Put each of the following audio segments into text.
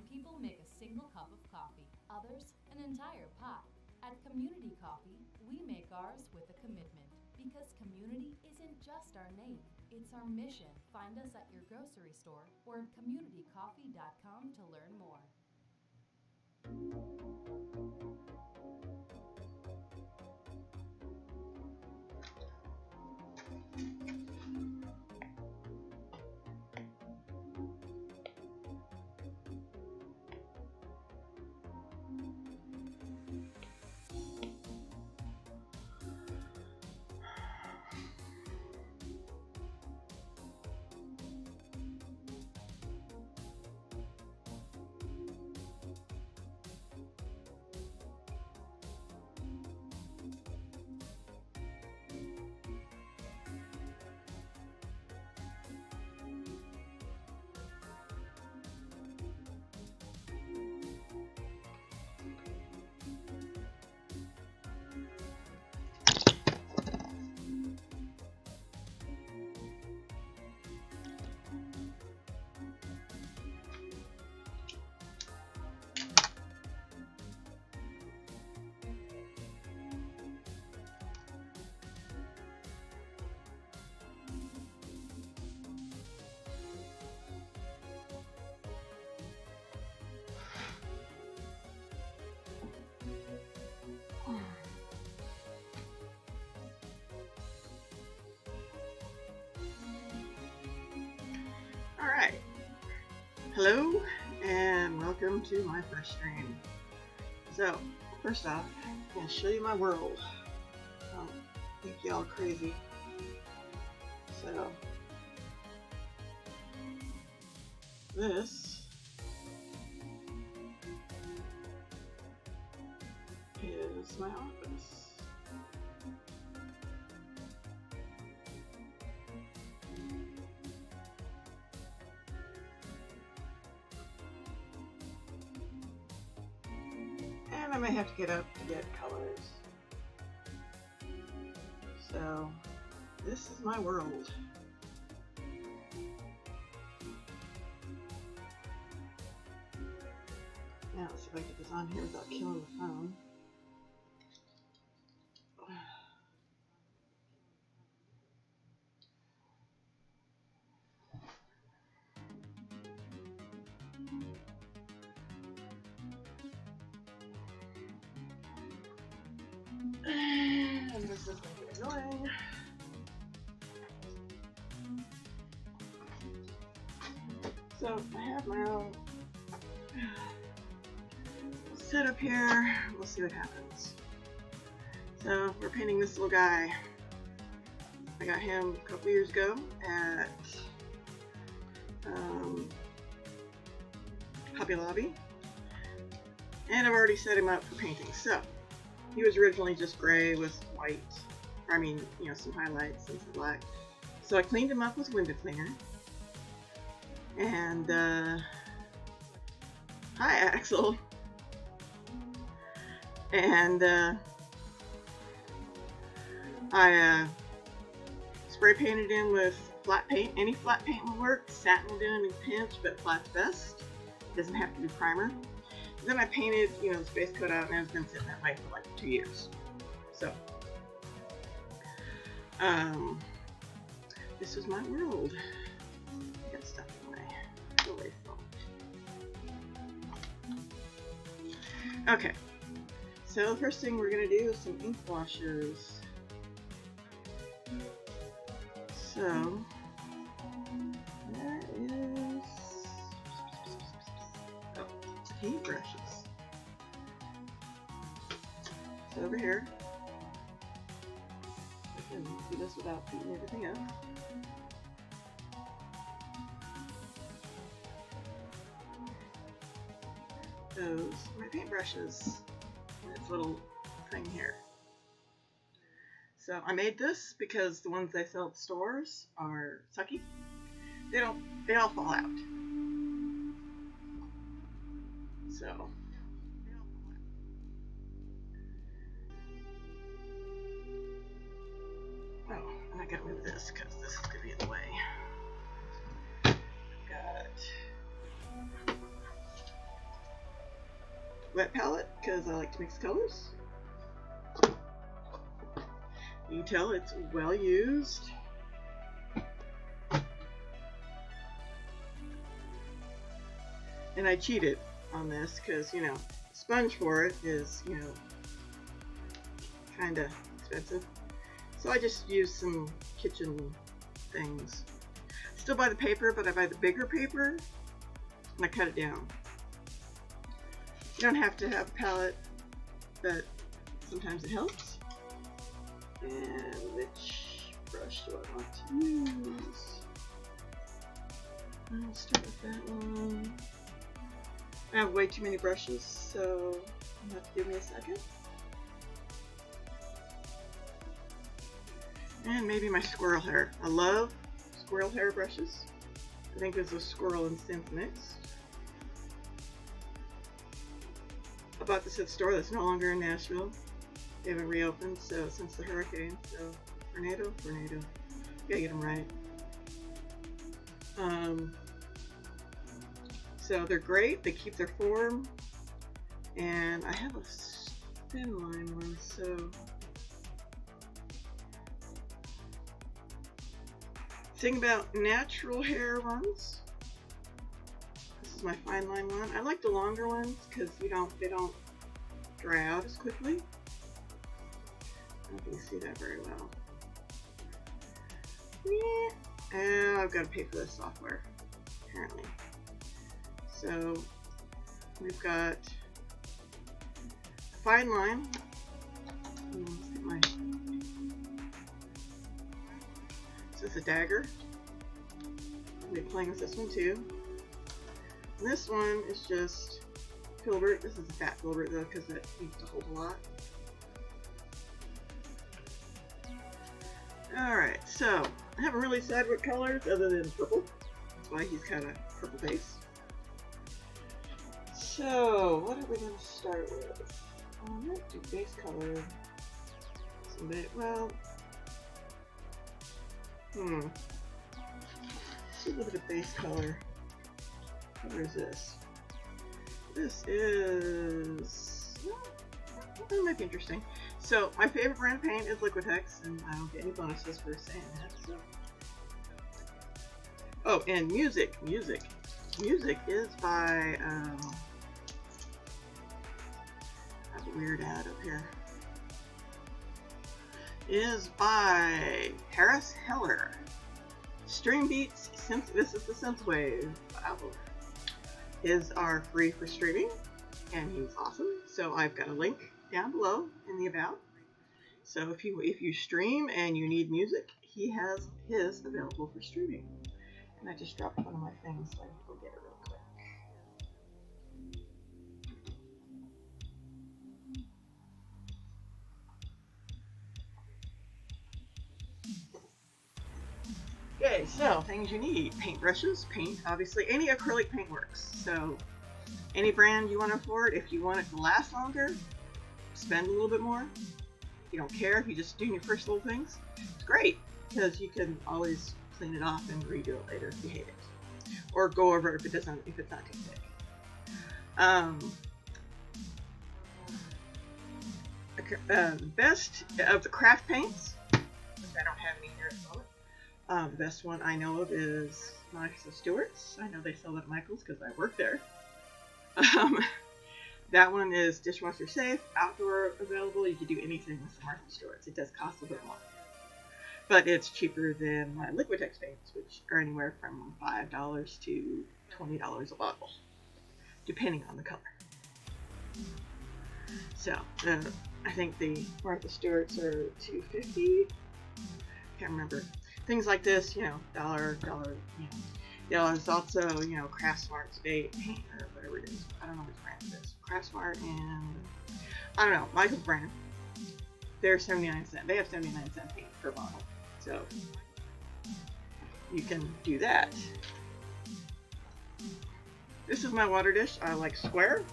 people make a single cup of coffee, others an entire pot. At Community Coffee, we make ours with a commitment because community isn't just our name, it's our mission. Find us at your grocery store or at communitycoffee.com to learn more. Alright, hello and welcome to my first stream. So, first off, I'm going to show you my world. I don't think y'all are crazy. So, this is my office. And I may have to get up to get colors. So, this is my world. Now, let's see if I can get this on here without killing the phone. And this is going to be annoying. So I have my own setup here. We'll see what happens. So we're painting this little guy. I got him a couple years ago at Hobby Lobby, and I've already set him up for painting. So he was originally just gray with white, some highlights and some black. So I cleaned him up with window cleaner. And, hi Axel. And, I, spray painted him with flat paint. Any flat paint will work. Satin will do in a pinch, but flat's best. Doesn't have to be primer. And then I painted, the base coat out, and it's been sitting that way for like 2 years. So, this is my world. I got stuff in my away phone. Okay, so the first thing we're gonna do is some ink washes. So there is paint brushes. So over here, I can do this without beating everything up. Those are my paintbrushes. This little thing here. So I made this because the ones they sell at stores are sucky. They all fall out. So and I gotta move this because this is gonna be in the way. Got wet palette because I like to mix colors. You can tell it's well used. And I cheated on this because, you know, sponge for it is, you know, kind of expensive. So I just used some kitchen things. Still buy the paper, but I buy the bigger paper and I cut it down. You don't have to have a palette, but sometimes it helps. And which brush do I want to use? I'll start with that one. I have way too many brushes, so you'll have to give me a second. And maybe my squirrel hair. I love squirrel hair brushes. I think there's a squirrel and synth mix. I bought this at a store that's no longer in Nashville. They haven't reopened since the hurricane. So tornado. Gotta get them right. So they're great. They keep their form. And I have a thin line one, so thing about natural hair ones. This is my fine line one. I like the longer ones because they don't dry out as quickly. I don't think you see that very well. Yeah. And I've got to pay for this software, apparently. So we've got a fine line. Let's get my. This is a dagger. I'll be playing with this one too. And this one is just filbert. This is a fat filbert though, because it needs to hold a lot. Alright, so I haven't really decided what colors other than purple. That's why he's kind of purple base. So, what are we going to start with? I might do base color. Well, let's see a little bit of base color. What is this? This is, that might be interesting. So, my favorite brand of paint is Liquitex, and I don't get any bonuses for saying that. So. Oh, and music. Music is by, I have a weird ad up here. Is by Harris Heller. Stream Beats, this is the Synthwave album. His are free for streaming, and he's awesome. So I've got a link down below in the about. So if you stream and you need music, he has his available for streaming. And I just dropped one of my things, so I need to go get it real quick. Okay, so things you need: paintbrushes, paint, obviously any acrylic paint works. So any brand you want to afford. If you want it to last longer, spend a little bit more. If you don't care, if you just do your first little things, it's great because you can always clean it off and redo it later if you hate it, or go over it if it's not too thick. The best of the craft paints, which I don't have any here at the moment. The best one I know of is Martha Stewart's. I know they sell it at Michael's because I work there. That one is dishwasher safe, outdoor available. You can do anything with Martha Stewart's. It does cost a bit more, but it's cheaper than my Liquitex paints, which are anywhere from $5 to $20 a bottle, depending on the color. So I think the Martha Stewart's are $2.50. Can't remember. Things like this, dollar. There's also, Craftsmart's paint or whatever it is. I don't know which brand it is. Craftsmart and I don't know, Michael's brand. They're 79 cents. They have 79 cent paint per bottle. So you can do that. This is my water dish. I like square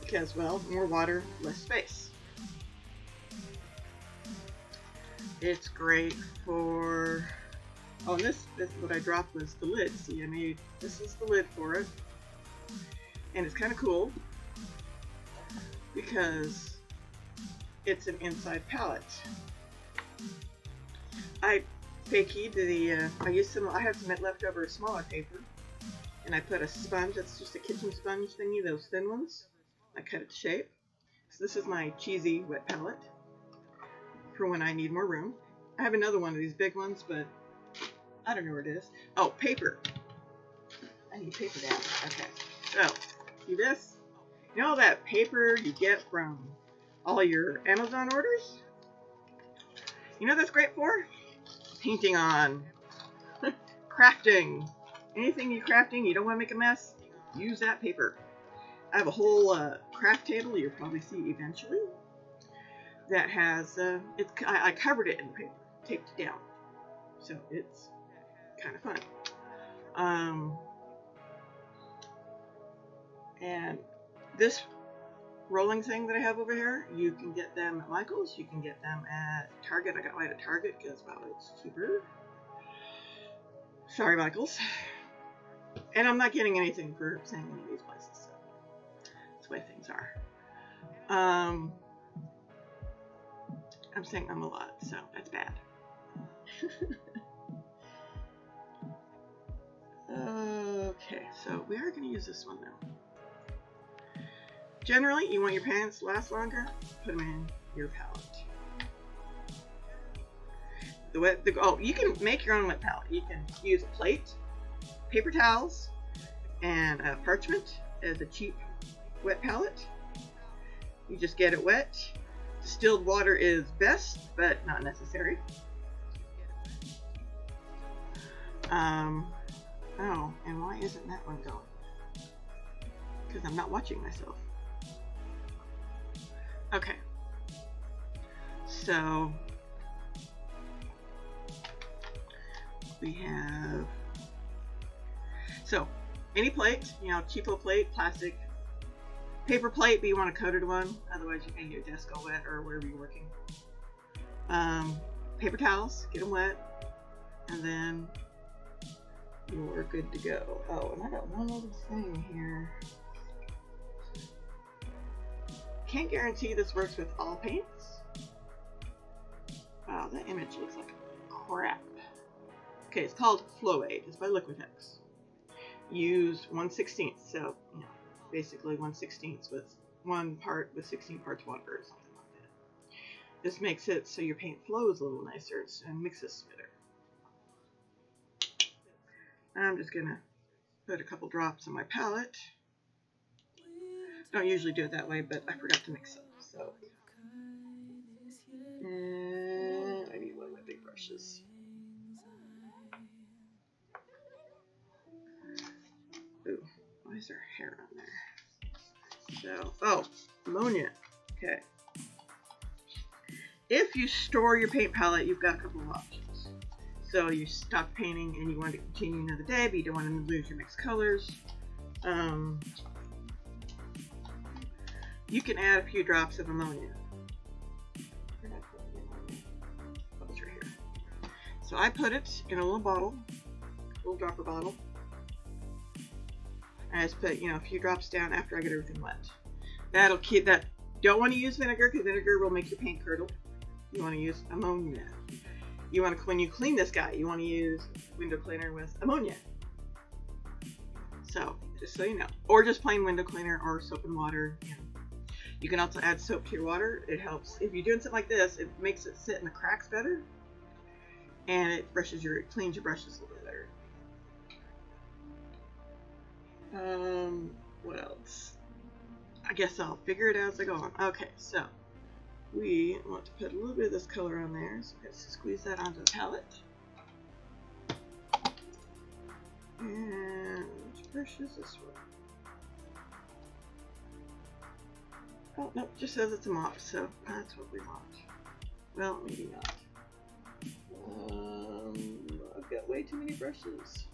because, well, more water, less space. It's great for, this what I dropped was the lid. See, this is the lid for it. And it's kind of cool because it's an inside palette. I fakeyed the, I have some leftover smaller paper, and I put a sponge, that's just a kitchen sponge thingy, those thin ones. I cut it to shape. So this is my cheesy wet palette for when I need more room. I have another one of these big ones, but I don't know where it is. Oh, paper. I need paper down. Okay, so see this? You know all that paper you get from all your Amazon orders? You know what that's great for? Painting on. Crafting. Anything you're crafting, you don't want to make a mess, use that paper. I have a whole craft table you'll probably see eventually that has, I covered it in paper, taped it down. So it's kind of fun. And this rolling thing that I have over here, you can get them at Michael's, you can get them at Target. I got mine at Target because, well, it's cheaper. Sorry, Michael's. And I'm not getting anything for saying any of these places, so that's the way things are. I'm saying a lot, so that's bad. Okay, so we are going to use this one now. Generally, you want your pans to last longer, put them in your palette. You can make your own wet palette. You can use a plate, paper towels, and parchment as a cheap wet palette. You just get it wet. Distilled water is best, but not necessary. Oh, and why isn't that one going? Because I'm not watching myself. Okay. So we have, any plate, cheapo plate, plastic, paper plate, but you want a coated one, otherwise you can get your desk all wet or wherever you're working. Paper towels, get them wet, and then you're good to go. Oh, and I got one other thing here. Can't guarantee this works with all paints. Wow, that image looks like crap. Okay, it's called Flow-Aid. It's by Liquitex. Use 1/16, so basically 1/16 with 1 part with 16 parts water or something like that. This makes it so your paint flows a little nicer and mixes better. I'm just gonna put a couple drops on my palette. Don't usually do it that way, but I forgot to mix them, so. And I need one of my big brushes. Ooh, why is there hair on there? So, ammonia. Okay. If you store your paint palette, you've got a couple of options. So you stop painting and you want to continue another day, but you don't want to lose your mixed colors. You can add a few drops of ammonia. Where did I put the ammonia? Oh, it's right here. So I put it in a little bottle, little dropper bottle. I just put, a few drops down after I get everything wet. That'll keep that. Don't want to use vinegar because vinegar will make your paint curdle. You want to use ammonia. When you clean this guy, you want to use window cleaner with ammonia. So, just so you know. Or just plain window cleaner or soap and water. You can also add soap to your water. It helps. If you're doing something like this, it makes it sit in the cracks better. And it cleans your brushes a little better. What else? I guess I'll figure it out as I go on. Okay, so we want to put a little bit of this color on there. So let's squeeze that onto the palette. And which brush is this one? Oh, no, it just says it's a mop, so that's what we want. Well, maybe not. I've got way too many brushes.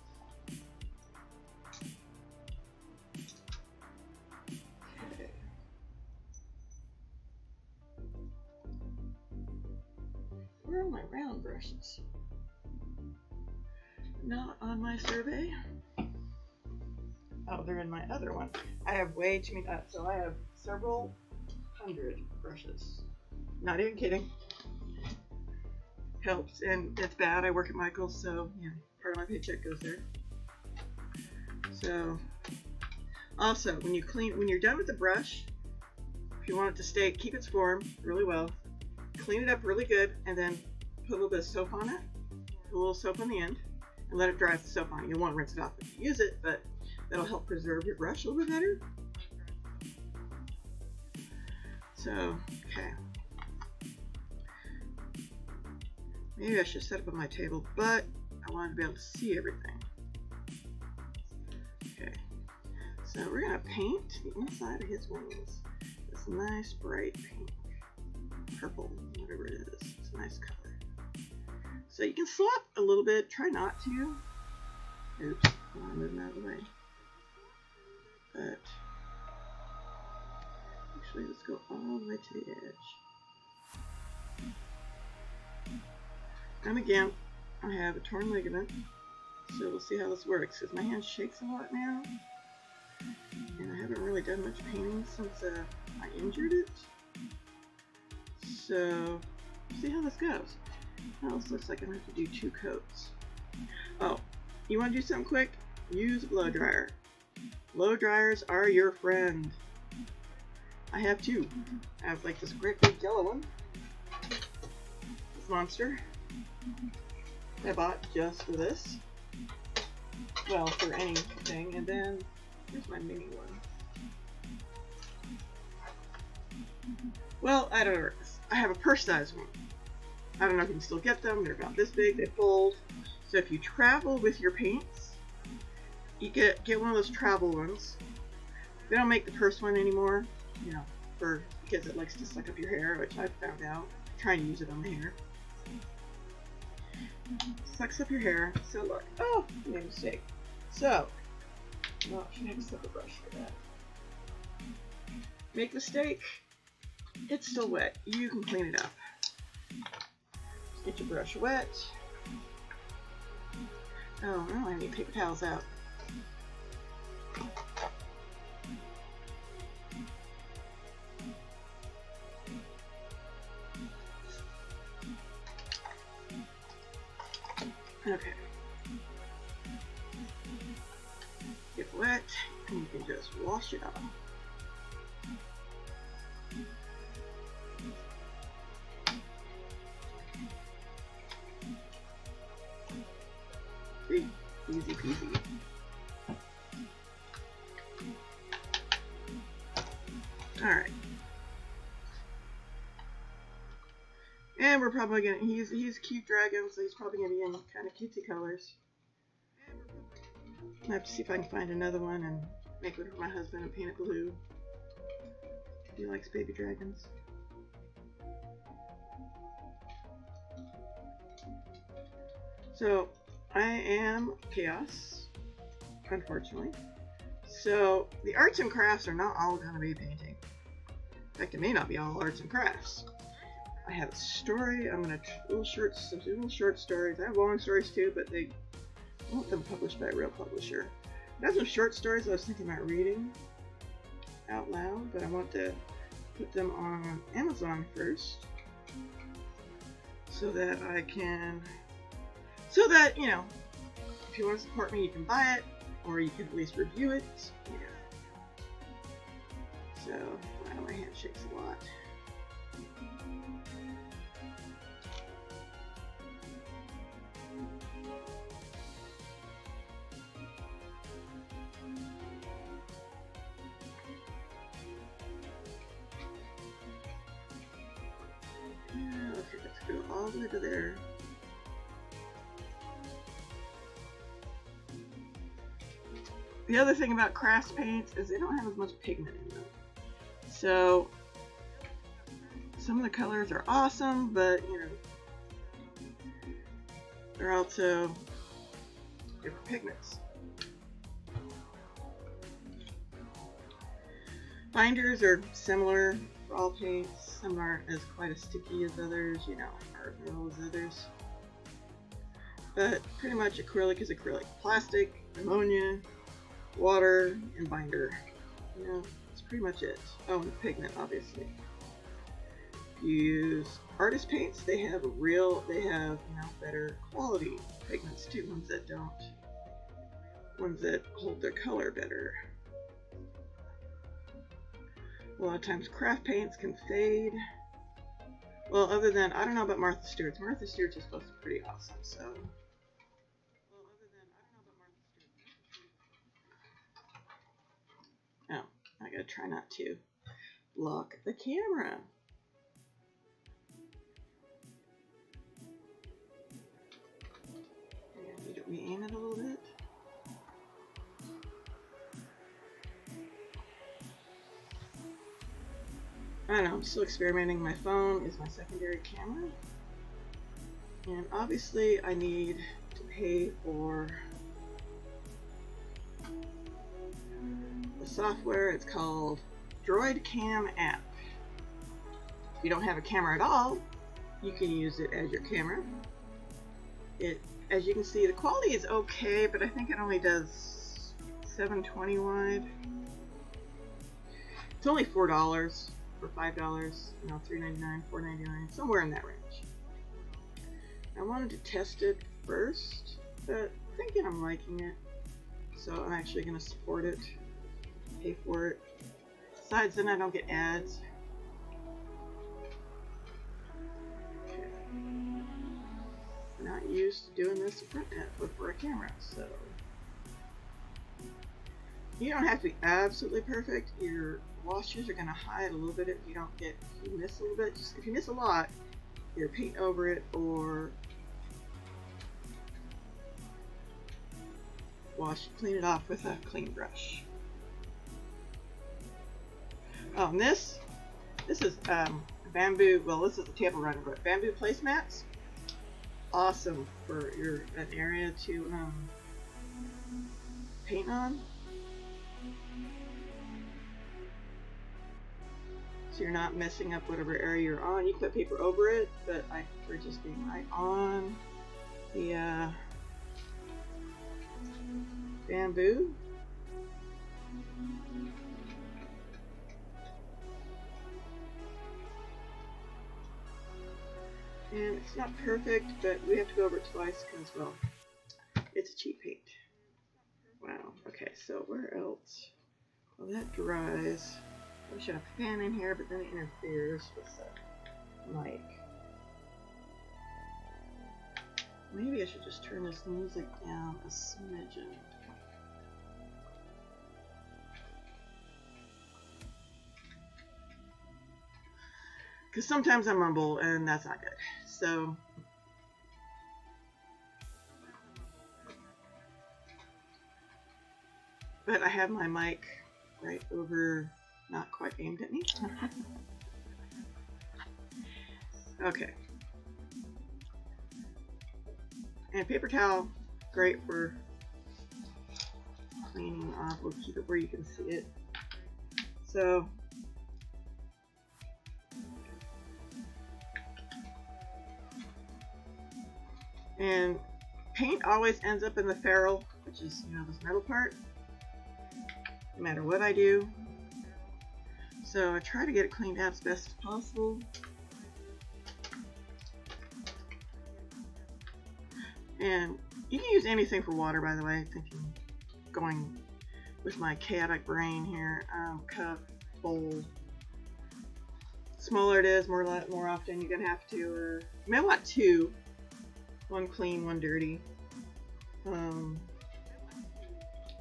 Okay. Where are my round brushes? Not on my survey. Oh, they're in my other one. I have way too many, so I have several hundred brushes. Not even kidding. Helps, and it's bad. I work at Michael's, so yeah, part of my paycheck goes there. So, also, when you're done with the brush, if you want it to stay, keep its form really well, clean it up really good, and then put a little bit of soap on it, put a little soap on the end, and let it dry with the soap on it. You'll want to rinse it off if you use it, but that'll help preserve your brush a little bit better. So, okay. Maybe I should set up on my table, but I wanted to be able to see everything. Okay, so we're gonna paint the inside of his wings. This nice bright pink, purple, whatever it is. It's a nice color. So you can swap a little bit. Try not to. Oops, I want to move him out of the way. But actually, let's go all the way to the edge. And again, I have a torn ligament, so we'll see how this works, because my hand shakes a lot now, and I haven't really done much painting since I injured it. So, see how this goes. Now this looks like I'm going to have to do 2 coats. Oh, you want to do something quick? Use a blow dryer. Blow dryers are your friend. I have 2. I have like this great big yellow one. This monster. I bought just for this. Well, for anything. And then here's my mini one. Well, I don't know. I have a purse-sized one. I don't know if you can still get them. They're about this big. They fold. So if you travel with your paints, you get one of those travel ones. They don't make the purse one anymore, you know, because it likes to suck up your hair, which I've found out. Trying to use it on the hair. Sucks up your hair. So look. Oh, I made a mistake. So, well, I should have a separate brush for that. Make mistake. It's still wet. You can clean it up. Just get your brush wet. Oh, no, I need paper towels out. Okay. Get wet, and you can just wash it off. See? Easy peasy. Alright. And we're probably gonna, he's a cute dragon, so he's probably gonna be in kind of cutesy colors. I have to see if I can find another one and make it for my husband and paint it blue. He likes baby dragons. So, I am Chaos, unfortunately. So, the arts and crafts are not all going to be painting. In fact, it may not be all arts and crafts. I have a story. I'm going to some little short stories. I have long stories too, but I want them published by a real publisher. I have some short stories I was thinking about reading out loud, but I want to put them on Amazon first, so that you know, if you want to support me, you can buy it, or you can at least review it. Yeah. So, wow, my hand shakes a lot. Okay, let's go all the way to there. The other thing about crafts paints is they don't have as much pigment in them. So, some of the colors are awesome, but, you know, they're also different pigments. Binders are similar for all paints. Some aren't as quite as sticky as others, you know, or as real as others. But pretty much acrylic is acrylic. Plastic, ammonia, water, and binder. You know, that's pretty much it. Oh, and pigment, obviously. If you use artist paints, they have better quality pigments too, ones that hold their color better. A lot of times craft paints can fade. Well, other than, I don't know about Martha Stewart's. Martha Stewart's is supposed to be pretty awesome, so. Oh, I gotta try not to block the camera. I need to re-aim it a little bit. I don't know, I'm still experimenting. My phone is my secondary camera. And obviously I need to pay for the software. It's called Droid Cam app. If you don't have a camera at all, you can use it as your camera. As you can see, the quality is okay, but I think it only does 720 wide. It's only $4 or $5, you know, $3.99, $4.99, somewhere in that range. I wanted to test it first, but I'm thinking I'm liking it, so I'm actually going to support it, pay for it. Besides, then I don't get ads. Okay. I'm not used to doing this for a camera, so you don't have to be absolutely perfect. Your washes are going to hide a little bit if you miss a little bit. Just if you miss a lot, either paint over it or clean it off with a clean brush. Oh, and this is bamboo. Well, this is a table runner, but bamboo placemats. Awesome for an area to paint on. So you're not messing up whatever area you're on. You can put paper over it, but I prefer just being right on the bamboo. And it's not perfect, but we have to go over it twice because, well, it's a cheap paint. Wow. Okay, so where else? Well, that dries. We should have a fan in here, but then it interferes with the mic. Maybe I should just turn this music down a smidgen. Because sometimes I mumble, and that's not good. So, but I have my mic right over, not quite aimed at me. Okay. And paper towel, great for cleaning off. We'll keep it where you can see it. So, and paint always ends up in the ferrule, which is, you know, this metal part, no matter what I do. So I try to get it cleaned out as best as possible. And you can use anything for water, by the way. Thinking, going with my chaotic brain here. Cup, bowl. Smaller it is, more often you're gonna have to. You may want two. One clean, one dirty. I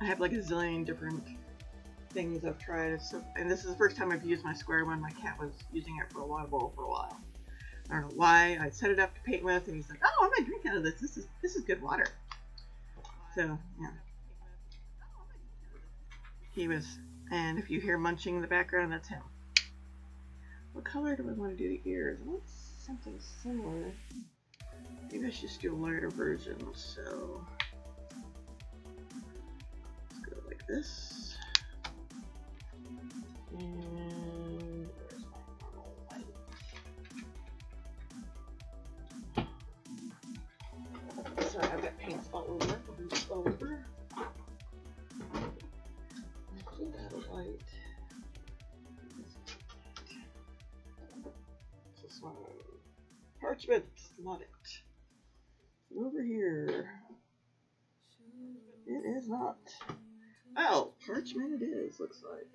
have like a zillion different things I've tried. So, and this is the first time I've used my square one. My cat was using it for a water bowl for a while. I don't know why. I set it up to paint with, and he's like, "Oh, I'm gonna drink out of this. This is good water." So yeah, he was. And if you hear munching in the background, that's him. What color do I want to do the ears? I want something similar. Maybe I should just do a lighter version. So let's go like this. And where's my normal white? Sorry, I've got paints all over. parchment. Not it. Over here. It is not. Oh, parchment it is, looks like.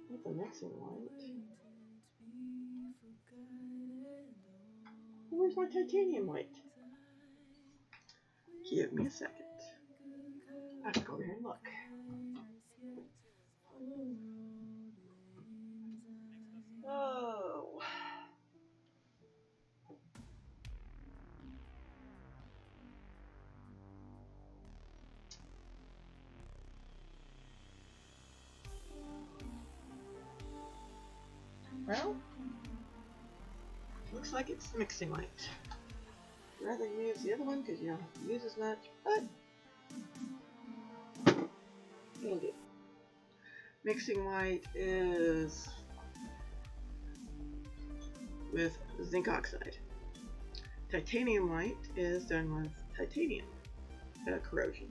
What's the mixing white? Where's my titanium white? Give me a second. I have to go over here and look. Oh. Well, looks like it's mixing white. I'd rather use the other one because you don't have to use as much, but can do. Mixing white is with zinc oxide. Titanium white is done with titanium corrosion.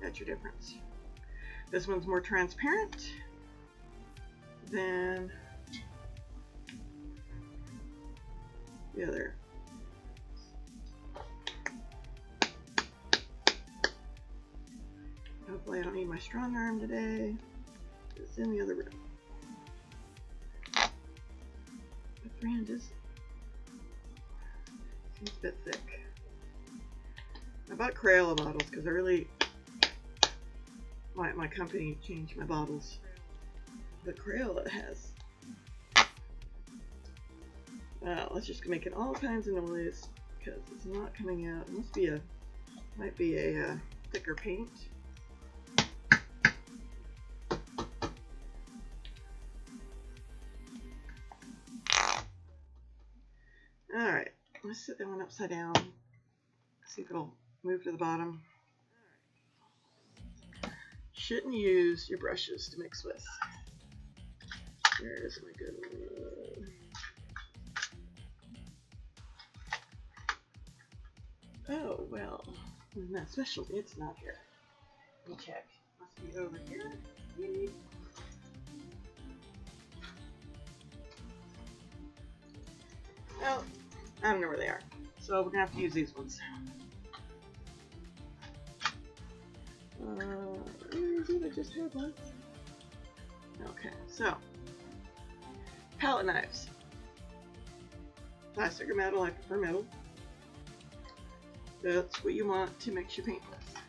That's your difference. This one's more transparent than the other. Hopefully I don't need my strong arm today. It's in the other room. What brand is it? Seems a bit thick. I bought Crayola bottles because I really, my company changed my bottles. But Crayola has, let's just make it all kinds of noise because it's not coming out. It must be might be a thicker paint. Alright, let's set that one upside down. See if it'll move to the bottom. Shouldn't use your brushes to mix with. There's my good one. Oh, well, isn't that special? It's not here. Let me check. Must be over here, maybe? Well, I don't know where they are. So we're gonna have to use these ones. Where is it? I just had one. Okay, so palette knives. Plastic or metal, I prefer metal. That's what you want to mix your paint with.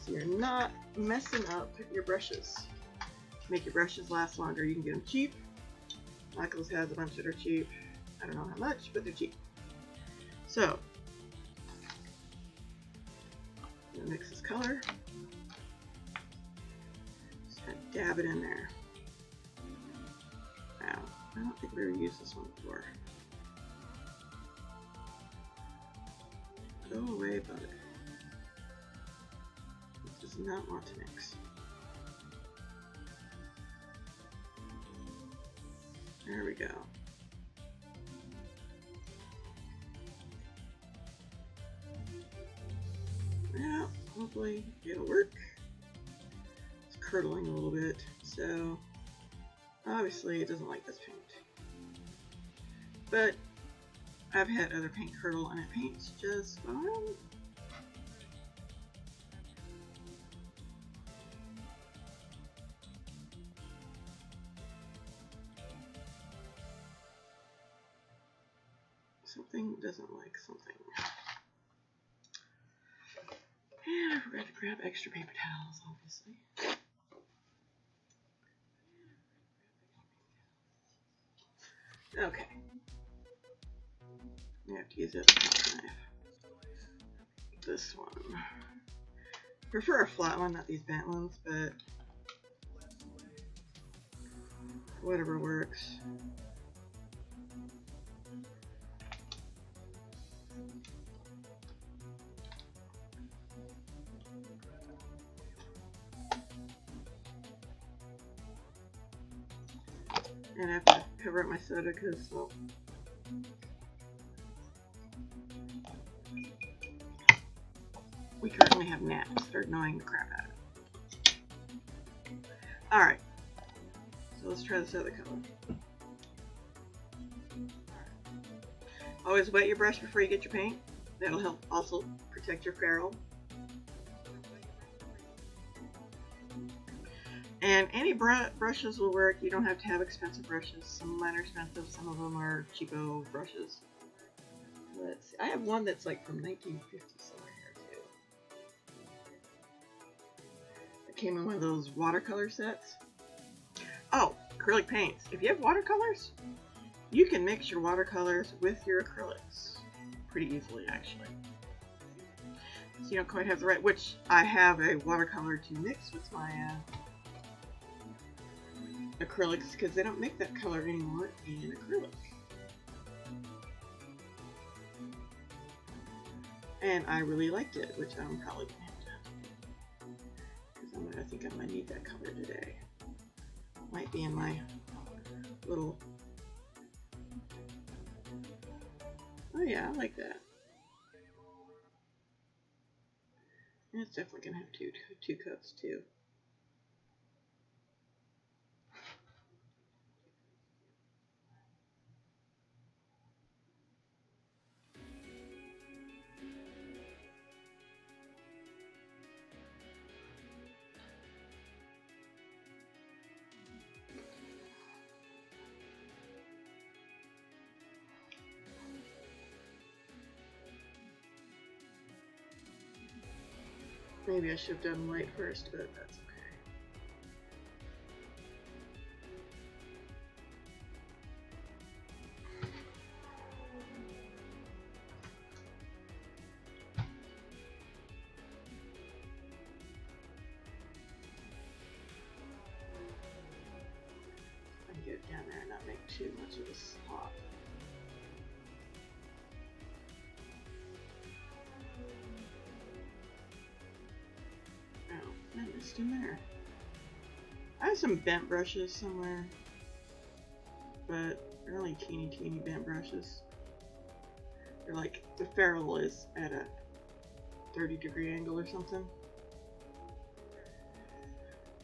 So you're not messing up your brushes. To make your brushes last longer, you can get them cheap. Michaels has a bunch that are cheap. I don't know how much, but they're cheap. So, I'm gonna mix this color. Just kind of dab it in there. Wow, I don't think we've ever used this one before. Go away, bud. It does not want to mix. There we go. Yeah, hopefully it'll work. It's curdling a little bit, so obviously it doesn't like this paint. But I've had other paint curdle and it paints just fine. Something doesn't like something. And I forgot to grab extra paper towels, obviously. Okay. You have to use it with a knife. This one. Prefer a flat one, not these bent ones, but whatever works. And I have to cover up my soda because, well, we currently have gnats that are annoying the crap out of it. Alright, So let's try this other color. Always wet your brush before you get your paint. That'll help also protect your ferrule. And any brushes will work. You don't have to have expensive brushes. Some of mine are expensive, some of them are cheapo brushes. Let's see. I have one that's like from 1950 somewhere here too. It came in one of those watercolor sets. Oh, acrylic paints. If you have watercolors, you can mix your watercolors with your acrylics pretty easily, actually. So you don't quite have the right, which I have a watercolor to mix with my acrylics because they don't make that color anymore in acrylic. And I really liked it, which I'm probably gonna have to, because I think I'm gonna need that color today. Might be in my little. Oh yeah, I like that. And it's definitely gonna have two coats too. Maybe I should have done white first, but that's okay. I can get it down there and not make too much of a spot. In there. I have some bent brushes somewhere, but they're only teeny bent brushes. They're like, the ferrule is at a 30-degree angle or something.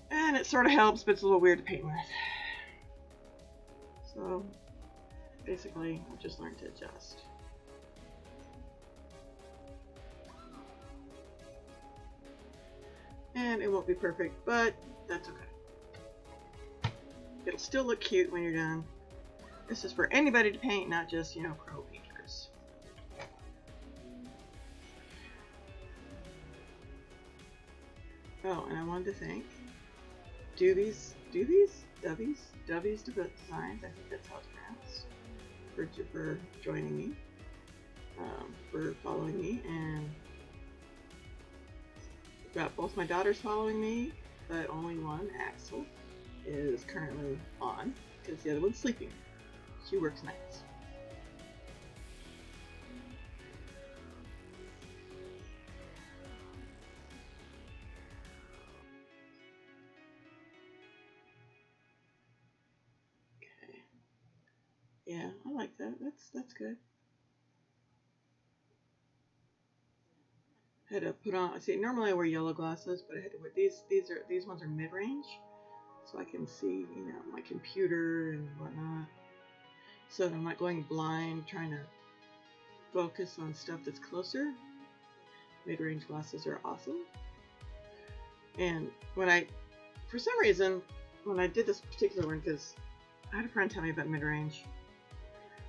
And it sort of helps, but it's a little weird to paint with. So, basically, I've just learned to adjust. And it won't be perfect, but that's okay. It'll still look cute when you're done. This is for anybody to paint, not just, you know, pro painters. Oh, and I wanted to thank Dovies to put signs, I think that's how it's pronounced, for joining me, for following me, and got both my daughters following me, but only one, Axel, is currently on because the other one's sleeping. She works nights. Okay. Yeah, I like that. That's good. I had to put on. See, normally I wear yellow glasses, but I had to wear these ones are mid-range, so I can see, you know, my computer and whatnot. So I'm not going blind trying to focus on stuff that's closer. Mid-range glasses are awesome. And for some reason, when I did this particular one, because I had a friend tell me about mid-range.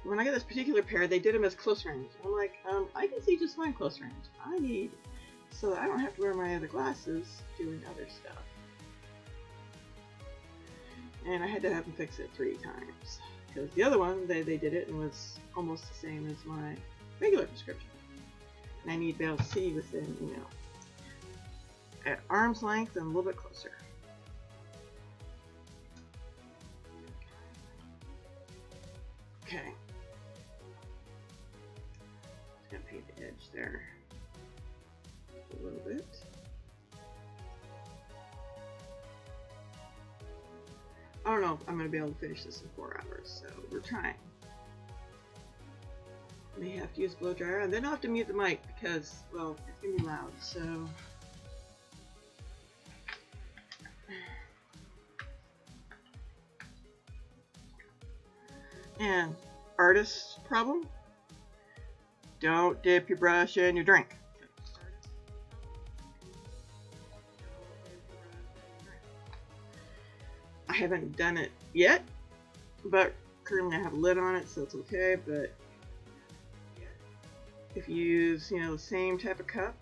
When I got this particular pair, they did them as close range. I'm like, I can see just fine close range. So I don't have to wear my other glasses doing other stuff. And I had to have them fix it 3 times. Because the other one, they did it and was almost the same as my regular prescription. And I need to be able to see within, you know, at arm's length and a little bit closer. Okay. Just gonna paint the edge there a little bit. I don't know if I'm going to be able to finish this in 4 hours, so we're trying. May have to use blow dryer, and then I'll have to mute the mic because, well, it's going to be loud, so. And artist's problem, don't dip your brush in your drink. I haven't done it yet, but currently I have a lid on it, so it's okay. But if you use, the same type of cup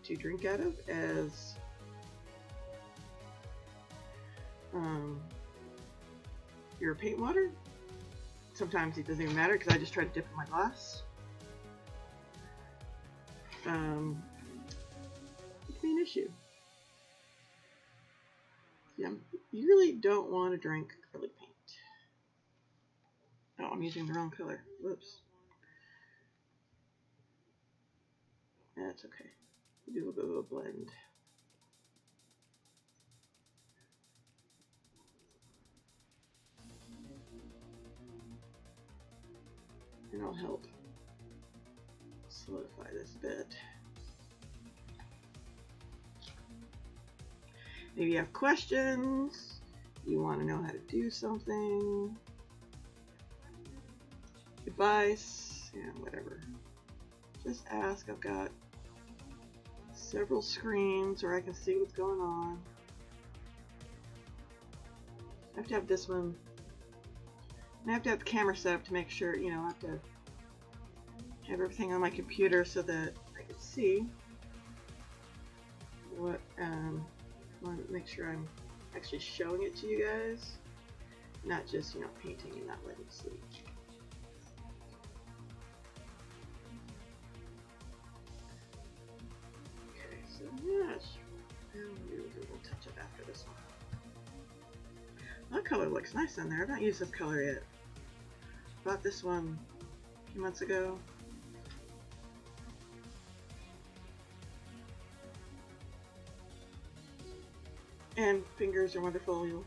to drink out of as your paint water, sometimes it doesn't even matter because I just try to dip in my glass. It can be an issue. Yeah, you really don't want to drink acrylic paint. Oh, I'm using the wrong color. Whoops. That's okay. Do a little bit of a blend. And I'll help solidify this bit. Maybe you have questions, you want to know how to do something, advice, whatever. Just ask. I've got several screens where I can see what's going on. I have to have this one. I have to have the camera set up to make sure, I have to have everything on my computer so that I can see what, I want to make sure I'm actually showing it to you guys, not just, painting and not letting you see. Okay, so yes, I'll do a little touch up after this one. That color looks nice on there. I've not used this color yet. Bought this one a few months ago. And fingers are wonderful. You'll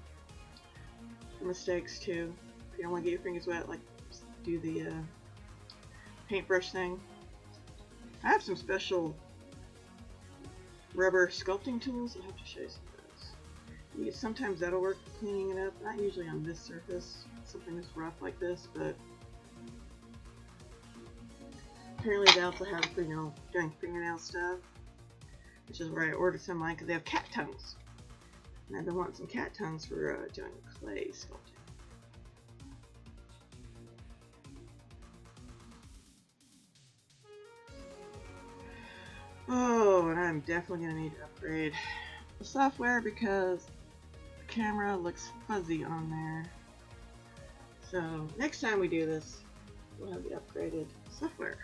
make mistakes too. If you don't want to get your fingers wet, like do the paintbrush thing. I have some special rubber sculpting tools. I'll have to show you some of those. Sometimes that'll work for cleaning it up. Not usually on this surface, something that's rough like this, but apparently they also have for doing fingernail stuff, which is where I ordered some of mine because they have cat tongues. And I've been wanting some cat tongues for doing clay sculpting. Oh, and I'm definitely going to need to upgrade the software because the camera looks fuzzy on there. So next time we do this, we'll have the upgraded software.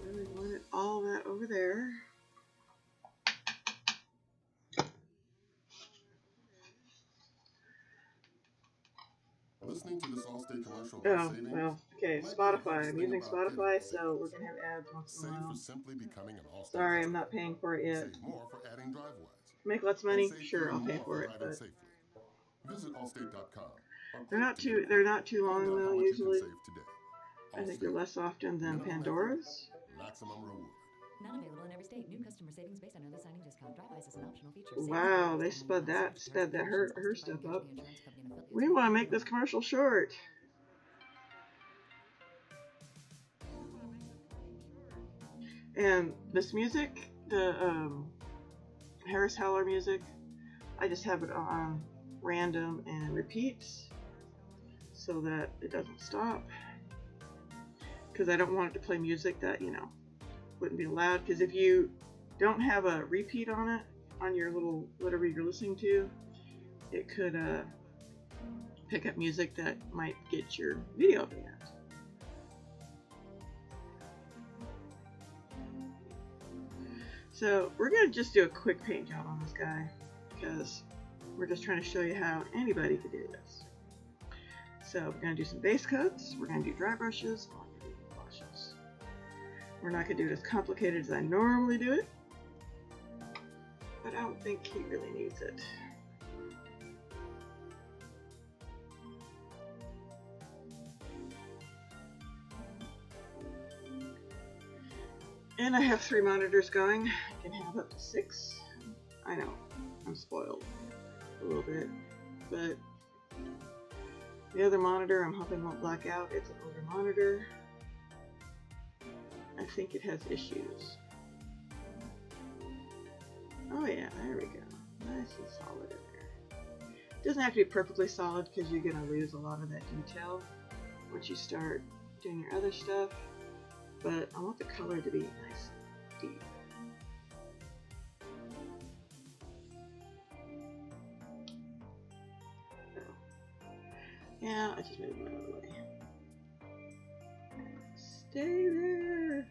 I wanted all that over there. Listening to this Allstate commercial Oh, well, okay, Spotify. I'm using Spotify, so we're going to have ads once in a while. Simply becoming an Allstate Sorry, I'm not paying for it yet. Save more for adding driveways. Make lots of money? Sure, I'll pay for it, but Visit Allstate.com. they're not too long though, usually. I think they're less often than Pandora's. Maximum reward. Not available in every state. New customer savings based on early signing discount. Drive is an optional feature. Wow, they sped her stuff up. We want to make this commercial short. And this music, the Harris Heller music, I just have it on random and repeats so that it doesn't stop. Because I don't want it to play music that, wouldn't be allowed. Because if you don't have a repeat on it, on your little, whatever you're listening to, it could pick up music that might get your video banned. So we're going to just do a quick paint job on this guy because we're just trying to show you how anybody could do this. So we're going to do some base coats, we're going to do dry brushes, and we're going to do washes. We're not going to do it as complicated as I normally do it, but I don't think he really needs it. And I have 3 monitors going. I can have up to 6. I know, I'm spoiled a little bit, but the other monitor I'm hoping won't black out. It's an older monitor. I think it has issues. Oh yeah, there we go. Nice and solid in there. It doesn't have to be perfectly solid because you're going to lose a lot of that detail once you start doing your other stuff. But I want the color to be nice and deep. So, yeah, I just moved it out of the way. Stay there.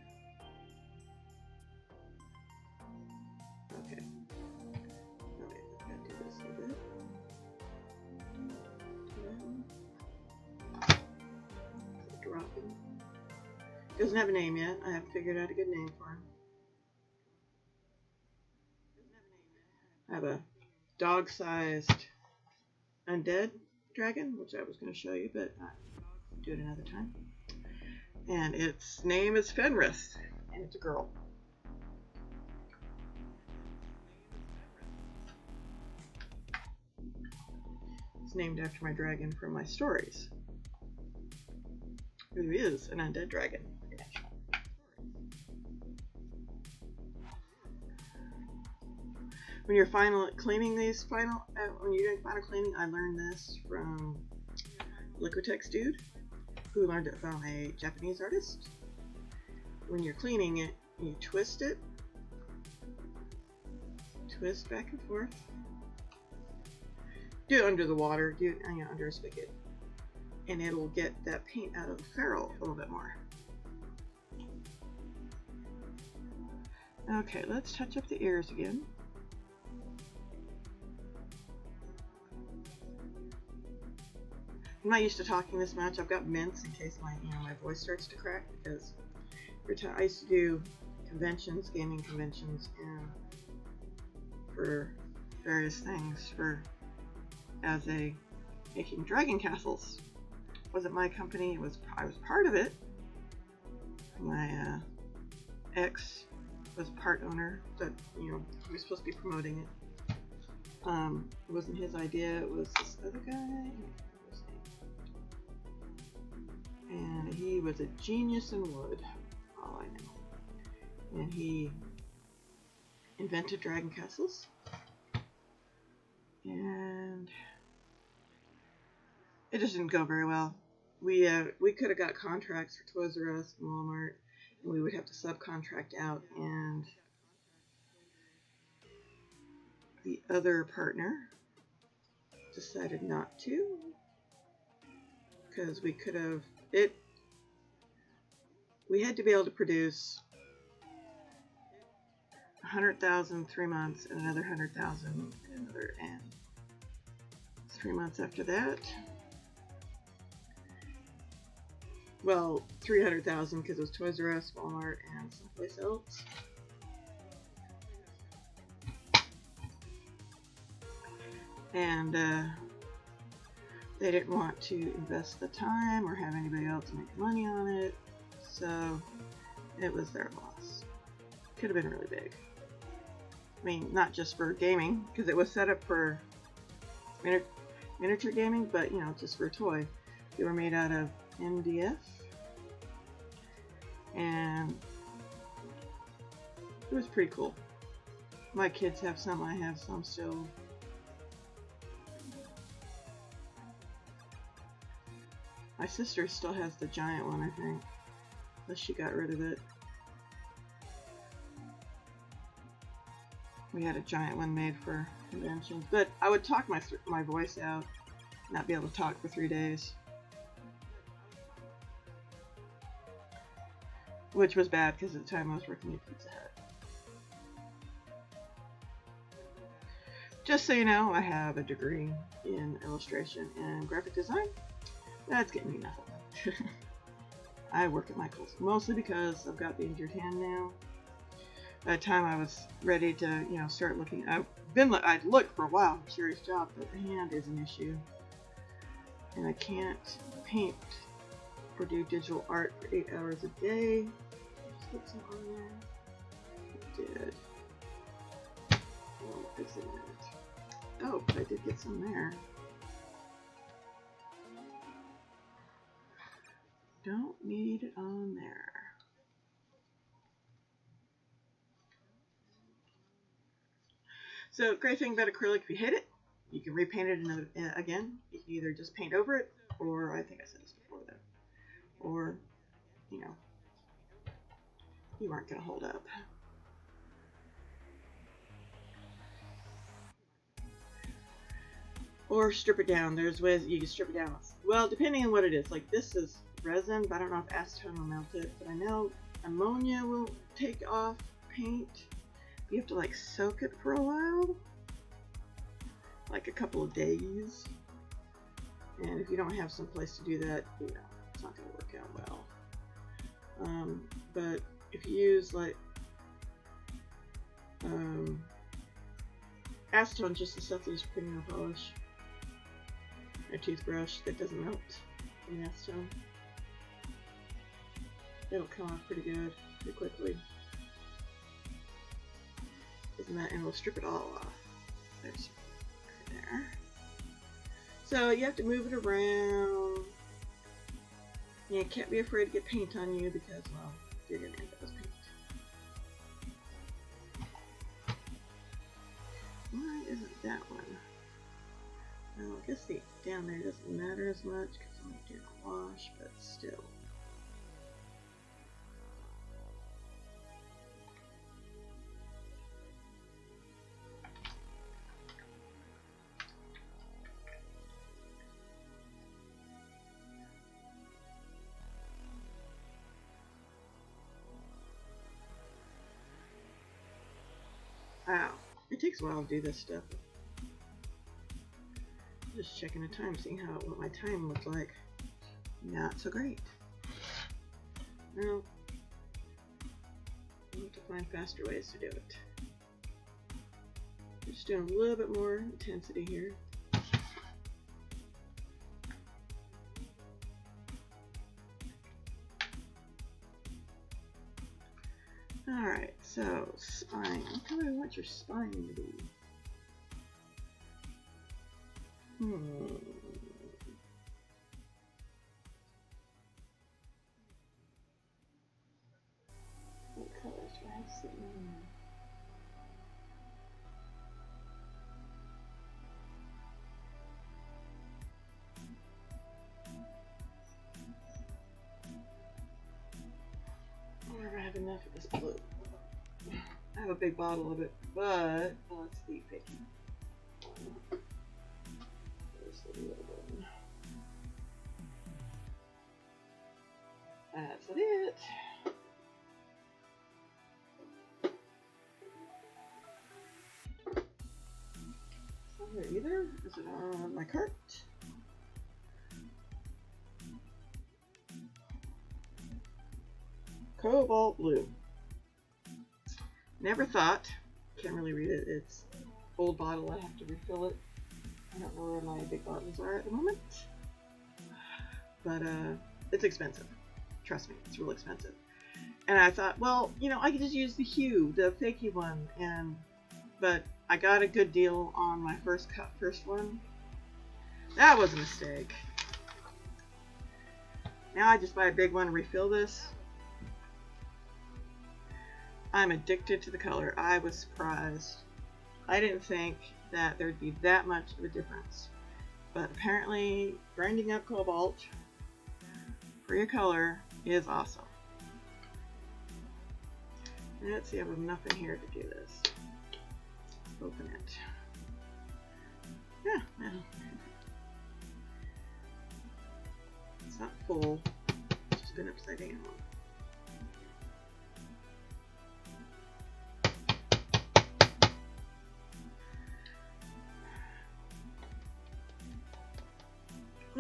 Okay. Okay, I've got to do this a bit. Dropping. Doesn't have a name yet. I haven't figured out a good name for him. I have a dog-sized undead dragon, which I was going to show you, but I'll do it another time. And its name is Fenris, and it's a girl. It's named after my dragon from my stories, who is an undead dragon. When you're cleaning these when you're doing final cleaning, I learned this from Liquitex dude, who learned it from a Japanese artist. When you're cleaning it, you twist it, twist back and forth. Do it under the water, do it under a spigot, and it'll get that paint out of the ferrule a little bit more. Okay, let's touch up the ears again. I'm not used to talking this much. I've got mints in case my voice starts to crack, because I used to do conventions, gaming conventions, and for various things making dragon castles. It wasn't my company. I was part of it. My ex was part owner, but he was supposed to be promoting it. It wasn't his idea. It was this other guy. And he was a genius in wood, all I know. And he invented dragon castles. And it just didn't go very well. We could have got contracts for Toys R Us and Walmart, and we would have to subcontract out. And the other partner decided not to, because we could have. We had to be able to produce 100,000 3 months and another 100,000 and 3 months after that. Well, 300,000 because it was Toys R Us, Walmart, and someplace else. And they didn't want to invest the time or have anybody else make money on it, so it was their loss. Could have been really big. I mean, not just for gaming, because it was set up for miniature gaming, but just for a toy. They were made out of MDF, and it was pretty cool. My kids have some, I have some still. My sister still has the giant one, I think, unless she got rid of it. We had a giant one made for conventions, but I would talk my voice out, not be able to talk for 3 days, which was bad because at the time I was working at Pizza Hut. Just so you know, I have a degree in illustration and graphic design. That's getting me nothing. I work at Michael's, mostly because I've got the injured hand now. By the time I was ready to, start looking, I'd looked for a while, serious job, but the hand is an issue. And I can't paint or do digital art for 8 hours a day. Just put some on there. did. Oh, fix it a minute. Oh, but I did get some there. Don't need it on there. So, great thing about acrylic, if you hit it, you can repaint it again. You can either just paint over it, or I think I said this before though, or, you know, you aren't going to hold up. Or strip it down. There's ways you can strip it down. Well, depending on what it is. Like this is resin, but I don't know if acetone will melt it. But I know ammonia will take off paint. You have to like soak it for a while. Like a couple of days. And if you don't have some place to do that, you know, it's not going to work out well. But if you use like acetone, just the stuff that is fingernail polish, a toothbrush that doesn't melt in acetone, it'll come off pretty good, pretty quickly. Isn't that? And we'll strip it all off. There's right there. So you have to move it around. You can't be afraid to get paint on you because, well, you're gonna end up with paint. Why isn't that one? Well, I guess the down there doesn't matter as much because I'm doing a wash, but still. Wow, it takes a while to do this stuff. Just checking the time, seeing what my time looks like. Not so great. Well, I need to find faster ways to do it. Just doing a little bit more intensity here. Alright, so spine. What color do I want your spine to be? What colors do I have sitting in there? I never have enough of this blue. I have a big bottle of it, but let's see, picky. There's the little one. That's it. It's not here either. Is it on my cart? Cobalt blue. Never thought. Can't really read it. It's old bottle. I have to refill it. I don't know where my big bottles are at the moment. But it's expensive. Trust me, it's real expensive. And I thought, well, you know, I could just use the Hue, the fakey one, but I got a good deal on my first one. That was a mistake. Now I just buy a big one and refill this. I'm addicted to the color. I was surprised. I didn't think that there'd be that much of a difference. But apparently, grinding up cobalt for your color is awesome. Let's see, I have enough in here to do this. Open it. Yeah, well, it's not full. It's just been upside down.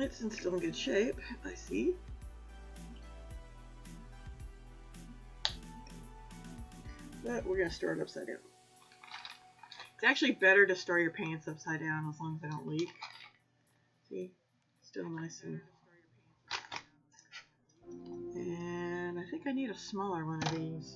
It's still in good shape, I see. But we're going to store it upside down. It's actually better to store your paints upside down as long as they don't leak. See? Still nice and I think I need a smaller one of these.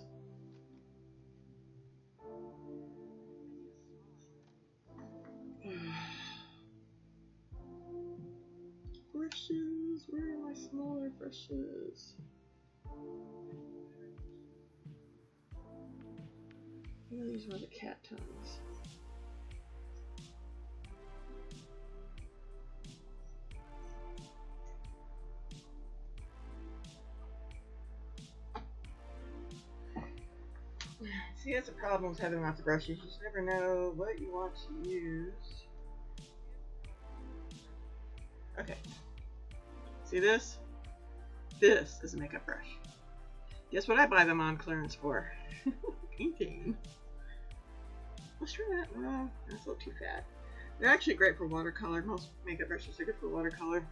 brushes. Yeah, these are the cat tongues. See, that's the problem with having lots of brushes. You just never know what you want to use. Okay. See this? This is a makeup brush. Guess what I buy them on clearance for? Painting. Let's try that. Well, that's a little too fat. They're actually great for watercolor. Most makeup brushes are good for watercolor.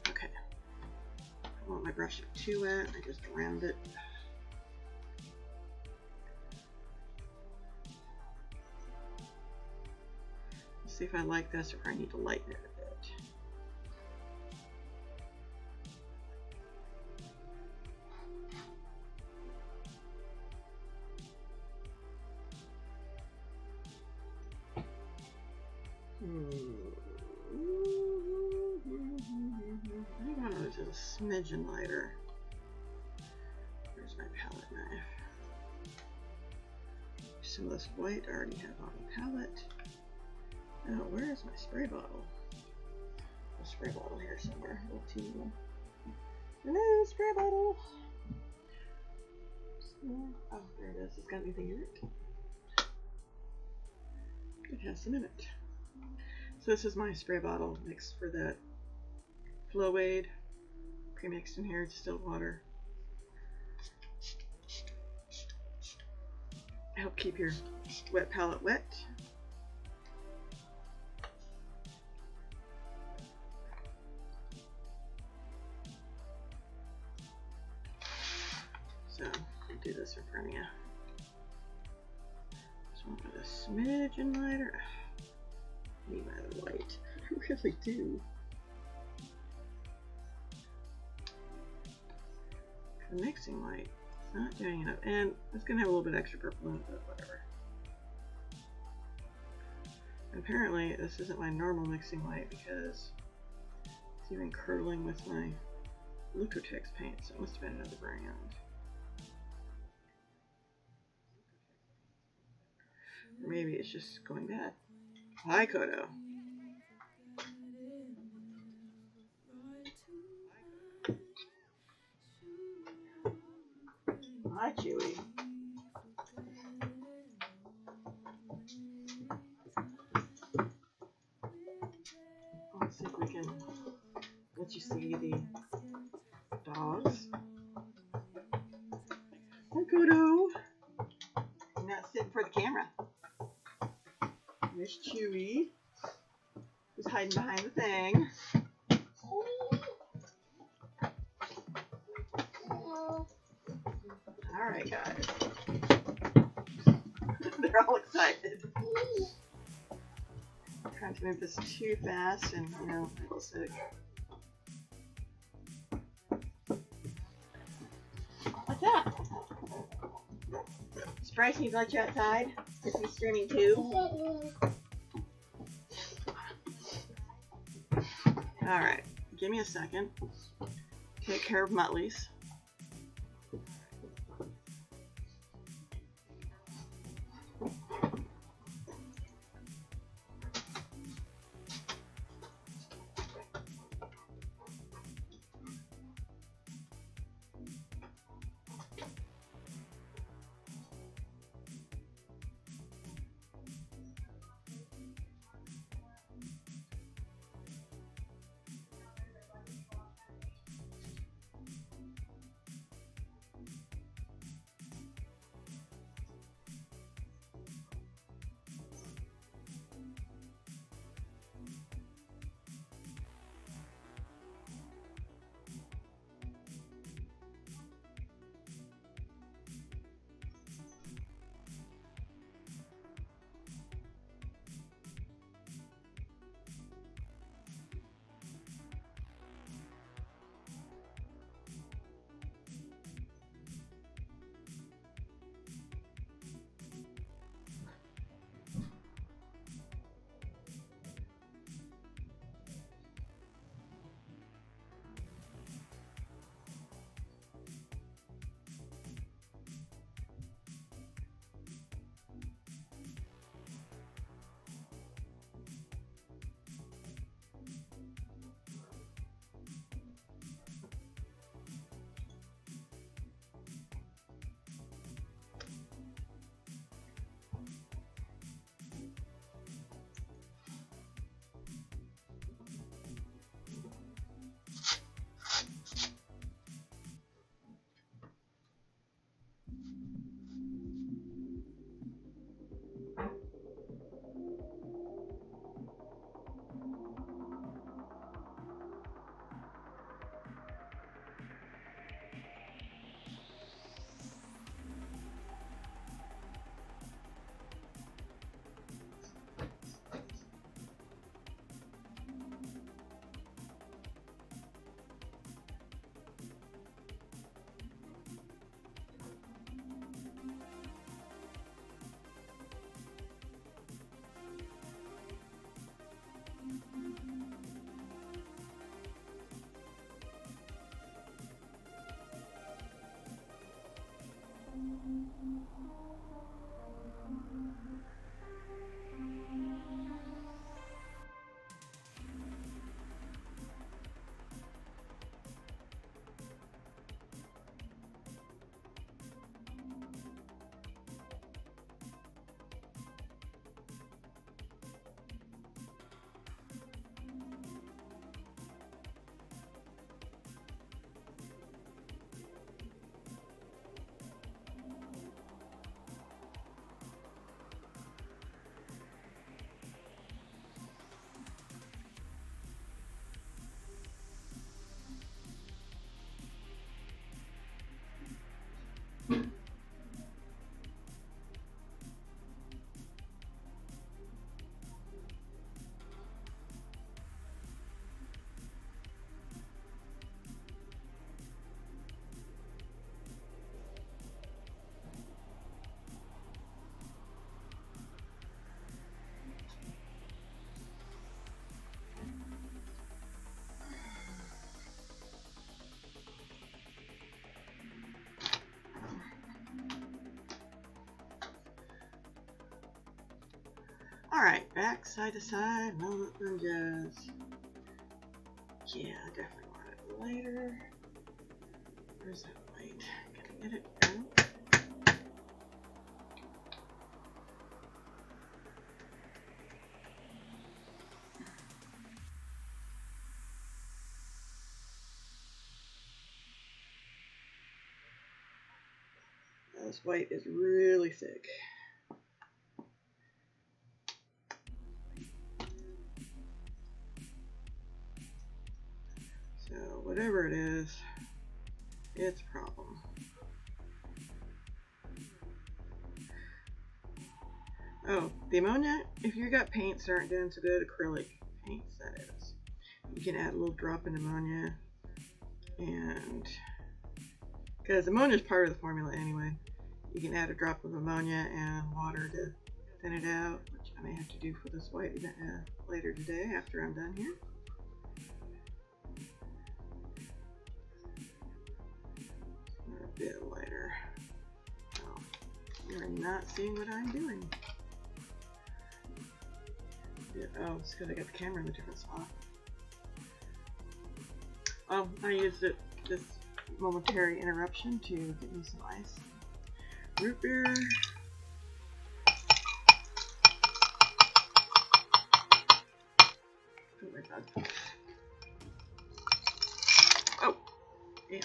Okay. I don't want my brush to be too wet. I just round it. Let's see if I like this or if I need to lighten it a bit. I want to use a smidgen lighter. Where's my palette knife? Some of this white I already have on the palette. Oh, where is my spray bottle? A spray bottle here somewhere. A little teeny one. Hello, spray bottle. Oh, there it is. It's got anything in it? It has some in it. So this is my spray bottle mix for that Flow-Aid, pre-mixed in here, distilled water. Help keep your wet palette wet. So I'll do this in front of you. Just want with a smidgen lighter. I need my other light. I really do. The mixing light, it's not doing enough. And it's going to have a little bit extra purple in it, but whatever. Apparently, this isn't my normal mixing light because it's even curling with my Liquitex paint, so it must have been another brand. Or maybe it's just going bad. Hi, Kodo. Hi, Chewy. Let's see if we can let you see the dogs. Hi, Kodo. You're not sitting for the camera. There's Chewy, who's hiding behind the thing. Alright, guys. They're all excited. I'm trying to move this too fast and, you know, a little sick. What's up? Does Bryce need to let you outside? Because he's streaming too. Alright, give me a second. Take care of Muttley's. Alright, back side to side, moment lunges. Yeah, I definitely want it lighter. Where's that light? Gotta get it out. This white is really thick. So whatever it is, it's a problem. Oh, the ammonia, if you got paints that aren't doing so good, acrylic paints that is, you can add a little drop in ammonia, and because ammonia is part of the formula anyway, you can add a drop of ammonia and water to thin it out, which I may have to do for this white later today after I'm done here. A bit lighter. Oh, you're not seeing what I'm doing. Yeah, oh, it's because I got the camera in a different spot. Oh, I used this momentary interruption to get me some ice. Root beer. Oh my god. Oh, damn.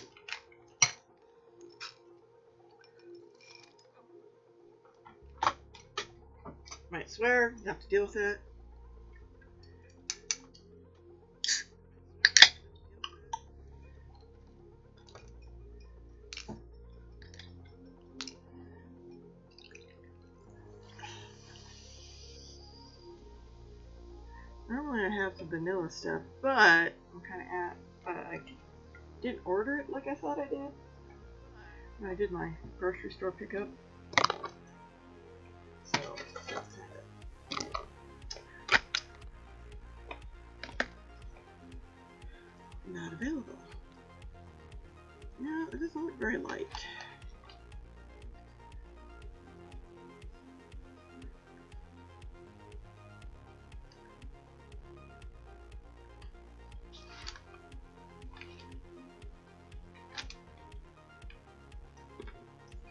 Might swear, you have to deal with it. Normally I have some vanilla stuff, but I'm kind of I didn't order it like I thought I did when I did my grocery store pickup. So let's have it. Not available. No, it doesn't look very light.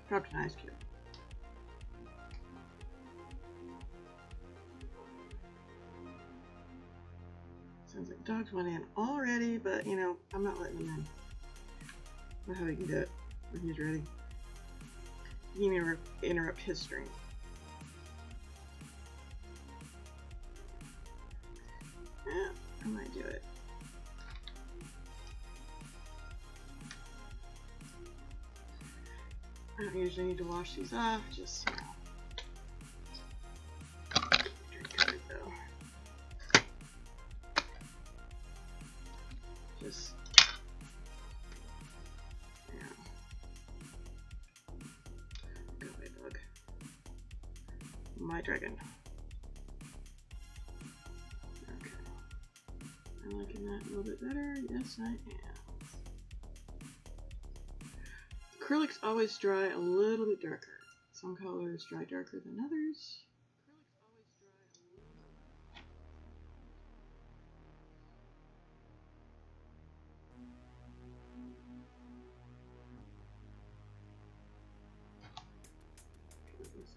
Dropped an ice cube. Sounds like dogs went in already, but you know, I'm not letting them in. That's how he can do it when he's ready. You can interrupt his stream. Yeah, I might do it. I don't usually need to wash these off, just, you know. Drink it though. Just, yeah. Go away, dog. My dragon. Okay. I'm liking that a little bit better. Yes, I am. Acrylics always dry a little bit darker. Some colors dry darker than others.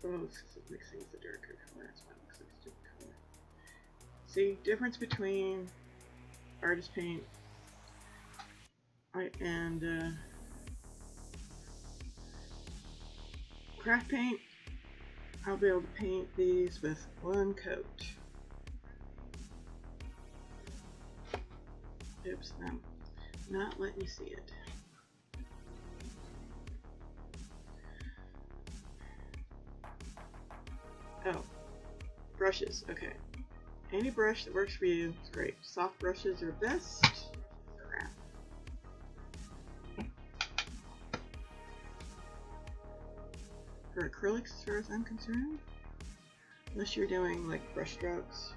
Those mixing the darker color. That's why it looks like it's different color. See, difference between artist paint and craft paint. I'll be able to paint these with one coat. Oops, I'm not letting you see it. Oh, brushes. Okay. Any brush that works for you is great. Soft brushes are best. Crap. For acrylics, as far as I'm concerned, unless you're doing like brush strokes.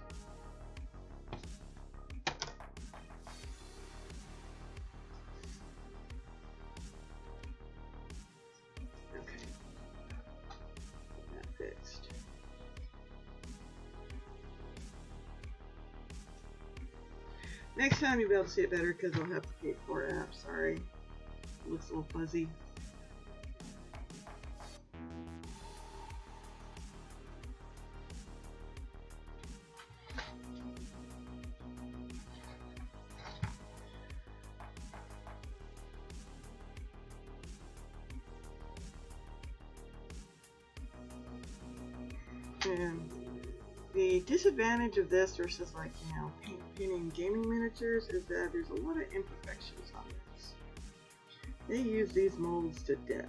Okay. Get that fixed. Next time you'll be able to see it better because I'll have to pay for it app. Sorry. It looks a little fuzzy. And the disadvantage of this versus like, you know, painting gaming miniatures is that there's a lot of imperfections on this. They use these molds to death.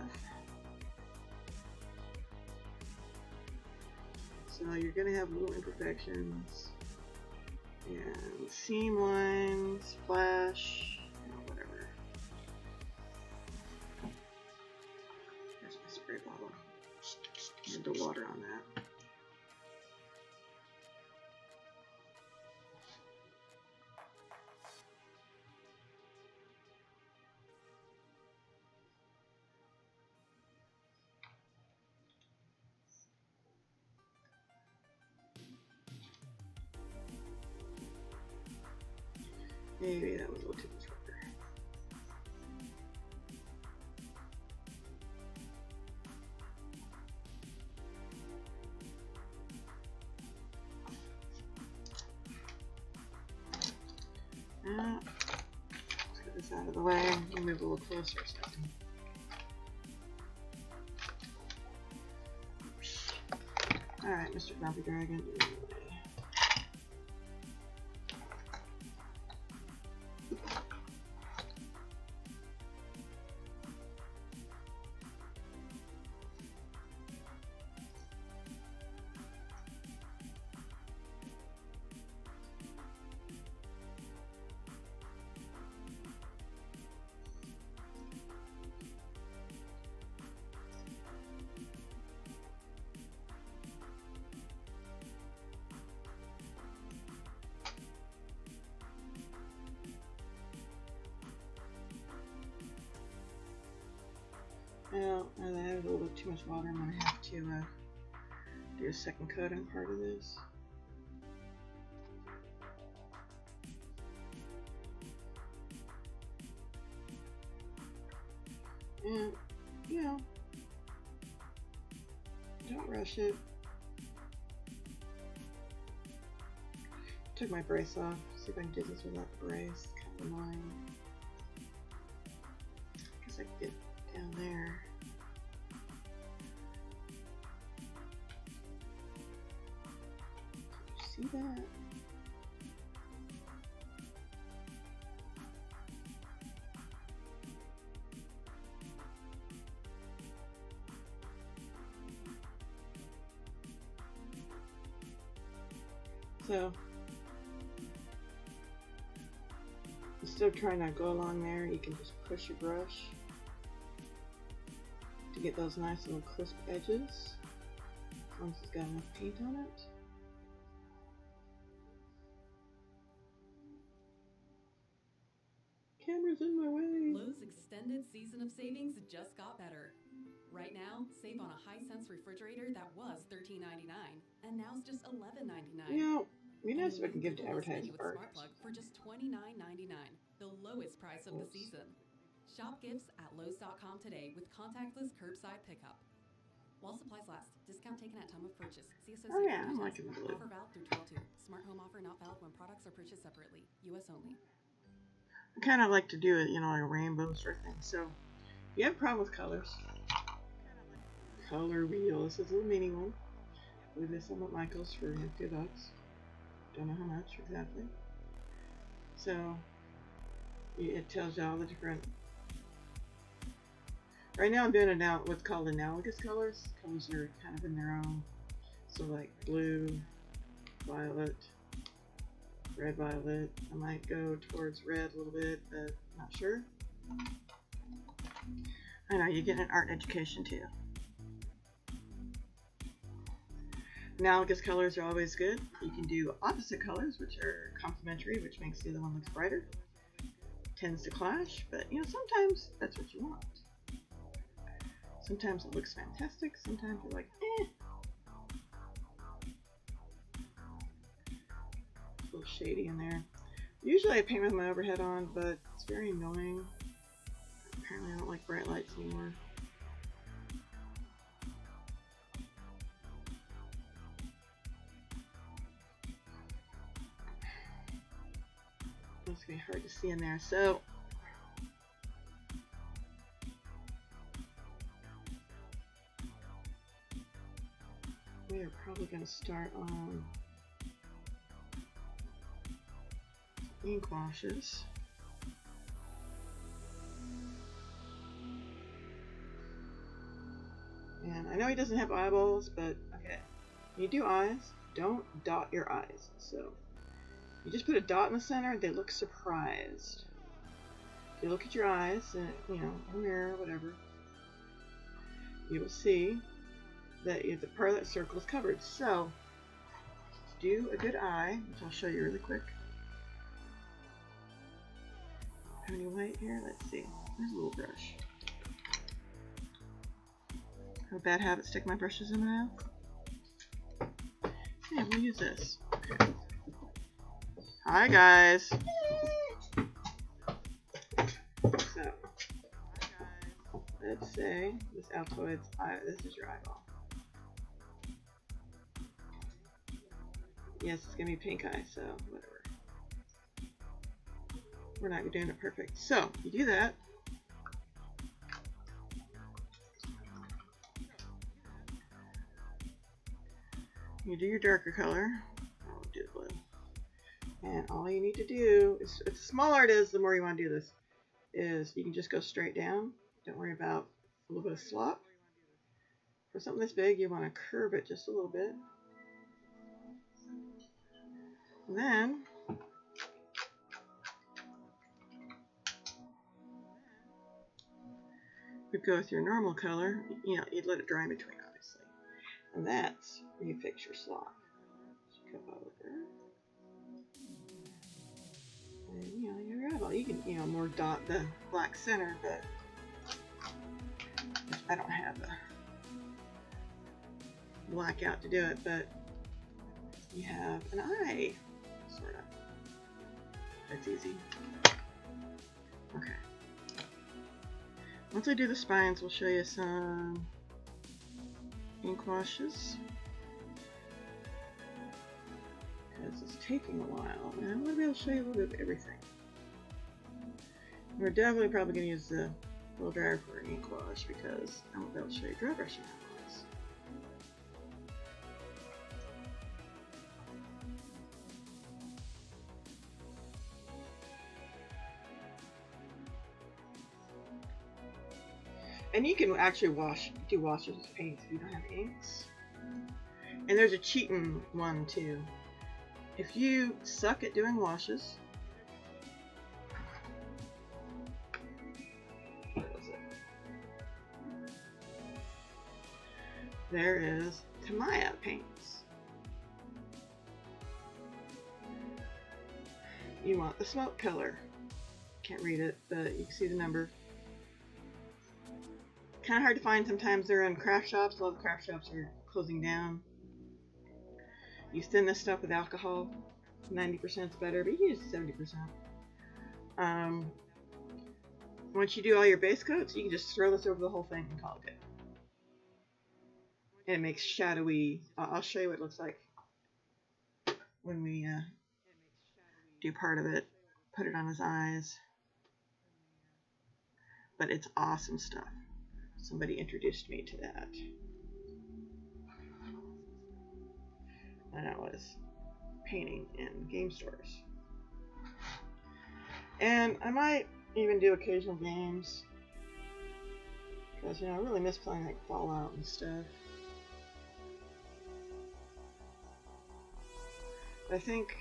So you're going to have little imperfections and seam lines, flash, you know, whatever. There's my spray bottle. Need the water on that. Maybe that was a little too much water. Let's get this out of the way. We'll move a little closer so I can. Alright, Mr. Grumpy Dragon. Well, now that I have a little bit too much water, I'm going to have to do a second coat on part of this. And, you know, don't rush it. Took my brace off. See if I can do this without the brace. Kind of annoying. Guess I could get down there. See that? So instead of trying to go along there, you can just push your brush to get those nice little crisp edges once it's got enough paint on it. Camera's in my way. Lowe's extended season of savings just got better. Right now, now, save on a Hisense refrigerator that was $13.99 and now it's just $11.99. You know, be And nice a if I new can give to Google Nest advertising Mini with first. Smart Plug for just $29.99, the lowest price of the Oops. season. Shop gifts at Lowe's.com today with contactless curbside pickup. While supplies last, discount taken at time of purchase. See associate Oh yeah, for I'm details. liking the blue. Offer valid through 12/2. Smart home offer not valid when products are purchased separately. U.S. only. I kind of like to do it, you know, like a rainbow sort of thing. So, if you have a problem with colors, color wheel. This is a little mini one. I believe this one at Michael's for $2. Don't know how much exactly. So, it tells you all the different. Right now I'm doing it now what's called analogous colors. Colors are kind of in their own. So like blue, violet, red, violet. I might go towards red a little bit, but not sure. I know, you get an art education too. Analogous colors are always good. You can do opposite colors, which are complementary, which makes the other one look brighter. Tends to clash, but you know, sometimes that's what you want. Sometimes it looks fantastic, sometimes you're like, eh. A little shady in there. Usually I paint with my overhead on, but it's very annoying. Apparently I don't like bright lights anymore. It's gonna be hard to see in there, so we are probably going to start on ink washes. And I know he doesn't have eyeballs, but okay. When you do eyes, don't dot your eyes. So you just put a dot in the center, they look surprised. You look at your eyes, and, you know, in a mirror, whatever, you will see that the part of that circle is covered. So, to do a good eye, which I'll show you really quick. Have any white here? Let's see. There's a little brush. I have a bad habit, stick my brushes in my mouth. Yeah, we'll use this. Okay. Hi guys. So, let's say this Altoids eye. This is your eyeball. Yes, it's gonna be pink eye, so whatever. We're not doing it perfect. So you do that. You do your darker color. I'll do the blue. And all you need to do is, the smaller it is, the more you want to do this, is you can just go straight down. Don't worry about a little bit of slop. For something this big, you want to curve it just a little bit. And then you go with your normal color. You know, you'd let it dry in between, obviously. And that's where you fix your slop. So come over. And, you know, your eyeball. You can, you know, more dot the black center, but I don't have a blackout to do it, but you have an eye, sort of. That's easy. Okay. Once I do the spines, we'll show you some ink washes. Because it's taking a while, and I want to be able to show you a little bit of everything. We're definitely probably going to use the blow dryer for an ink wash because I won't be able to show you dry brushing otherwise. And you can actually do washes with paint if you don't have inks. And there's a cheating one too. If you suck at doing washes, there is Tamiya paints. You want the smoke color. Can't read it, but you can see the number. kind of hard to find sometimes. They're in craft shops. A lot of craft shops are closing down. You thin this stuff with alcohol. 90% is better, but you can use 70%. Once you do all your base coats, you can just throw this over the whole thing and call it good. And it makes shadowy. I'll show you what it looks like when we do part of it. Put it on his eyes. But it's awesome stuff. Somebody introduced me to that. And I was painting in game stores. And I might even do occasional games. Because, I really miss playing like Fallout and stuff. I think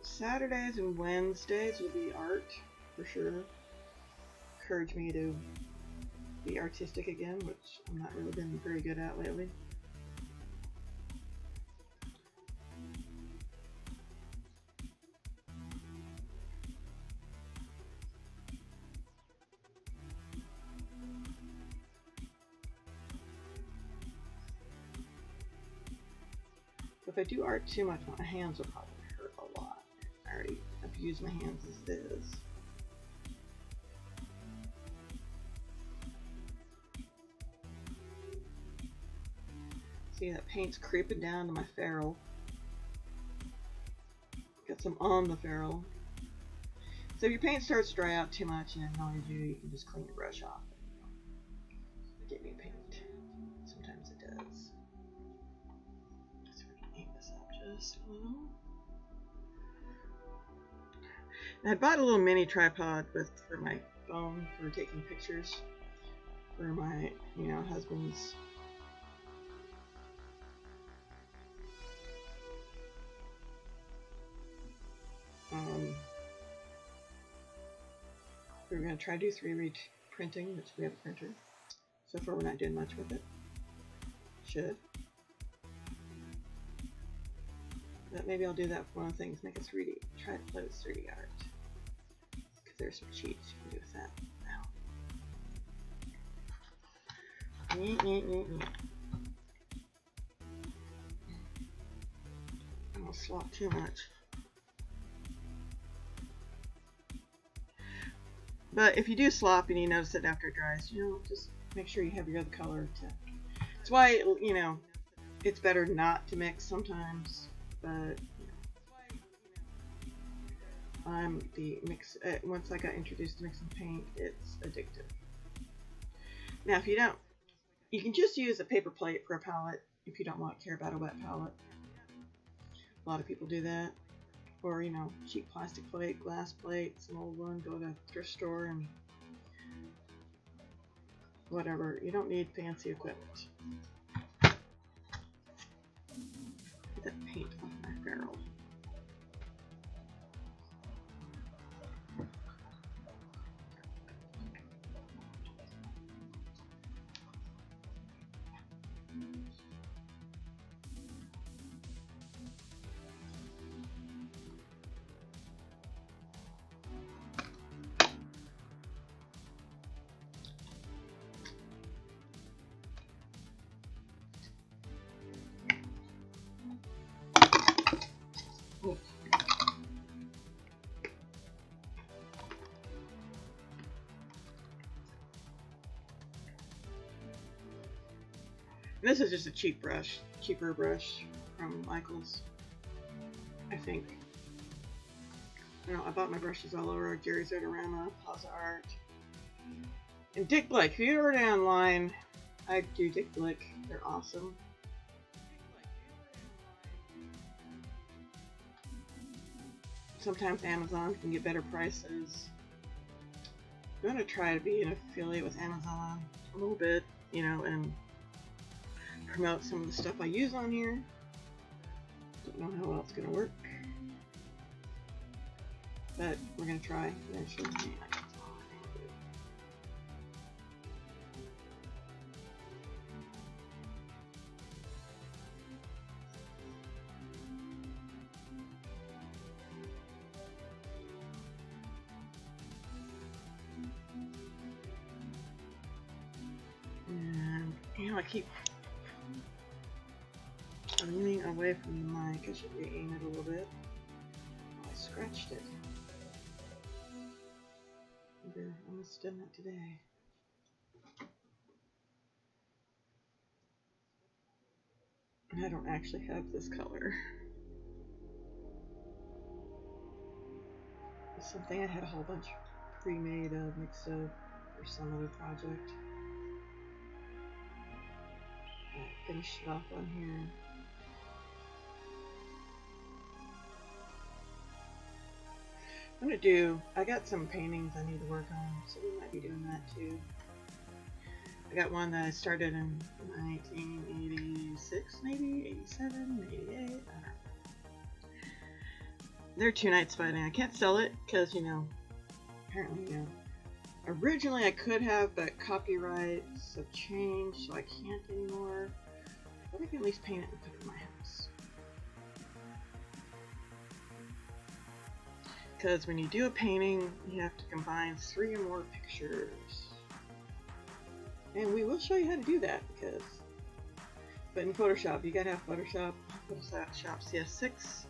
Saturdays and Wednesdays will be art, for sure. Encourage me to be artistic again, which I'm not really been very good at lately. If I do art too much, my hands will probably hurt a lot. I already abuse my hands as is. See, that paint's creeping down to my ferrule. Got some on the ferrule. So if your paint starts to dry out too much and annoys you, you can just clean your brush off and get new paint. Sometimes it does. So we're gonna aim this up just a little. And I bought a little mini tripod for my phone for taking pictures for my, husband's we're going to try to do 3D printing, which we have a printer. So far we're not doing much with it. Should. But maybe I'll do that for one of the things, make a 3D, try to play with 3D art. Because there's some cheats you can do with that now. I don't slop too much. But if you do slop and you notice it after it dries, just make sure you have your other color to. That's why, it's better not to mix sometimes. But I'm the mix. Once I got introduced to mixing paint, it's addictive. Now, if you don't, you can just use a paper plate for a palette if you don't care about a wet palette. A lot of people do that. Or, cheap plastic plate, glass plate, some old one, go to a thrift store and whatever. You don't need fancy equipment. Get that paint off my ferrule. This is just a cheaper brush from Michaels, I think. I bought my brushes all over Jerry's Artorama, Plaza Art, and Dick Blick. If you order online, I do Dick Blick. They're awesome. Sometimes Amazon can get better prices. I'm going to try to be an affiliate with Amazon a little bit, and promote some of the stuff I use on here. Don't know how well it's going to work. But we're going to try eventually. I keep leaning away from the mic. I should re-aim it a little bit. Oh, I scratched it. Maybe I must have done that today. I don't actually have this color. It's something I had a whole bunch pre-made mixed up for some other project. I finished it off on here. I got some paintings I need to work on, so we might be doing that too. I got one that I started in 1986, maybe 87, 88, I don't know. They're 2 nights fighting. I can't sell it because, apparently, originally I could have, but copyrights have changed, so I can't anymore. But I can at least paint it and put it in my house. Because when you do a painting, you have to combine 3 or more pictures. And we will show you how to do that, but in Photoshop, you gotta have Photoshop CS6.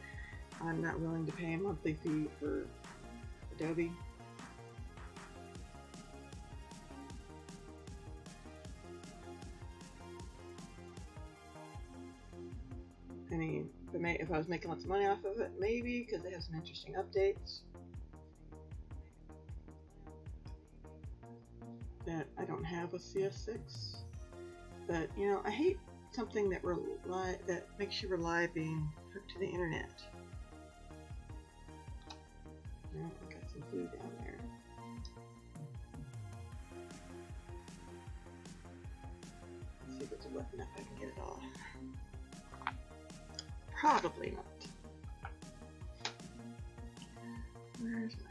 I'm not willing to pay a monthly fee for Adobe. I mean, if I was making lots of money off of it, maybe, because they have some interesting updates. That I don't have with CS6. But, I hate something that makes you rely being hooked to the internet. I've got some food down there. Let's see if it's wet enough I can get it off. Probably not. Where's my...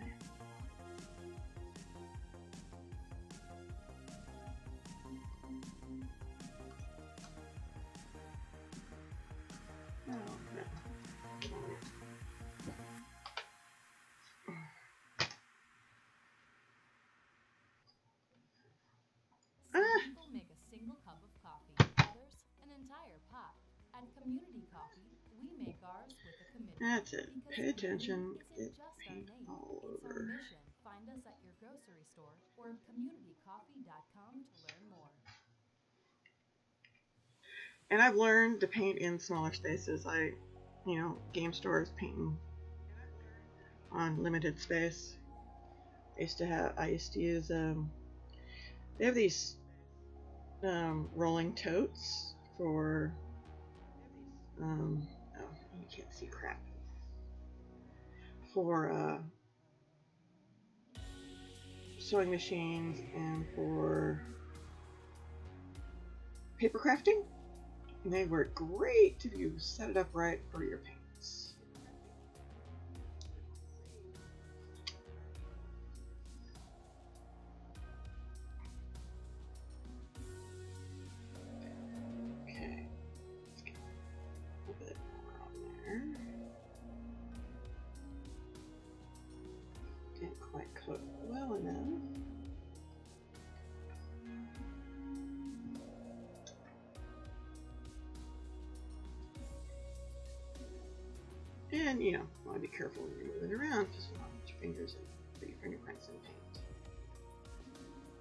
Oh, no. Some people make a single cup of coffee, others an entire pot. At Community Coffee, we make ours with a commitment. That's it. Because Pay attention. community Get isn't just our paint name, all it's our over. mission. Find us at your grocery store or communitycoffee.com to learn more. And I've learned to paint in smaller spaces. Game stores painting on limited space. I used to use they have these rolling totes for oh, you can't see crap. For sewing machines and for paper crafting. And they work great if you set it up right for your paints. Okay, let's get a little bit more on there. Didn't quite coat well enough. And, you want to be careful when you're moving around because you don't want your fingers and put your fingerprints in paint.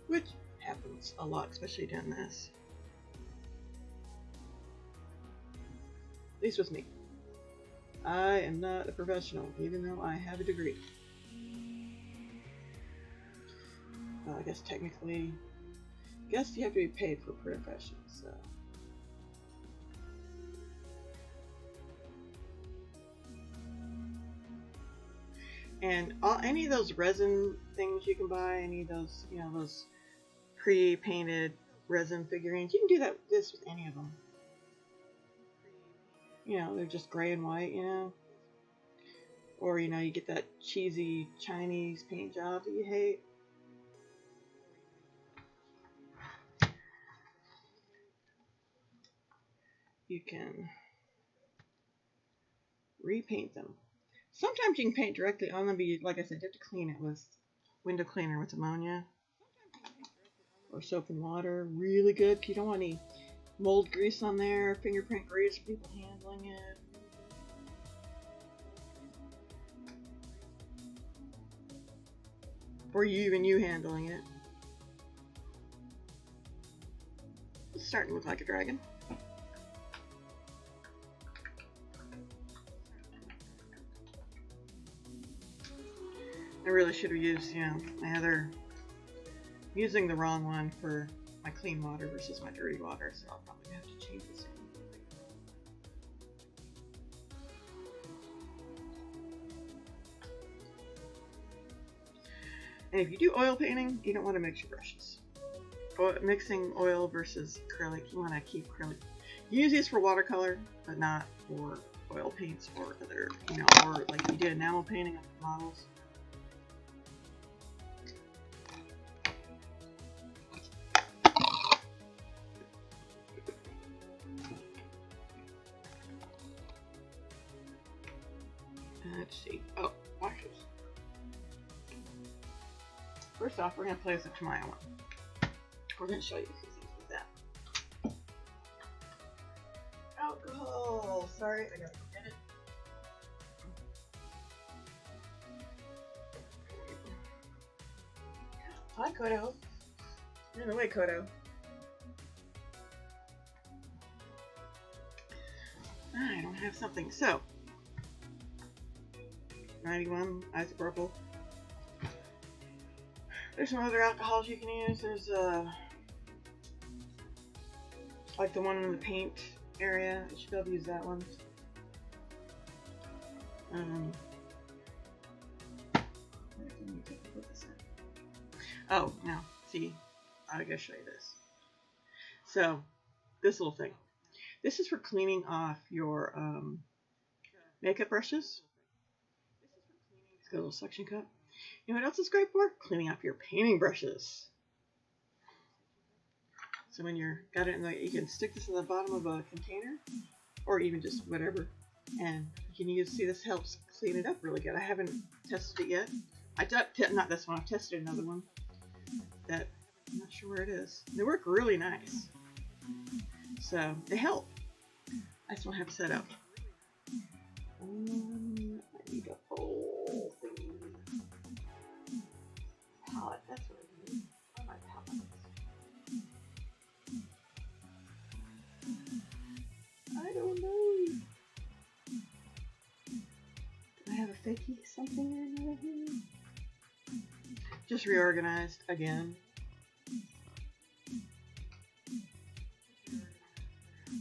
Which happens a lot, especially doing this. At least with me. I am not a professional, even though I have a degree. I guess technically, you have to be paid for profession, so. And any of those resin things you can buy, any of those, those pre-painted resin figurines, you can do this with any of them. They're just gray and white, Or, you get that cheesy Chinese paint job that you hate. You can repaint them. Sometimes you can paint directly on them, but like I said, you have to clean it with window cleaner with ammonia or soap and water. Really good. You don't want any mold grease on there, fingerprint grease, people handling it. Or you handling it. It's starting to look like a dragon. I really should have used, my other, using the wrong one for my clean water versus my dirty water, so I'll probably have to change this. And if you do oil painting, you don't want to mix your brushes. Mixing oil versus acrylic, you want to keep acrylic. You use these for watercolor, but not for oil paints or other, or like if you did enamel painting on models. Let's see. Oh, washes. First off, we're going to play with the Tamiya one. We're going to show you some things with that. Alcohol. Sorry, I got to go get it. Hi, Kodo. Run away, Kodo. I don't have something. So, 91 isopropyl. There's some other alcohols you can use. There's like the one in the paint area. You should be able to use that one. Oh, now, see, I gotta show you this. So, this little thing. This is for cleaning off your makeup brushes. It's got a little suction cup. You know what else it's great for? Cleaning off your painting brushes. So when you're got it in you can stick this in the bottom of a container, or even just whatever, and you can use. See, this helps clean it up really good. I haven't tested it yet. Not this one. I've tested another one that I'm not sure where it is. They work really nice, so they help. I just don't have it set up. I need a whole thing. Palette. That's what I need. My palette. I don't know. Do I have a fakey something or another here? Just reorganized again.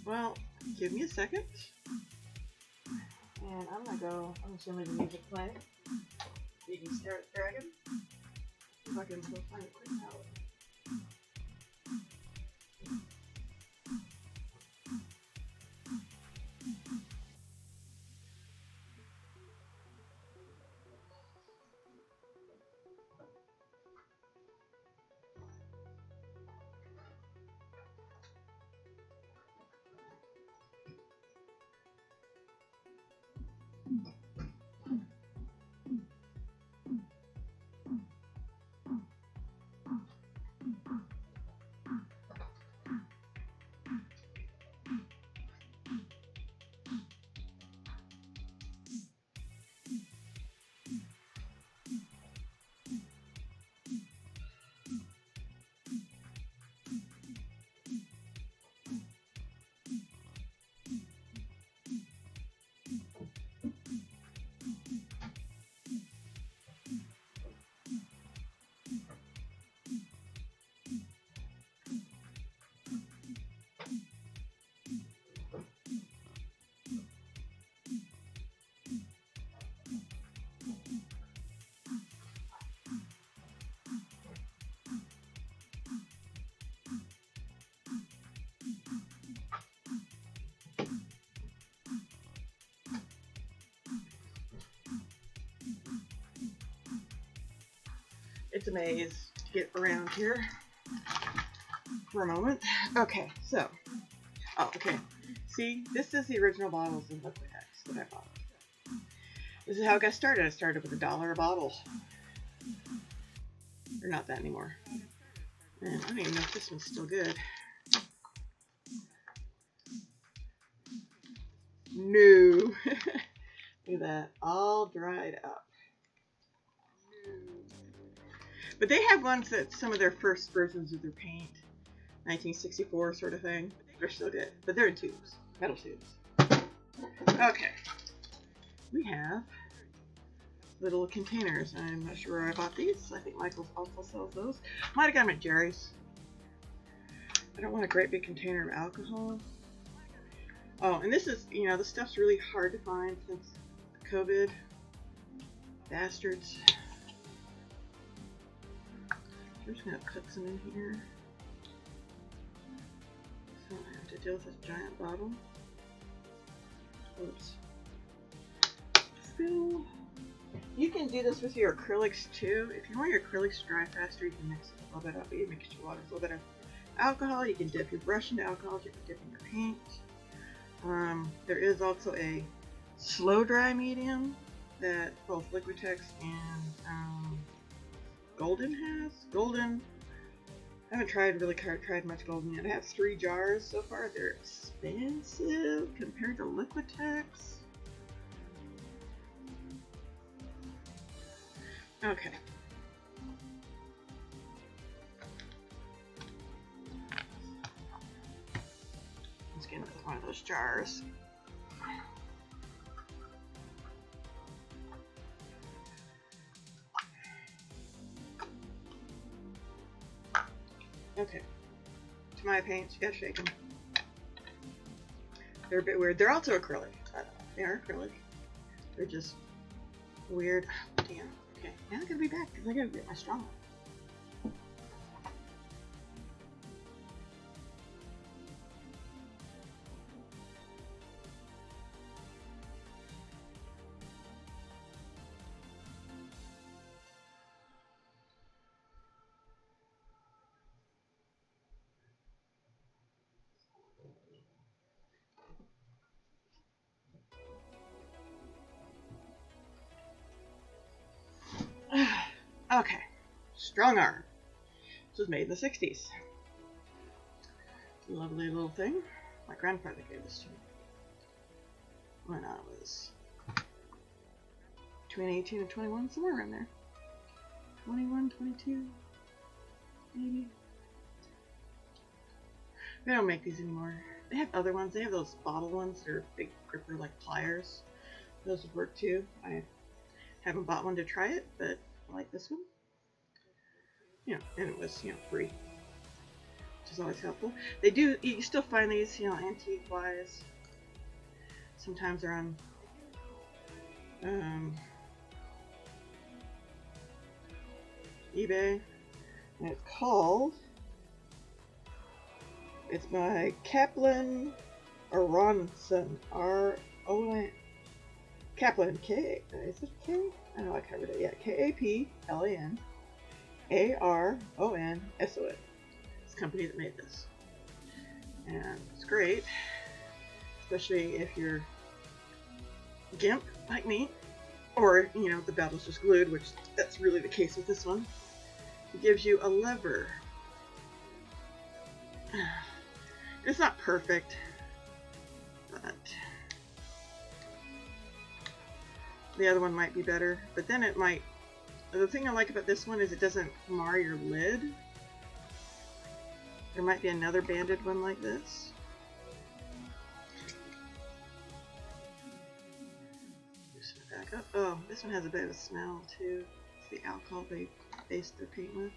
Well, give me a second. And I'm just gonna leave the music play. You can stare at the dragon. If I can go find a quick palette. It's a maze to get around here for a moment. Okay, so, okay. See, this is the original bottles of Liquid-X that I bought. This is how I got started. I started with $1 a bottle. They're not that anymore. And I don't even know if this one's still good. No. Look at that, all dried up. But they have ones that some of their first versions of their paint, 1964 sort of thing. They're still good, but they're in tubes, metal tubes. Okay, we have little containers. I'm not sure where I bought these. I think Michael's also sells those. Might have got them at Jerry's. I don't want a great big container of alcohol. Oh, and this is, you know, this stuff's really hard to find since COVID. Bastards. We're just gonna put some in here. So I have to deal with this giant bottle. Oops. Spill. You can do this with your acrylics too. If you want your acrylics to dry faster, you can mix it a little bit up. You mix your water with a little bit of alcohol. You can dip your brush into alcohol. You can dip in your paint. There is also a slow dry medium that both Liquitex and Golden has. Golden, I haven't tried much Golden yet. I have 3 jars so far. They're expensive compared to Liquitex. Okay. Let's get with one of those jars. Okay. To my paints, you gotta shake them. They're a bit weird. They're also acrylic. They are acrylic. They're just weird. Oh, damn. Okay. Now I gotta be back because I gotta get my straw. Okay, Strong Arm. This was made in the 60s. Lovely little thing. My grandfather gave this to me when I was between 18 and 21, somewhere around there. 21, 22, maybe. They don't make these anymore. They have other ones. They have those bottle ones that are big gripper like pliers. Those would work too. I haven't bought one to try it, but I like this one. You know, and it was, you know, free, which is always helpful. They do, you still find these, you know, antique wise. Sometimes they're on eBay, and it's called, it's by Kaplan Aronson, R-O-N, Kaplan, K, is it K? I know I covered it, yeah, Kaplan Aronson. It's the company that made this. And it's great, especially if you're GIMP like me, or, you know, the battle's just glued, which that's really the case with this one. It gives you a lever. It's not perfect, but the other one might be better, but then it might. The thing I like about this one is it doesn't mar your lid. There might be another banded one like this. Loosen it back up. Oh, this one has a bit of a smell too. It's the alcohol they based their paint with.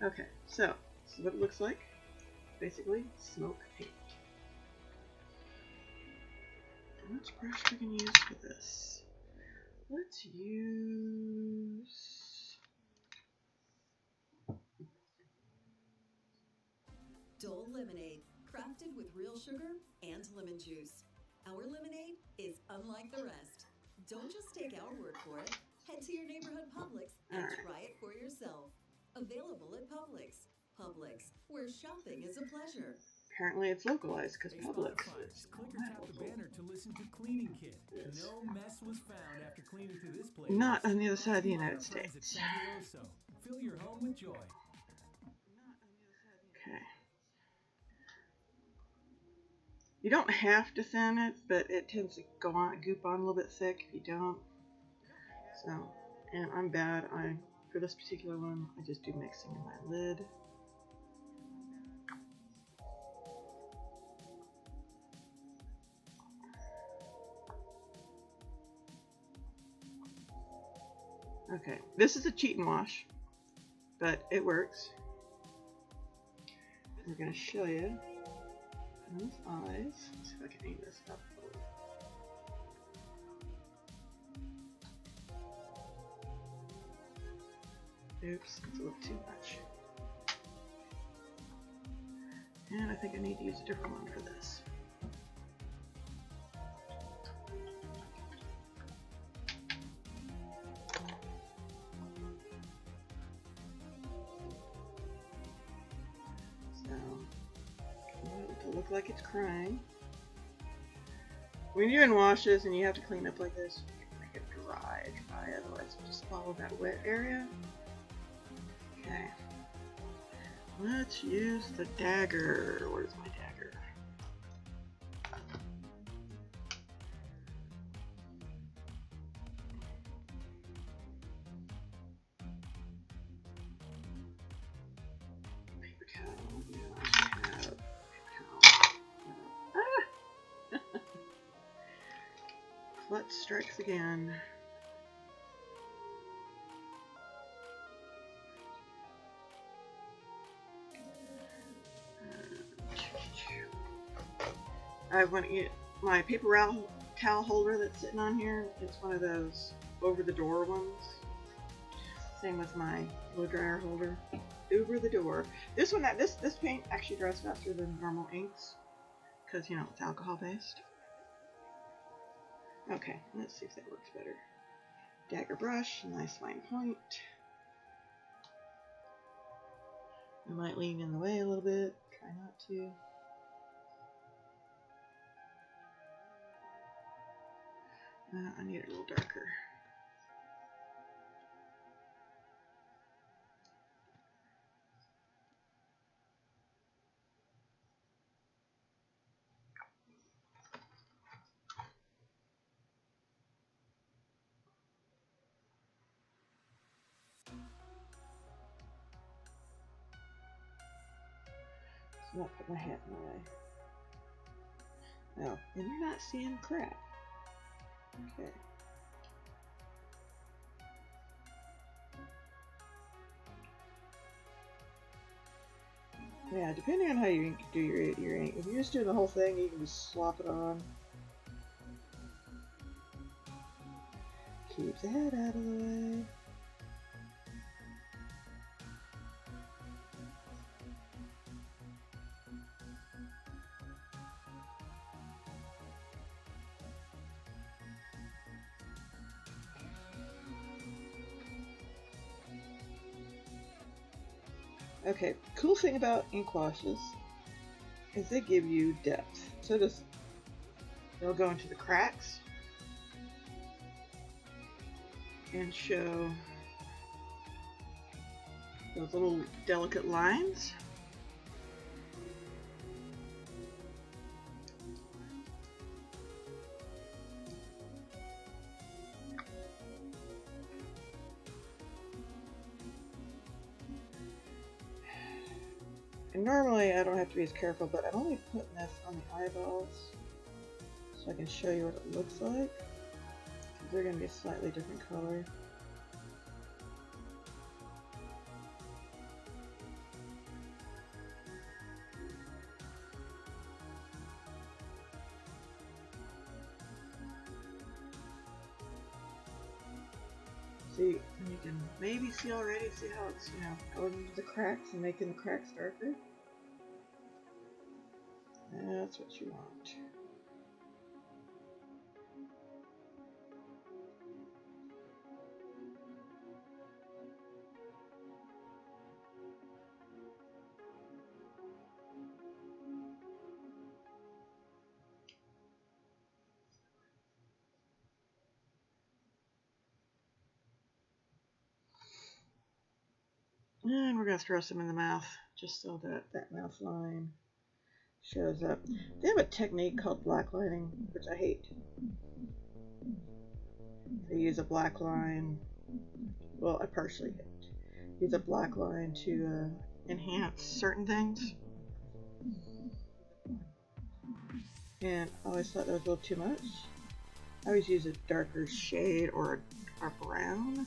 Okay, so this is what it looks like. Basically, smoke paint. How much brush we can use for this? Let's use... Dole Lemonade, crafted with real sugar and lemon juice. Our lemonade is unlike the rest. Don't just take our word for it. Head to your neighborhood Publix and try it for yourself. Available at Publix. Publix, where shopping is a pleasure. Apparently it's localized because Publix is click or tap the banner to listen to Cleaning Kit. No mess was found after cleaning through this place. Not on the other side of the United States. Fill your home with joy. Okay. You don't have to thin it, but it tends to goop on a little bit thick if you don't. So, and I'm bad. For this particular one, I just do mixing in my lid. Okay, this is a cheat and wash, but it works. We're going to show you those eyes. Let's see if I can aim this up. Oops, it's a little too much. And I think I need to use a different one for this. So, I want it to look like it's crying. When you're doing washes and you have to clean up like this, you can make it dry, otherwise you just follow that wet area. Okay. Let's use the dagger. Where's my dagger? Paper towel. Yeah, I should have paper towel. Ah! Klutz strikes again. I want to get my paper towel holder that's sitting on here. It's one of those over the door ones. Same with my blow dryer holder. Over the door. This one, this paint actually dries faster than normal inks because, you know, it's alcohol based. Okay, let's see if that works better. Dagger brush, nice fine point. I might lean in the way a little bit. Try not to. I need it a little darker. Let's not put my hat in the way. Oh, and you're not seeing crap. Okay. Yeah, depending on how you do your ink. If you're just doing the whole thing, you can just slop it on. Keep the head out of the way. Okay, cool thing about ink washes is they give you depth. So they'll go into the cracks and show those little delicate lines. And normally I don't have to be as careful, but I'm only putting this on the eyeballs so I can show you what it looks like. They're going to be a slightly different color. See, you can maybe see already, see how it's, you know, going into the cracks and making the cracks darker. That's what you want. And we're going to throw some in the mouth, just so that that mouth line shows up. They have a technique called blacklining, which I hate. They use a black line. Well, I partially hate. Use a black line to enhance certain things. And I always thought that was a little too much. I always use a darker shade or a brown.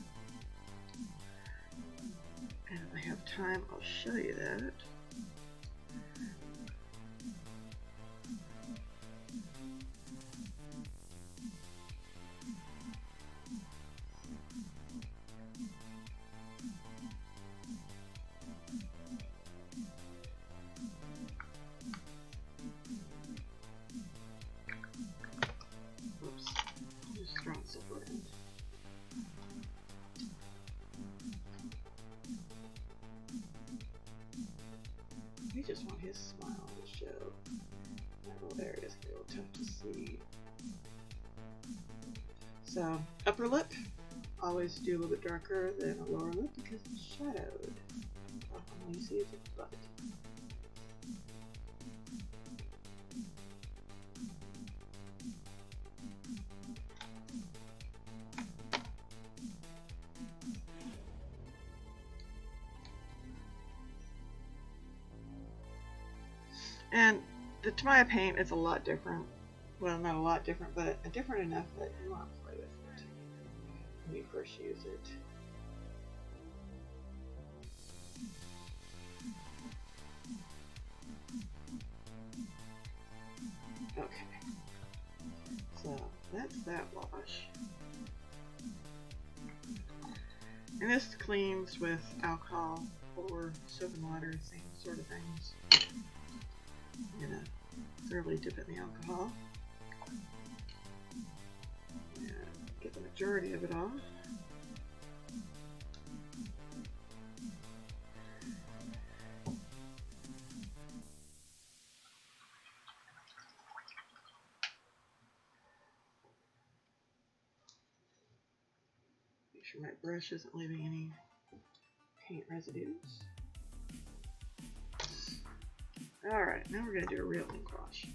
And if I have time, I'll show you that. We just want his smile to show. Oh, there it is. A little tough to see. So, upper lip, always do a little bit darker than a lower lip because it's shadowed. All you see is a butt. And the Tamiya paint is a lot different. Well, not a lot different, but different enough that you want to play with it when you first use it. Okay. So, that's that wash. And this cleans with alcohol or soap and water, same sort of things. I'm gonna thoroughly dip it in the alcohol and get the majority of it off. Make sure my brush isn't leaving any paint residues. Alright, now we're going to do a real ink wash.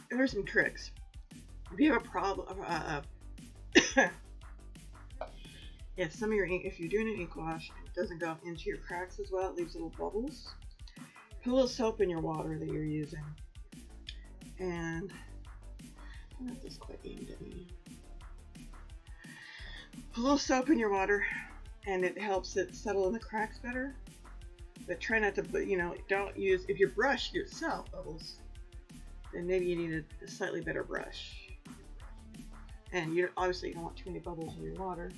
And there's some tricks. If you have a problem, if some of your ink, if you're doing an ink wash and it doesn't go into your cracks as well, it leaves little bubbles. Put a little soap in your water that you're using. And I don't know if this is quite aimed at me. Put a little soap in your water and it helps it settle in the cracks better. But try not to, you know, don't use, if your brush yourself bubbles, then maybe you need a slightly better brush. And you obviously you don't want too many bubbles in your water.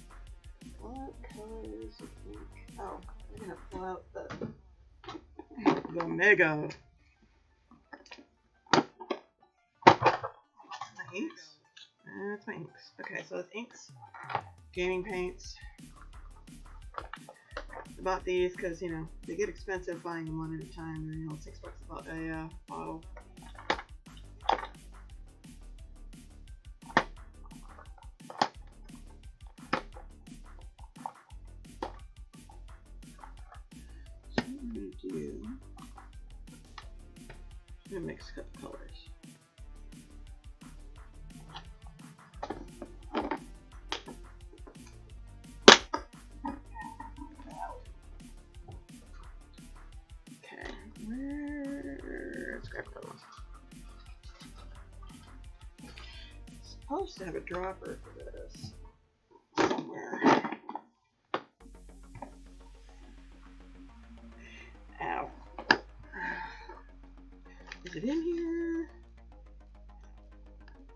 What color is the ink? Oh, I'm going to pull out the Mega. My inks? That's my inks. Okay, so it's inks, gaming paints. I bought these because, you know, they get expensive buying them one at a time. They're, you know, $6 a bottle. So I'm going to mix a couple colors. Supposed to have a dropper for this somewhere. Ow. Is it in here?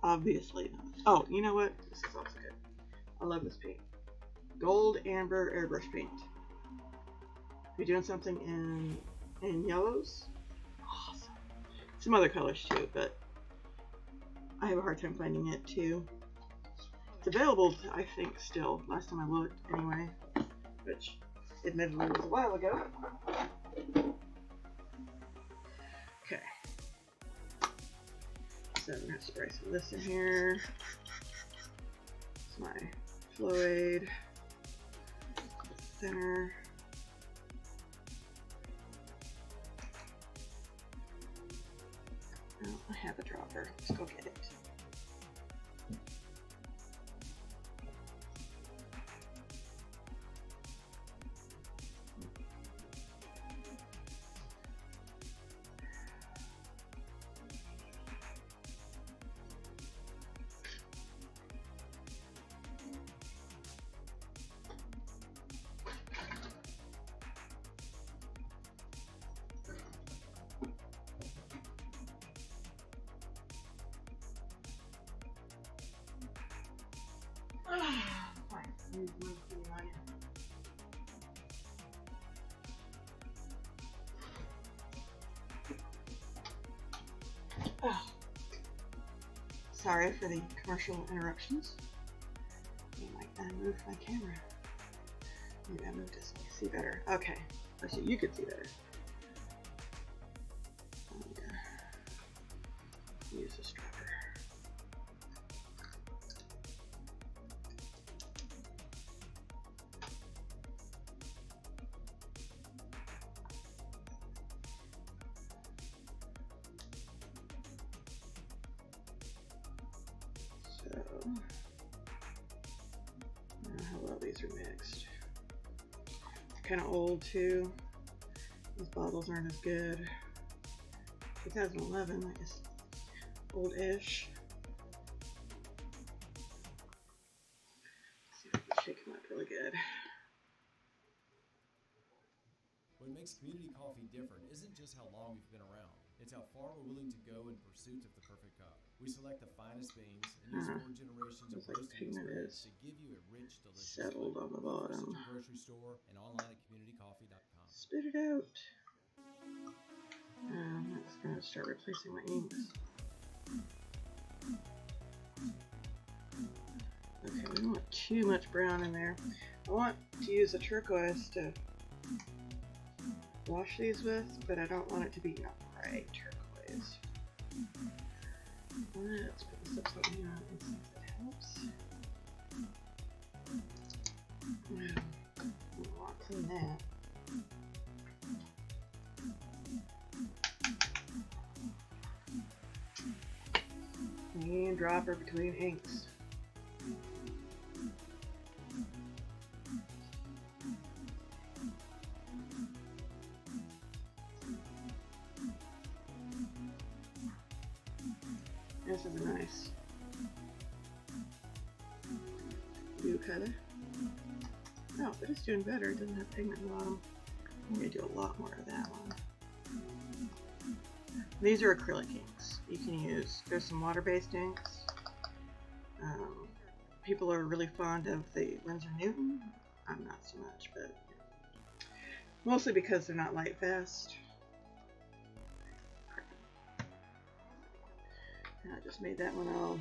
Obviously not. Oh, you know what? This is also good. I love this paint. Gold Amber Airbrush Paint. If you're doing something in yellows, awesome. Some other colors too, but I have a hard time finding it too. It's available, I think, still. Last time I looked, anyway. Which, admittedly, was a while ago. Okay. So I'm going to spray some of this in here. It's my Floyd. Center. Oh, I have a dropper. Let's go get it. Oh. Sorry for the commercial interruptions. I moved my camera. Maybe I moved this so I can see better. Okay, let's see. You can see better. Use this dropper. So, I don't know how well these are mixed. They're kind of old too. These bottles aren't as good. 2011, I guess. Old-ish. See if I can shake them up really good. What makes community coffee different isn't just how long we've been around. It's how far we're willing to go in pursuit of the perfect cup. We select the finest beans and use 4 generations of roasting experience to give you a rich, delicious settled on the bottom. Visit your grocery store and online at communitycoffee.com. Spit it out. That's going to start replacing my inks. Okay, we don't want too much brown in there. I want to use a turquoise to wash these with, but I don't want it to be bright turquoise. Let's put this upside down and see if it helps. I'll clean that. And dropper between inks. This is a nice blue color. Oh, but it's doing better. It doesn't have pigment in the bottom. I'm going to do a lot more of that one. These are acrylic inks. You can use, there's some water-based inks. People are really fond of the Winsor Newton. I'm not so much, but mostly because they're not light fast. And I just made that one all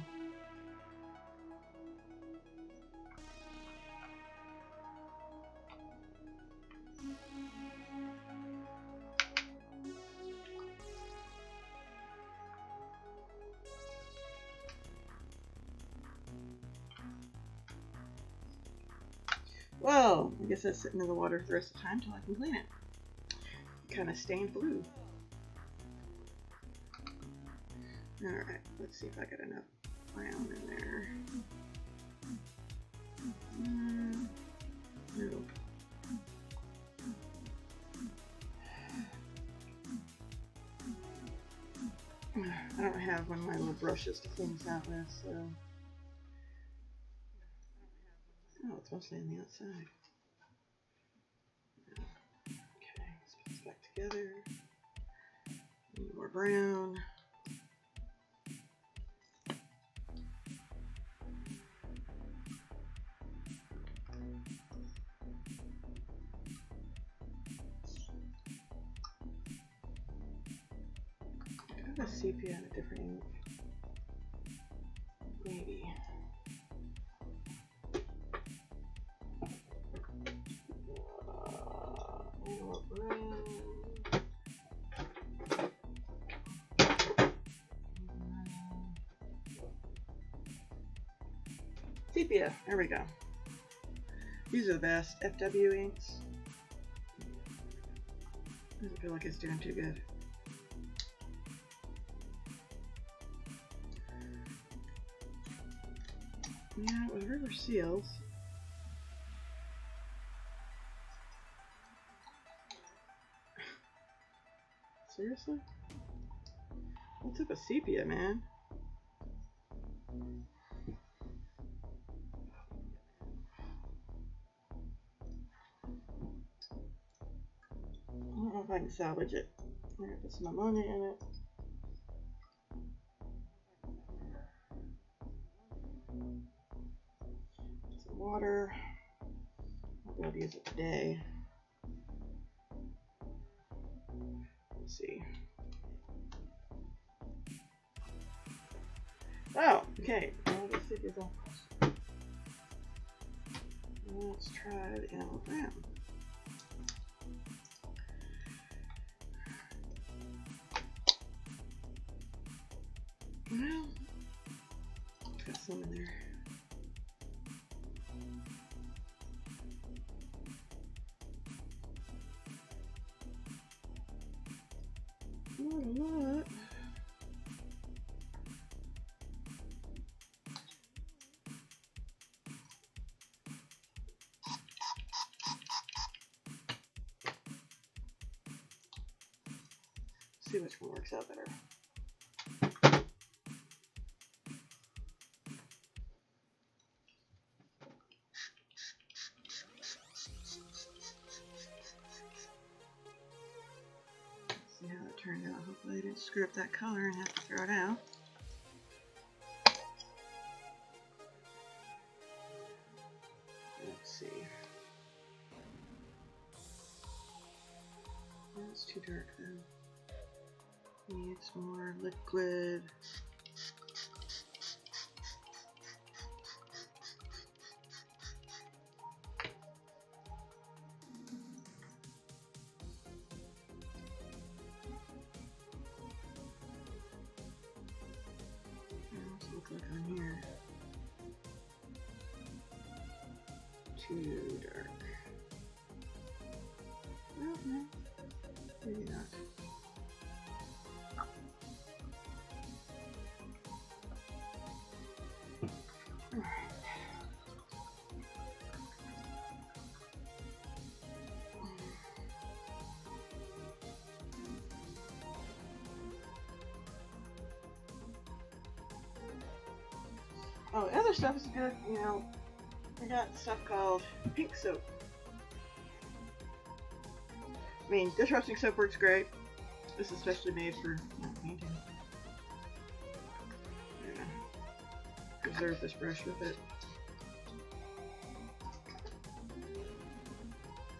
well, I guess that's sitting in the water for the rest of the time till I can clean it. Kind of stained blue. Alright, let's see if I got enough brown in there. Nope. I don't have one of my little brushes to clean this out with, so. Oh, it's mostly on the outside. Okay, let's put this back together. Need more brown. I have a sepia and a different ink. Maybe. Sepia, there we go. These are the best FW inks. Doesn't feel like it's doing too good. Yeah, it was river seals. Seriously? What's up with sepia, man? I don't know if I can salvage it. I'm gonna put some ammonia in it. Some water. I'll be able to use it today. Let's see. Oh, okay. Now let's see if it's all. Let's try the aloe gram. Well, got some in there. Not a lot. See which one works out better. See how it turned out. Hopefully I didn't screw up that color and have to throw it out. Let's see. That's too dark though. Needs more liquid. Look like on here. Too dark. Well, no, maybe not. Oh, the other stuff is good, you know. I got stuff called pink soap. I mean, dish roasting soap works great. This is especially made for painting. I'm gonna preserve this brush with it.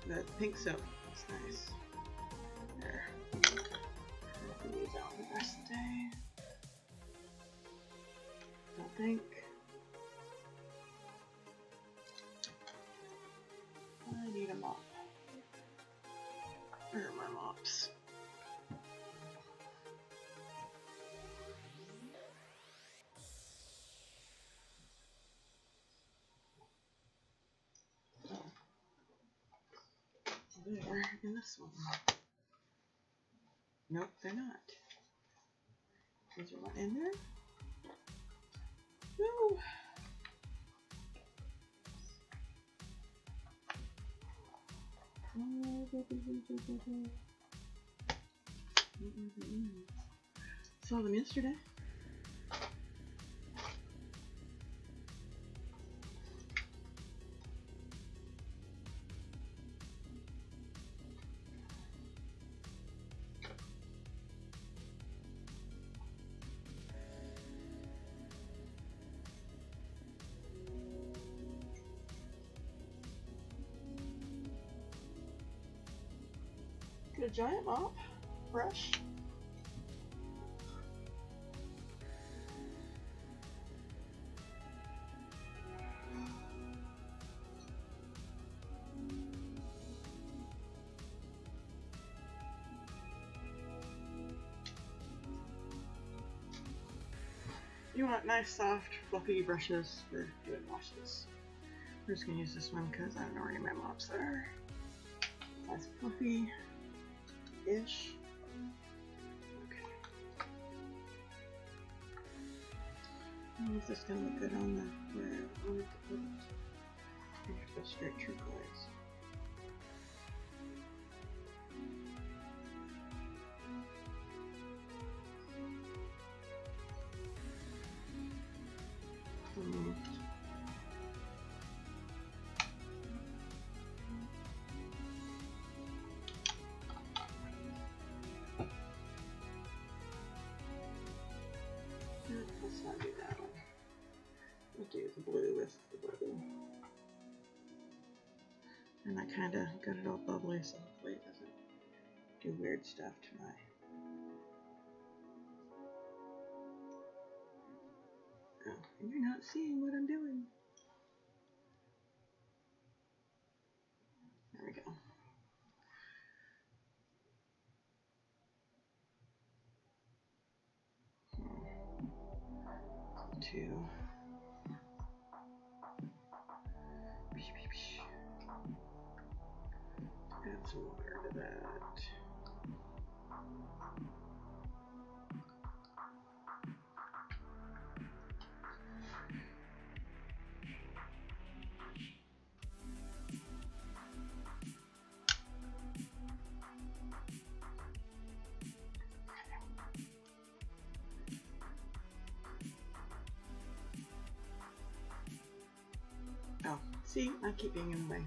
That pink soap is nice. There. I can use that one the rest of the day. I think. I need a mop. Where are my mops? Oh. They're in this one. Nope, they're not. Is there one in there? No. Saw them yesterday. Get a giant mop, brush. You want nice, soft, fluffy brushes for doing washes. I'm just gonna use this one because I don't know where any of my mops are. Nice, fluffy-ish. Okay. Is this gonna look good on the where I wanted to put it? I have to go straight turquoise. Let's not do that one. We'll do the blue with the blue. And I kind of got it all bubbly, so hopefully it doesn't do weird stuff to my... Oh, you're not seeing what I'm doing. There we go. Two. Add some water to that. Oh, see, I keep being in the way.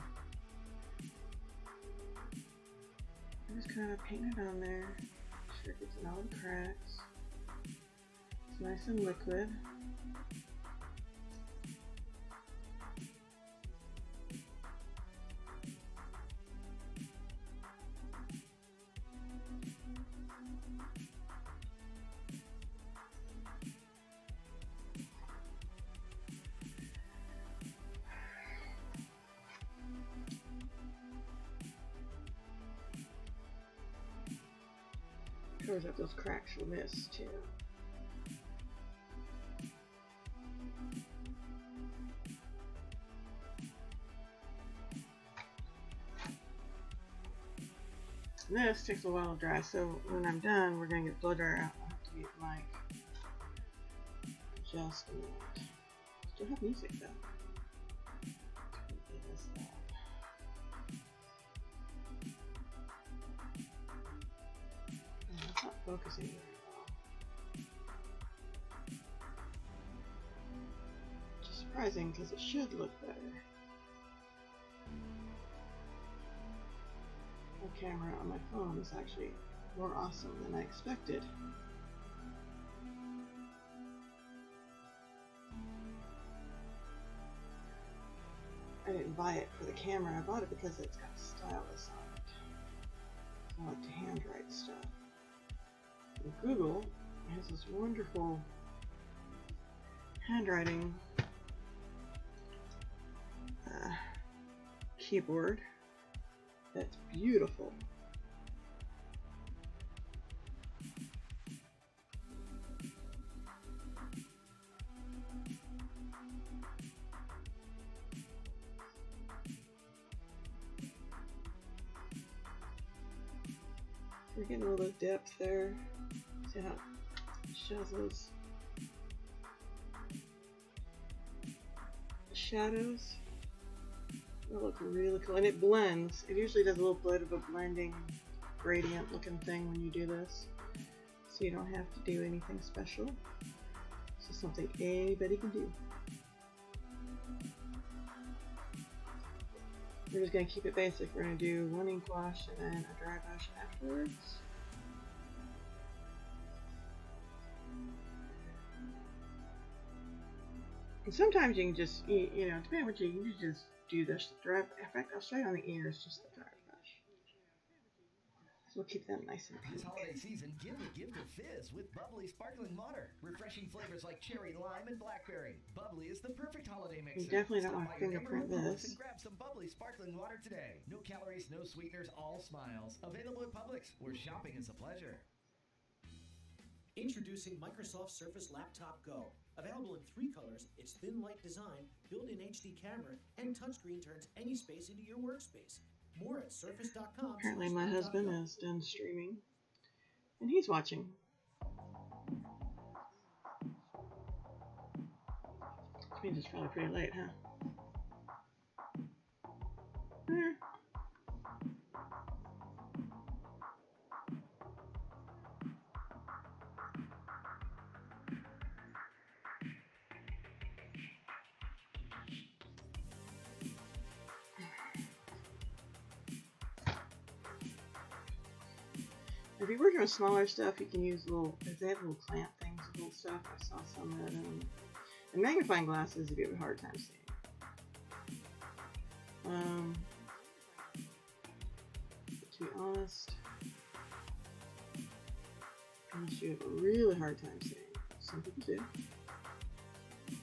I just kind of paint it on there. Make sure it gets in all the cracks. It's nice and liquid. Covers up those cracks from this too. This takes a while to dry, so when I'm done, we're gonna get blow dryer out. I'll have to get like just a minute. Still have music though. It's not focusing very well. Which is surprising because it should look better. The camera on my phone is actually more awesome than I expected. I didn't buy it for the camera, I bought it because it's got stylus on it. I like to handwrite stuff. And Google has this wonderful handwriting keyboard that's beautiful. We're getting a little depth there. See how it shows those shadows? It'll look really cool, and it blends. It usually does a little bit of a blending gradient looking thing when you do this, so you don't have to do anything special. It's just something anybody can do. We're just going to keep it basic. We're going to do one ink wash and then a dry brush afterwards. And sometimes you can just, you know, depending on what you can just do this dry. In fact, I'll show you on the ears, just the dry brush. So we'll keep them nice and pink. This holiday season, give the gift of fizz with bubbly sparkling water. Refreshing flavors like cherry, lime, and blackberry. Bubbly is the perfect holiday mixer. You definitely don't Stop want to by your fingerprint neighborhood Publix this. and grab some bubbly sparkling water today. No calories, no sweeteners, all smiles. Available at Publix, where shopping is a pleasure. Introducing Microsoft Surface Laptop Go. Available in 3 colors, its thin light design, built-in HD camera, and touchscreen turns any space into your workspace. More at surface.com. Apparently my husband is done streaming, and he's watching. Means it's probably pretty late, huh? If you're working with smaller stuff, you can use little, if they have little clamp things, little stuff. I saw some of them. And magnifying glasses, if you have a hard time seeing. To be honest, unless you have a really hard time seeing, some people do.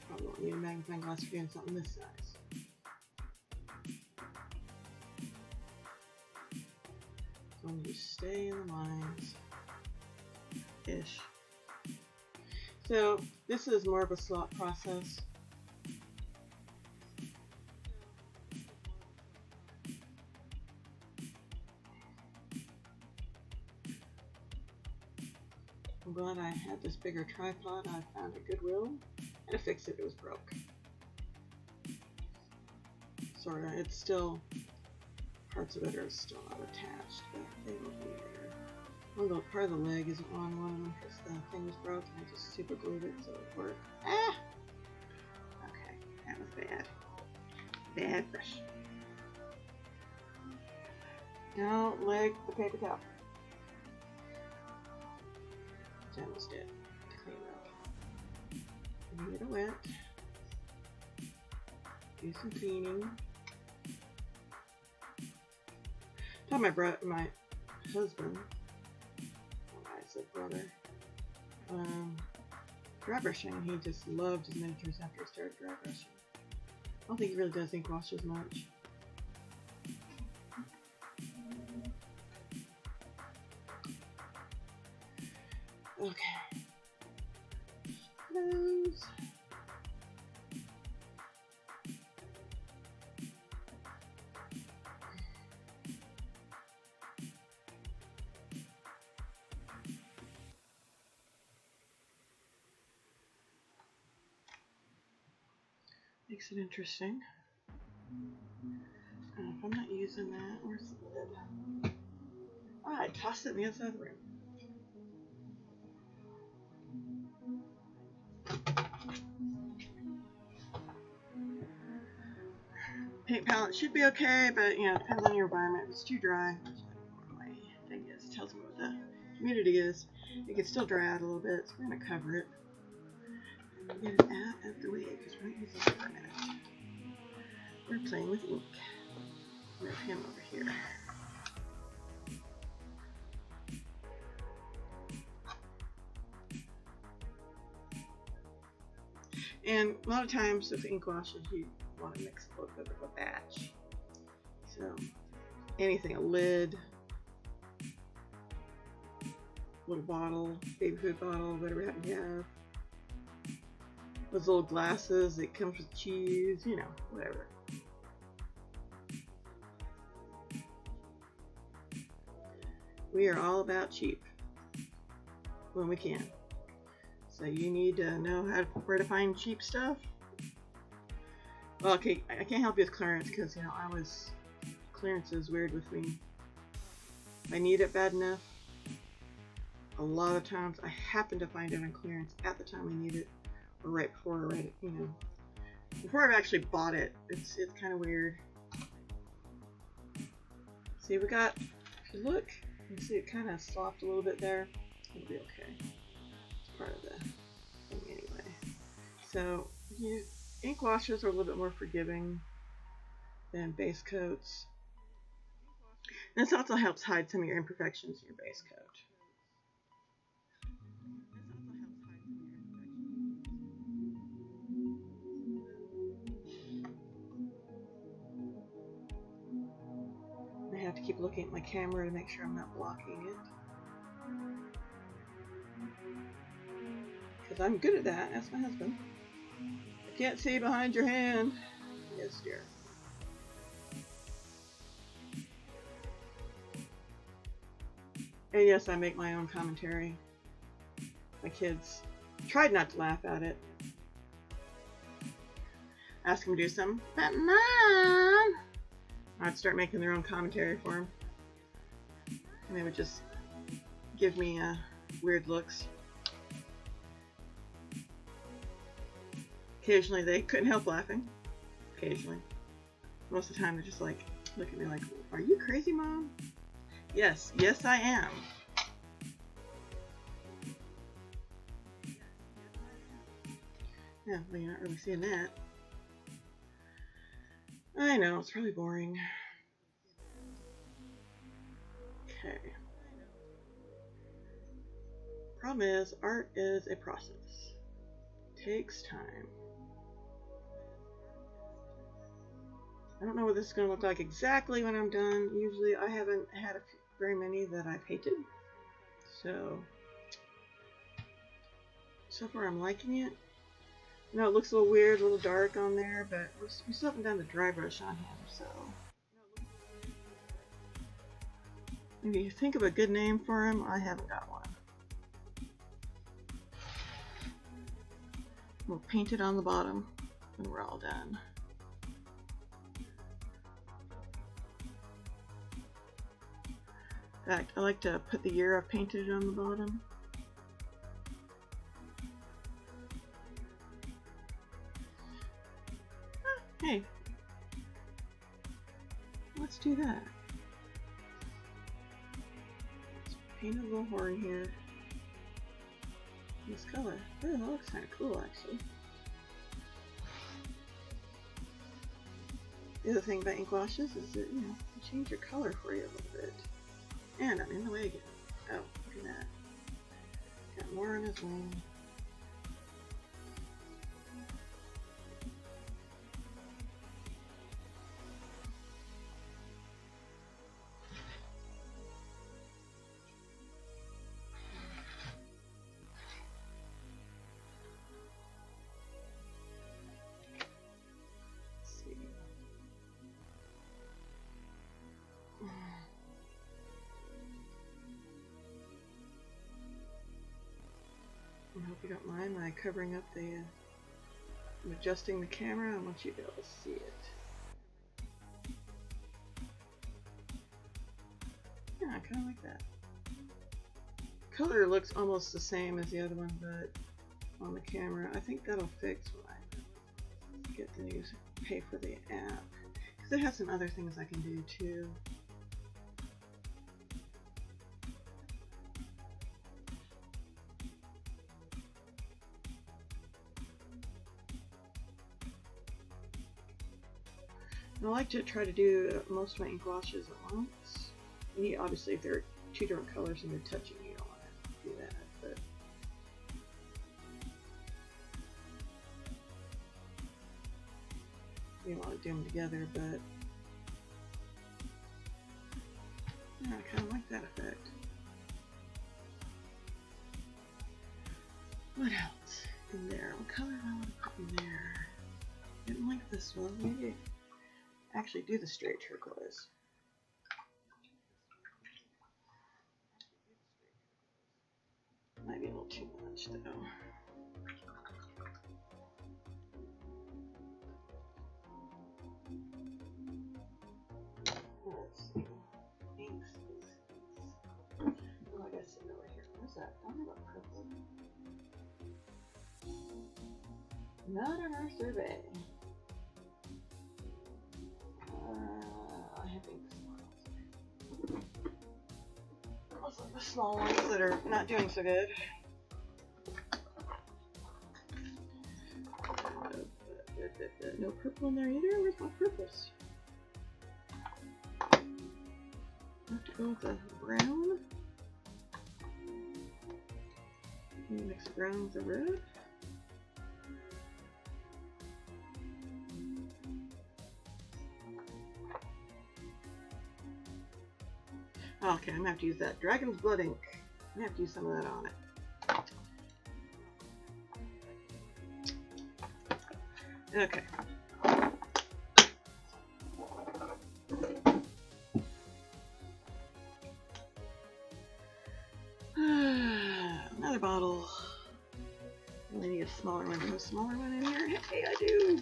Probably won't need a magnifying glass for doing something this size. So I'm just stay in the lines ish. So this is more of a slot process. I'm glad I had this bigger tripod. I found at Goodwill. And to fix it, it was broke. Sorta. It's still, parts of it are still not attached, but they will be there. Although part of the leg isn't on one of them because the thing was broke and I just super glued it so it would work. Ah! Okay, that was bad. Bad brush. Now, leg the paper towel. Which I almost did to clean it up. Leave it wet. Do some cleaning. Tell my husband, I said brother, dry brushing, and he just loved his miniatures after he started dry brushing. I don't think he really does ink wash as much. Okay. Close. Makes it interesting. If I'm not using that, where's the lid? Oh, I tossed it in the other side of the room. Paint palette should be okay, but you know, it depends on your environment. If it's too dry, which my thing is, tells me what the humidity is, it can still dry out a little bit, so we're going to cover it. Get it out of the way because we're going to use it for a minute. We're playing with ink. Move him over here. And a lot of times with ink washes, you want to mix a little bit of a batch. So anything, a lid, little bottle, baby food bottle, whatever you happen to have. Those little glasses that comes with cheese, you know, whatever. We are all about cheap when we can. So you need to know where to find cheap stuff. Well, okay, I can't help you with clearance because, you know, clearance is weird with me. If I need it bad enough, a lot of times I happen to find it on clearance at the time I need it. Or right before I read it, you know. Before I've actually bought it, it's kind of weird. See, we got, if you look, you can see it kind of slopped a little bit there. It'll be okay. It's part of the thing anyway. So, ink washers are a little bit more forgiving than base coats. And this also helps hide some of your imperfections in your base coat. I have to keep looking at my camera to make sure I'm not blocking it. Because I'm good at that. Ask my husband. I can't see behind your hand. Yes, dear. And yes, I make my own commentary. My kids tried not to laugh at it. ask them to do something. But Mom, I'd start making their own commentary for them. And they would just give me weird looks. Occasionally they couldn't help laughing. Occasionally. Most of the time they're just like, look at me like, are you crazy, Mom? Yes, yes I am. Yeah, well, you're not really seeing that. I know, it's really boring. Okay. Problem is, art is a process. Takes time. I don't know what this is going to look like exactly when I'm done. Usually I haven't had very many that I've painted. So far I'm liking it. I know it looks a little weird, a little dark on there, but we still haven't done the dry brush on him, so. Maybe you think of a good name for him. I haven't got one. We'll paint it on the bottom when we're all done. In fact, I like to put the year I've painted it on the bottom. Hey, let's do that. Let's paint a little horn here. This color. Oh, that looks kind of cool, actually. The other thing about ink washes is that, you know, they change your color for you a little bit. And I'm in the way again. Oh, look at that. Got more on his wing. I hope you don't mind my covering up the, I'm adjusting the camera. I want you to be able to see it. Yeah, I kind of like that. Color looks almost the same as the other one, but on the camera, I think that'll fix when I get the news, pay for the app. Because it has some other things I can do too. I like to try to do most of my ink washes at once. And obviously, if there are two different colors and they're touching, you don't want to do that. But you don't want to do them together. But yeah, I kind of like that effect. What else in there? What color do I want to put in there? Didn't like this one. Maybe actually do the straight turquoise. Might be a little too much though. Let's see. Inks. Oh, I gotta sit over here. Where's that? I don't have a purple. Not on our survey. I have inks. Also, the small ones that are not doing so good. No purple in there either. Where's my purples? I have to go with the brown. Mix the brown with the red. Okay, I'm gonna have to use that Dragon's Blood ink. I'm gonna have to use some of that on it. Okay. Another bottle. I need a smaller one. Is there a smaller one in here? Hey, I do.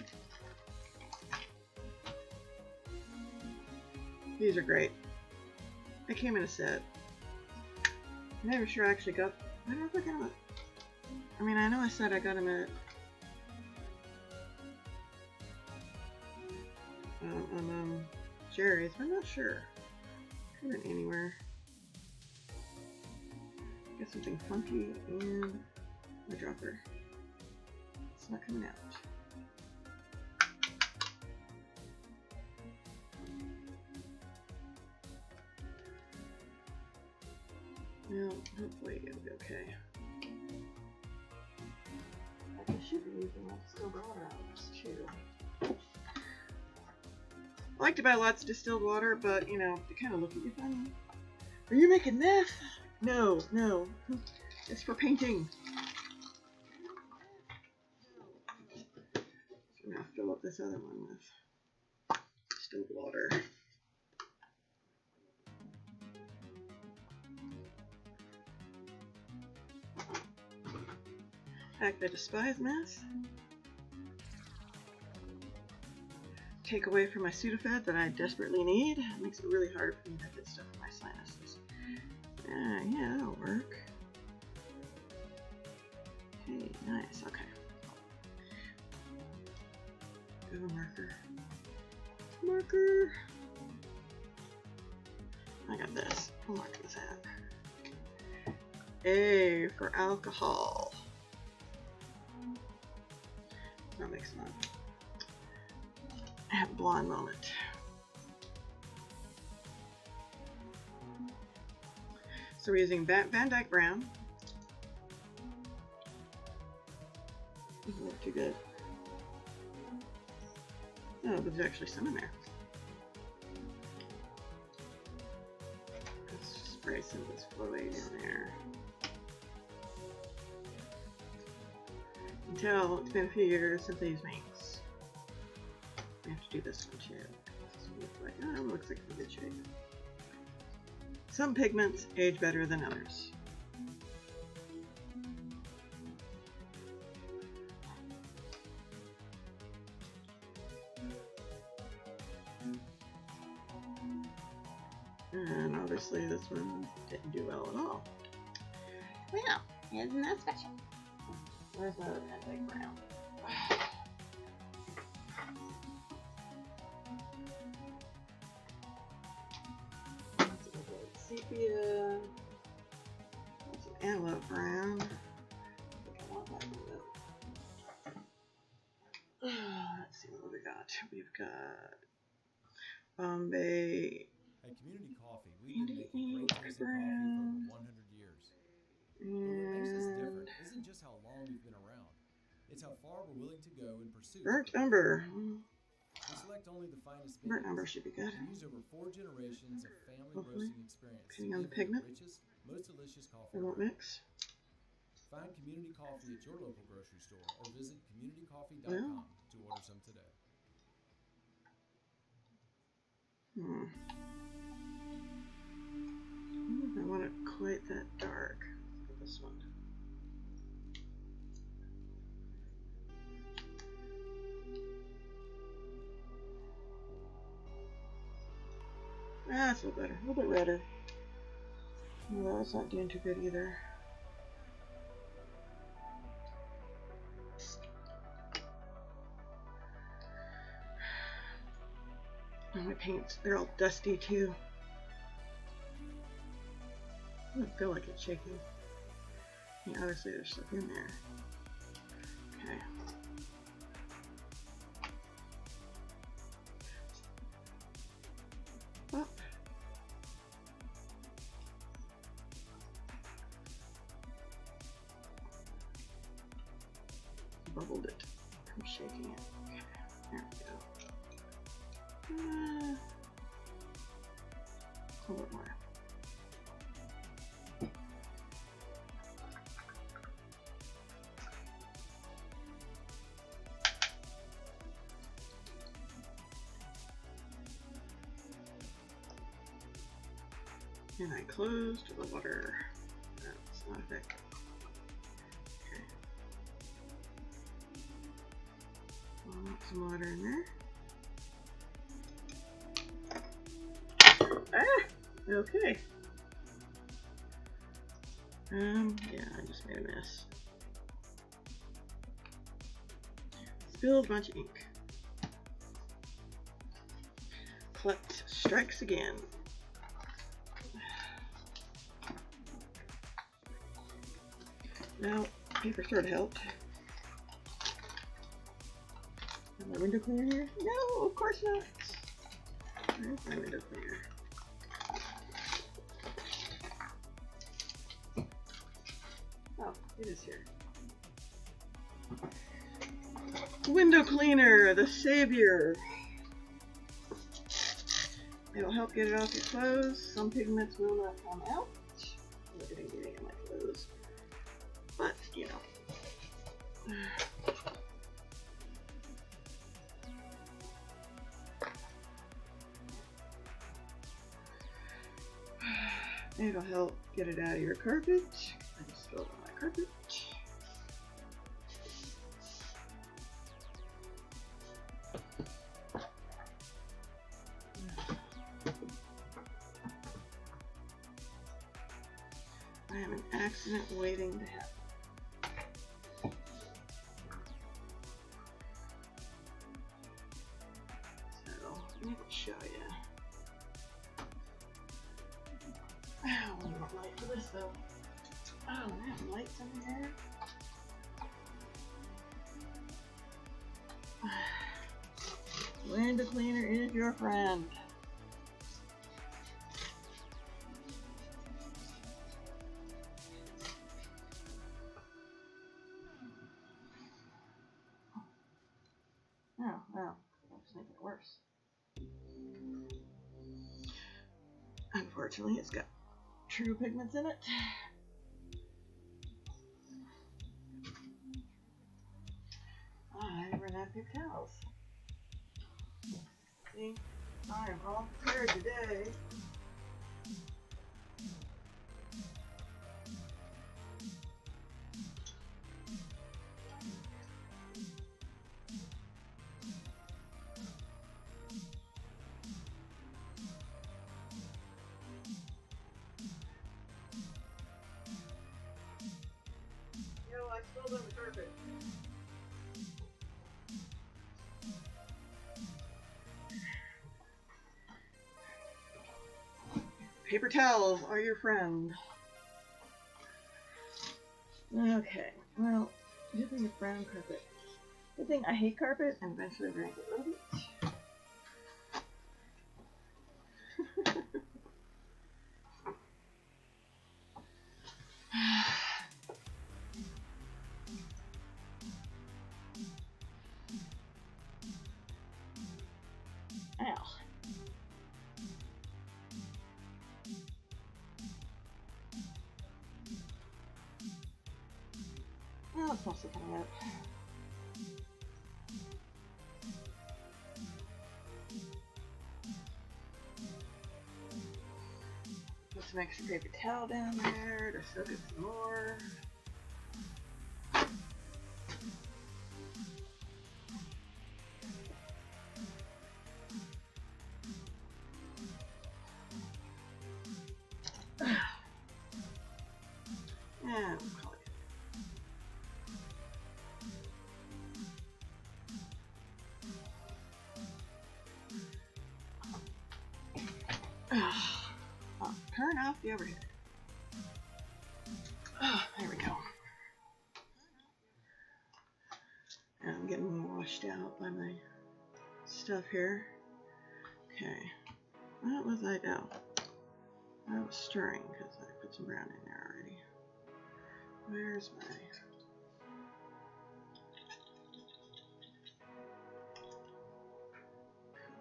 These are great. They came in a set. I'm never sure I actually got. Why did I get them at? I mean, I know I said I got them at Jerry's, but I'm not sure. Could have been anywhere. Get something funky and my dropper. It's not coming out. Well, hopefully it'll be okay. I should be using my distilled water hours too. I like to buy lots of distilled water, but you know, they kind of look at you funny. Are you making meth? No, no. It's for painting. So I'm gonna fill up this other one with distilled water. In fact, I despise meth. Take away from my Sudafed that I desperately need. It makes it really hard for me to get stuff in my sinuses. Yeah, that'll work. Hey, nice, okay. Go marker. Marker! I got this. I'll mark this out. A for alcohol. That makes sense. I have a blonde moment. So we're using Van Dyke Brown. Doesn't look too good. Oh, but there's actually some in there. Let's spray some of this fluid in there. Until it's been a few years since I used my inks. I have to do this one too. This one looks like, oh, it looks like it's in good shape. Some pigments age better than others. And obviously this one didn't do well at all. Well, isn't that special? Where's my other Van Dyke Brown? Sepia. That's an antelope brown. I think I want that one though. Let's see what we got. We've got Bombay. At Community Coffee, we've been making great tasting coffee for over 100 years. But what makes us different isn't just how long we've been around. It's how far we're willing to go in pursuit. Burnt umber. We select only the finest Burnt beans umber should be good. and use over 4 generations of family Hopefully. roasting experience. Depending on the to give you pigment. richest, most delicious coffee. It won't mix. Find Community Coffee at your local grocery store or visit communitycoffee.com to order some today. I want it quite that dark for this one. That's a little better, a little bit redder. No, that's not doing too good either. Oh, my paints, they're all dusty too. I don't feel like it's shaking. Yeah, obviously there's stuff in there. Okay. Up. Bubbled it. I'm shaking it. Okay, there we go. A little bit more. And I closed the water. That's not effective. Okay. I'll put some water in there. Okay. Yeah, I just made a mess. Spilled a bunch of ink. Collect strikes again. Now, paper sort of helped. Have my window cleaner here? No, of course not. Where's my window cleaner? Oh, it is here. Window cleaner, the savior. It'll help get it off your clothes. Some pigments will not come out. Look at it getting in my clothes. But, you know. It'll help get it out of your carpet. I just spilled on my carpet. I have an accident waiting to happen. So, let me show you. I don't want light for this though. Oh, I have lights in here. Window cleaner is your friend. Oh, well, I'll just make it worse. Unfortunately, it's got true pigments in it. I ran out of paper towels. See, I am all prepared today. I spilled on the carpet. Paper towels are your friend. Okay, well, good thing it's brown carpet. Good thing I hate carpet, and eventually we're gonna get rid of it. Ow. Oh, it's mostly coming out. Put some extra paper towel down there to soak it some more. And we'll call it. Oh, turn off the overhead. Oh, there we go. And I'm getting washed out by my stuff here. Okay. What was I doing? I was stirring because I put some brown in there already. Where's my...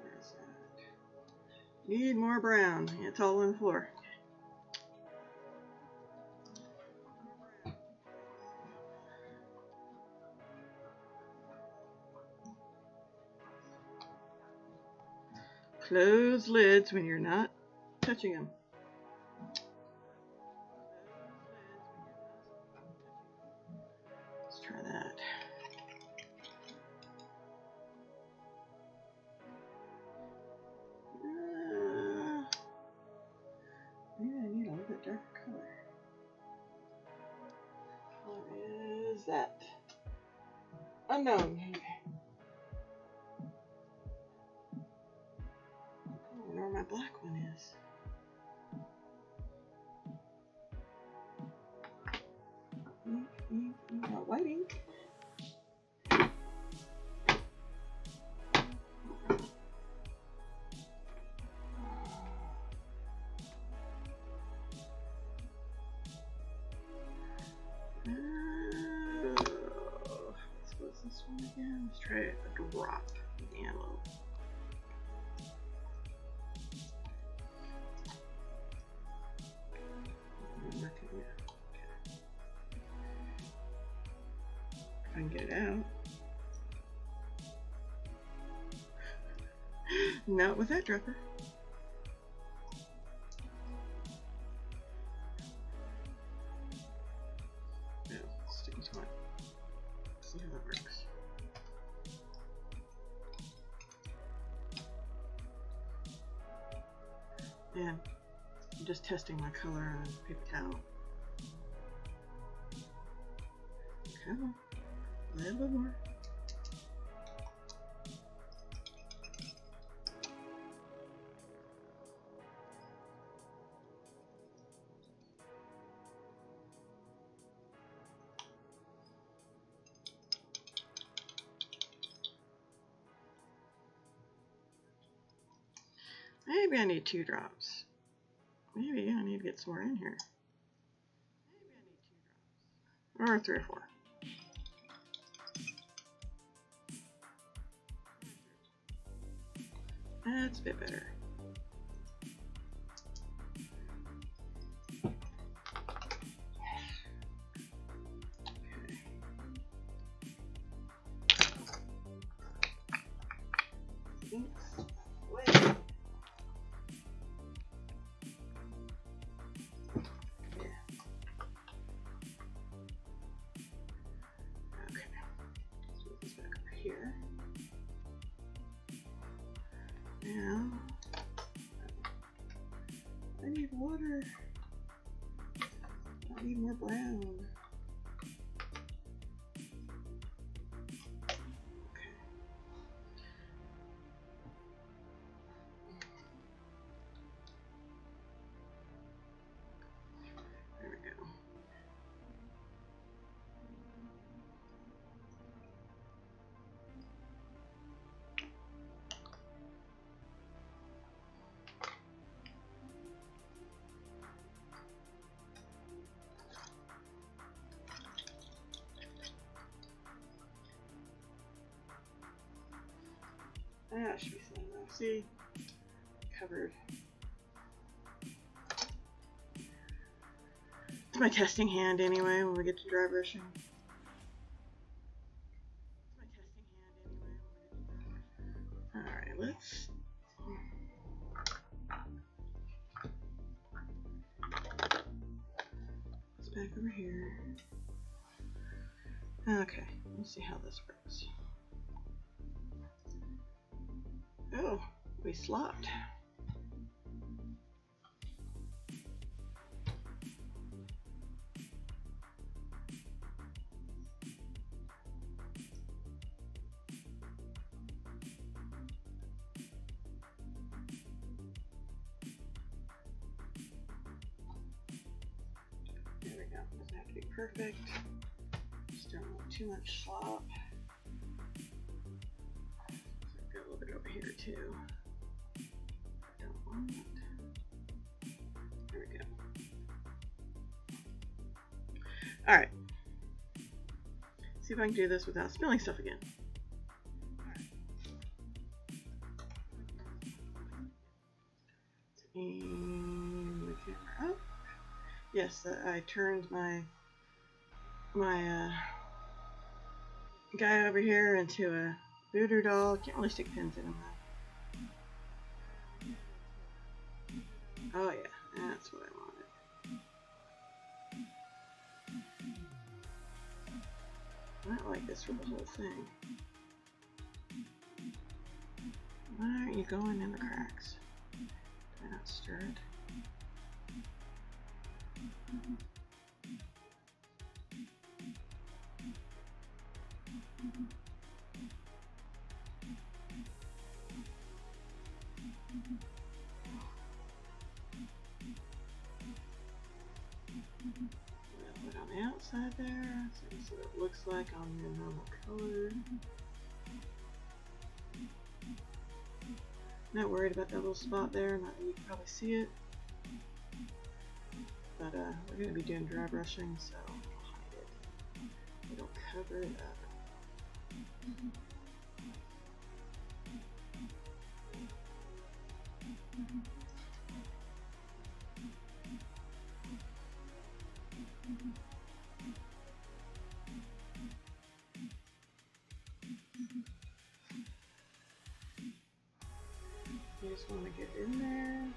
Where's that? Need more brown. It's all on the floor. Close lids when you're not touching them. Let's try that. Unknown. I don't know where my black one is. White ink. What's this one again? Let's try a drop yellow. I can get it out. Not with that dropper. No, sticking to it. See how that works. And I'm just testing my color on paper towel. Come on. A little bit more. Maybe I need 2 drops. Maybe I need to get some more in here. Maybe I need 2 drops. Or 3 or 4. That's a bit better. Okay. Wait. Yeah. Okay. Let's move this back over here. Now, I need water. I need more brown. Okay. There we go. That should be fine now. See? Covered. It's my testing hand anyway when we get to dry brushing. Alright, let's back over here. Okay, let's see how this works. Oh, we slopped. There we go. Doesn't have to be perfect. Just don't want too much slop. Got a little bit over here too. Don't want it. There we go. Alright. See if I can do this without spilling stuff again. And the camera up. Yes, I turned my guy over here into a voodoo doll. Can't really stick pins in him though. Oh yeah, that's what I wanted. Not like this for the whole thing. Why aren't you going in the cracks? Did I not stir it? there. So this is what it looks like on the normal color. Not worried about that little spot there. Not that you can probably see it. But we're going to be doing dry brushing, so I'll hide it. It'll cover it up. You just want to get in there.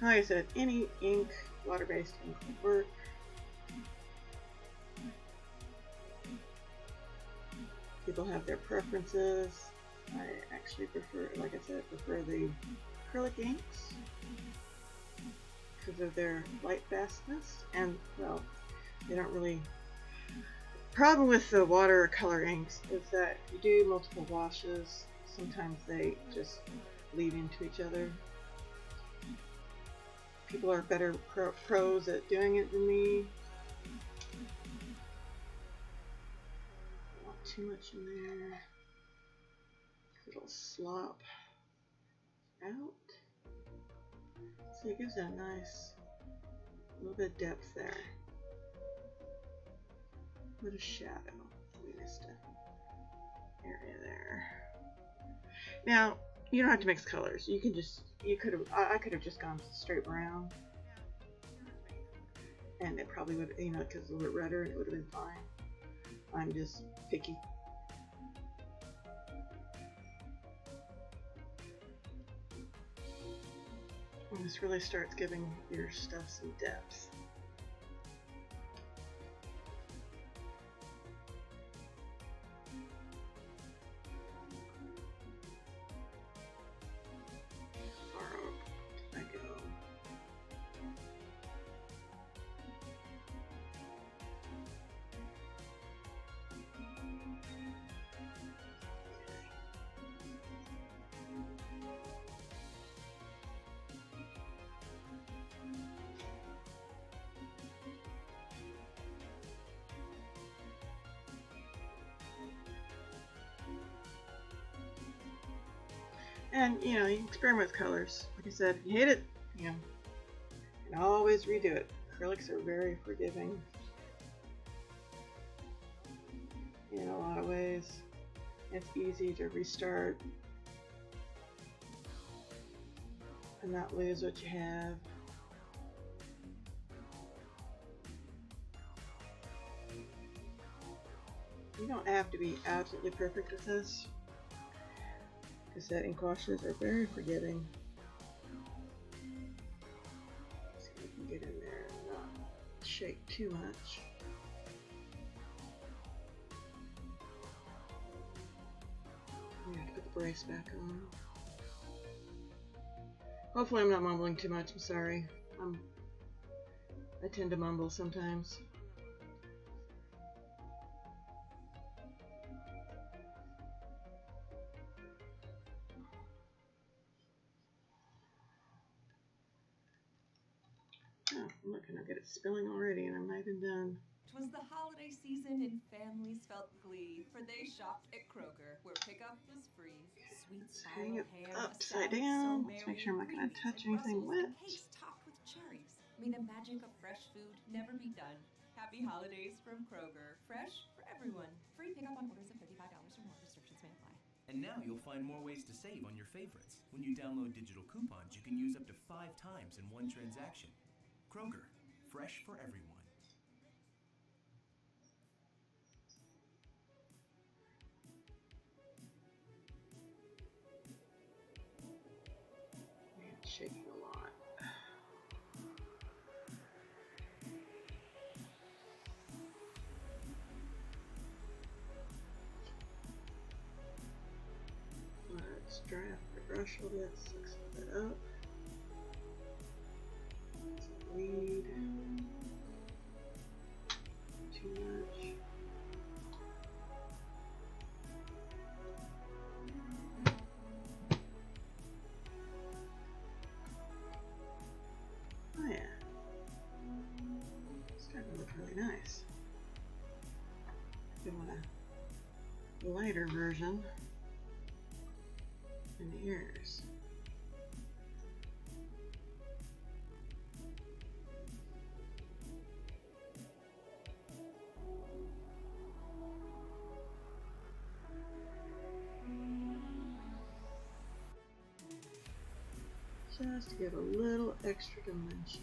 Like I said, any ink, water-based ink will work. People have their preferences. I actually prefer, like I said, prefer the acrylic inks because of their light fastness, and well, they don't really. Problem with the watercolor inks is that if you do multiple washes, sometimes they just bleed into each other. People are better pros at doing it than me. Not too much in there. It'll slop out. So it gives that nice little bit of depth there. With a shadow. We missed an area there. Now, you don't have to mix colors. You can just, I could have just gone straight brown. And it probably would, you know, because it's a little bit redder, it would have been fine. I'm just picky. And this really starts giving your stuff some depth. And, you know, you can experiment with colors. Like I said, if you hate it, you know, you can always redo it. Acrylics are very forgiving in a lot of ways. It's easy to restart and not lose what you have. You don't have to be absolutely perfect with this. That ink washes are very forgiving. See if we can get in there and not shake too much. We have to put the brace back on. Hopefully I'm not mumbling too much, I'm sorry. I tend to mumble sometimes. Oh, look, and I'll get it spilling already, and I'm not even done. 'Twas the holiday season and families felt glee, for they shopped at Kroger, where pickup was free. Sweet Let's hang it spiral hair, upside a salad down. so Let's make merry, sure I'm not going to greens touch and anything Brussels, wet. and cakes topped with cherries. May the magic of fresh food never be done. Happy holidays from Kroger. Fresh for everyone. Free pickup on orders of $35 or more. Restrictions may apply. And now you'll find more ways to save on your favorites. When you download digital coupons, you can use up to 5 times in one transaction. Kroger, fresh for everyone. It's shaking a lot. Let's draft the brush a little bit, suck some of it up. Bleed too much. Oh yeah. if I want a lighter version in the ears. Just to give a little extra dimension.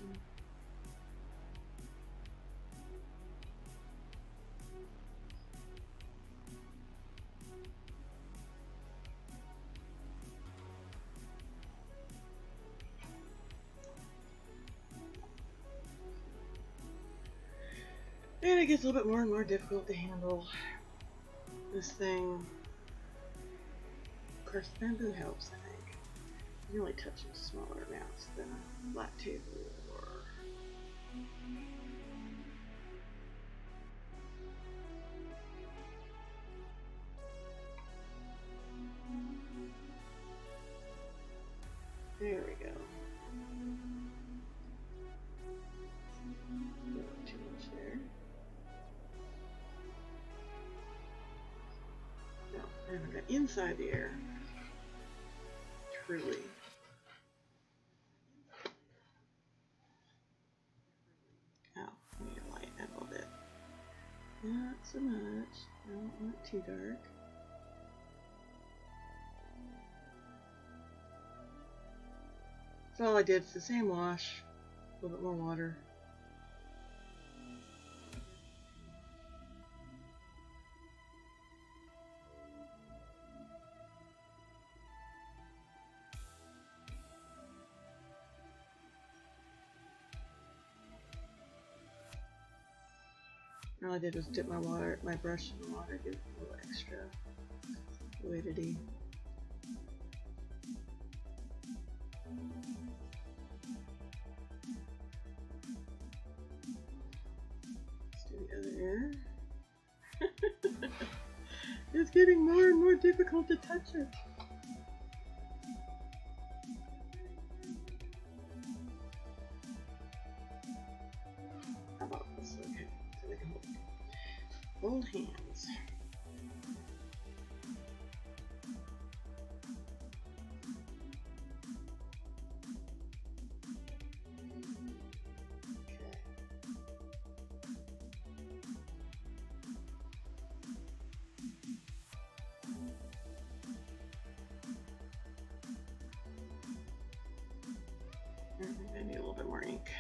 And it gets a little bit more and more difficult to handle this thing. Of course, bamboo helps, I think. You only touch smaller amounts than a flat table or there we go. Not too much there. No, and I got inside the air. Truly. Oh, I need to lighten it a little bit. Not so much. I don't want it too dark. So all I did is the same wash, a little bit more water. All I did was dip my brush in the water, give it a little extra fluidity. Let's do the other ear. It's getting more and more difficult to touch it. How about this? Okay, so they can hold hands. I need a little bit more ink.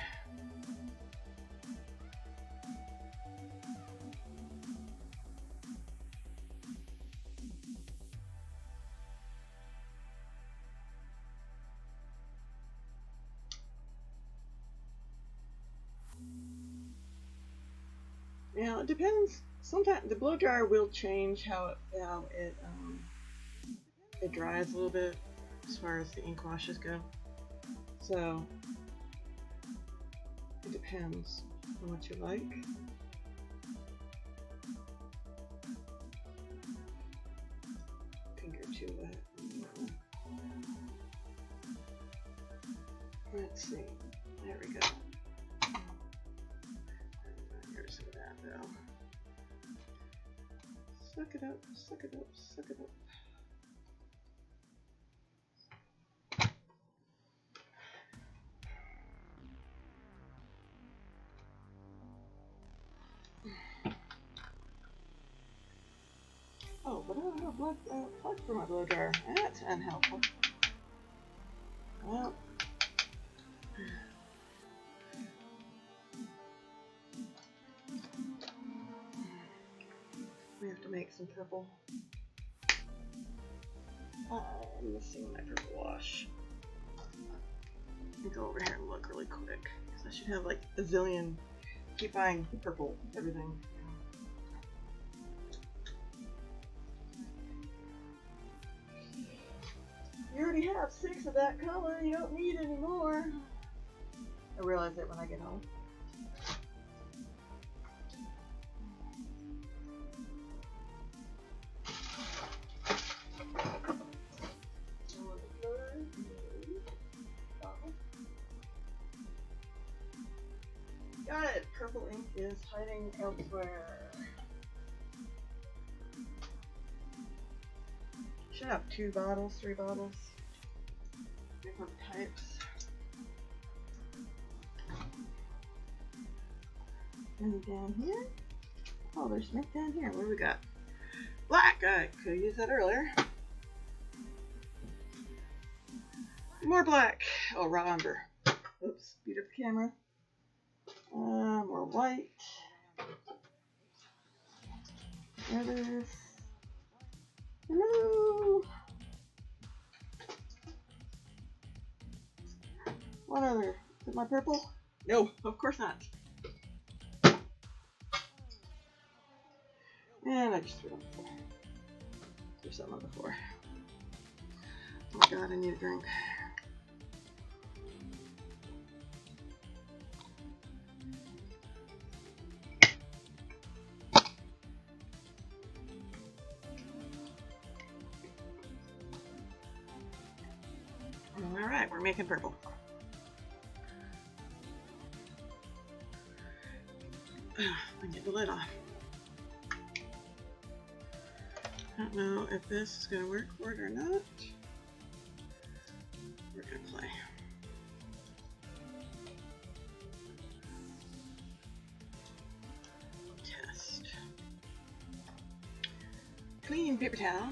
Now it depends. Sometimes the blow dryer will change how it dries a little bit as far as the ink washes go. So it depends on what you like. Finger too wet. Let's see. There we go. Here's some of that though. Suck it up, suck it up, suck it up. Oh, but I don't have a plug for my blow dryer. That's unhelpful. Well, we have to make some purple. I'm missing my purple wash. Let me go over here and look really quick, because I should have like a zillion. Keep buying purple everything. You already have 6 of that color, you don't need any more. I realize it when I get home. Got it! Purple ink is hiding elsewhere. Should have 2 bottles, 3 bottles. Different types. And down here. Oh, there's Nick down here. What do we got? Black. I could have used that earlier. More black. Oh, raw umber. Oops, speed up the camera. More white. Others. Hello. What other? Is it my purple? No, of course not. And I just threw it on the floor. Threw something on the floor. Oh my god, I need a drink. Alright, we're making purple. I get the lid off. I don't know if this is going to work for it or not. We're going to play. Test. Clean paper towel.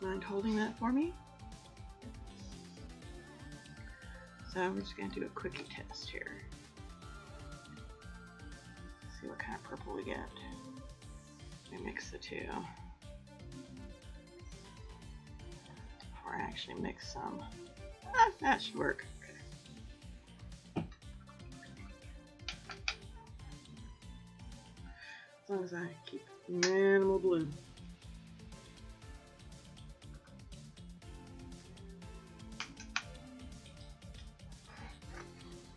Mind holding that for me? So we're just going to do a quickie test here. See what kind of purple we get. We mix the two. Before I actually mix some. Ah, that should work. Okay. As long as I keep minimal blue.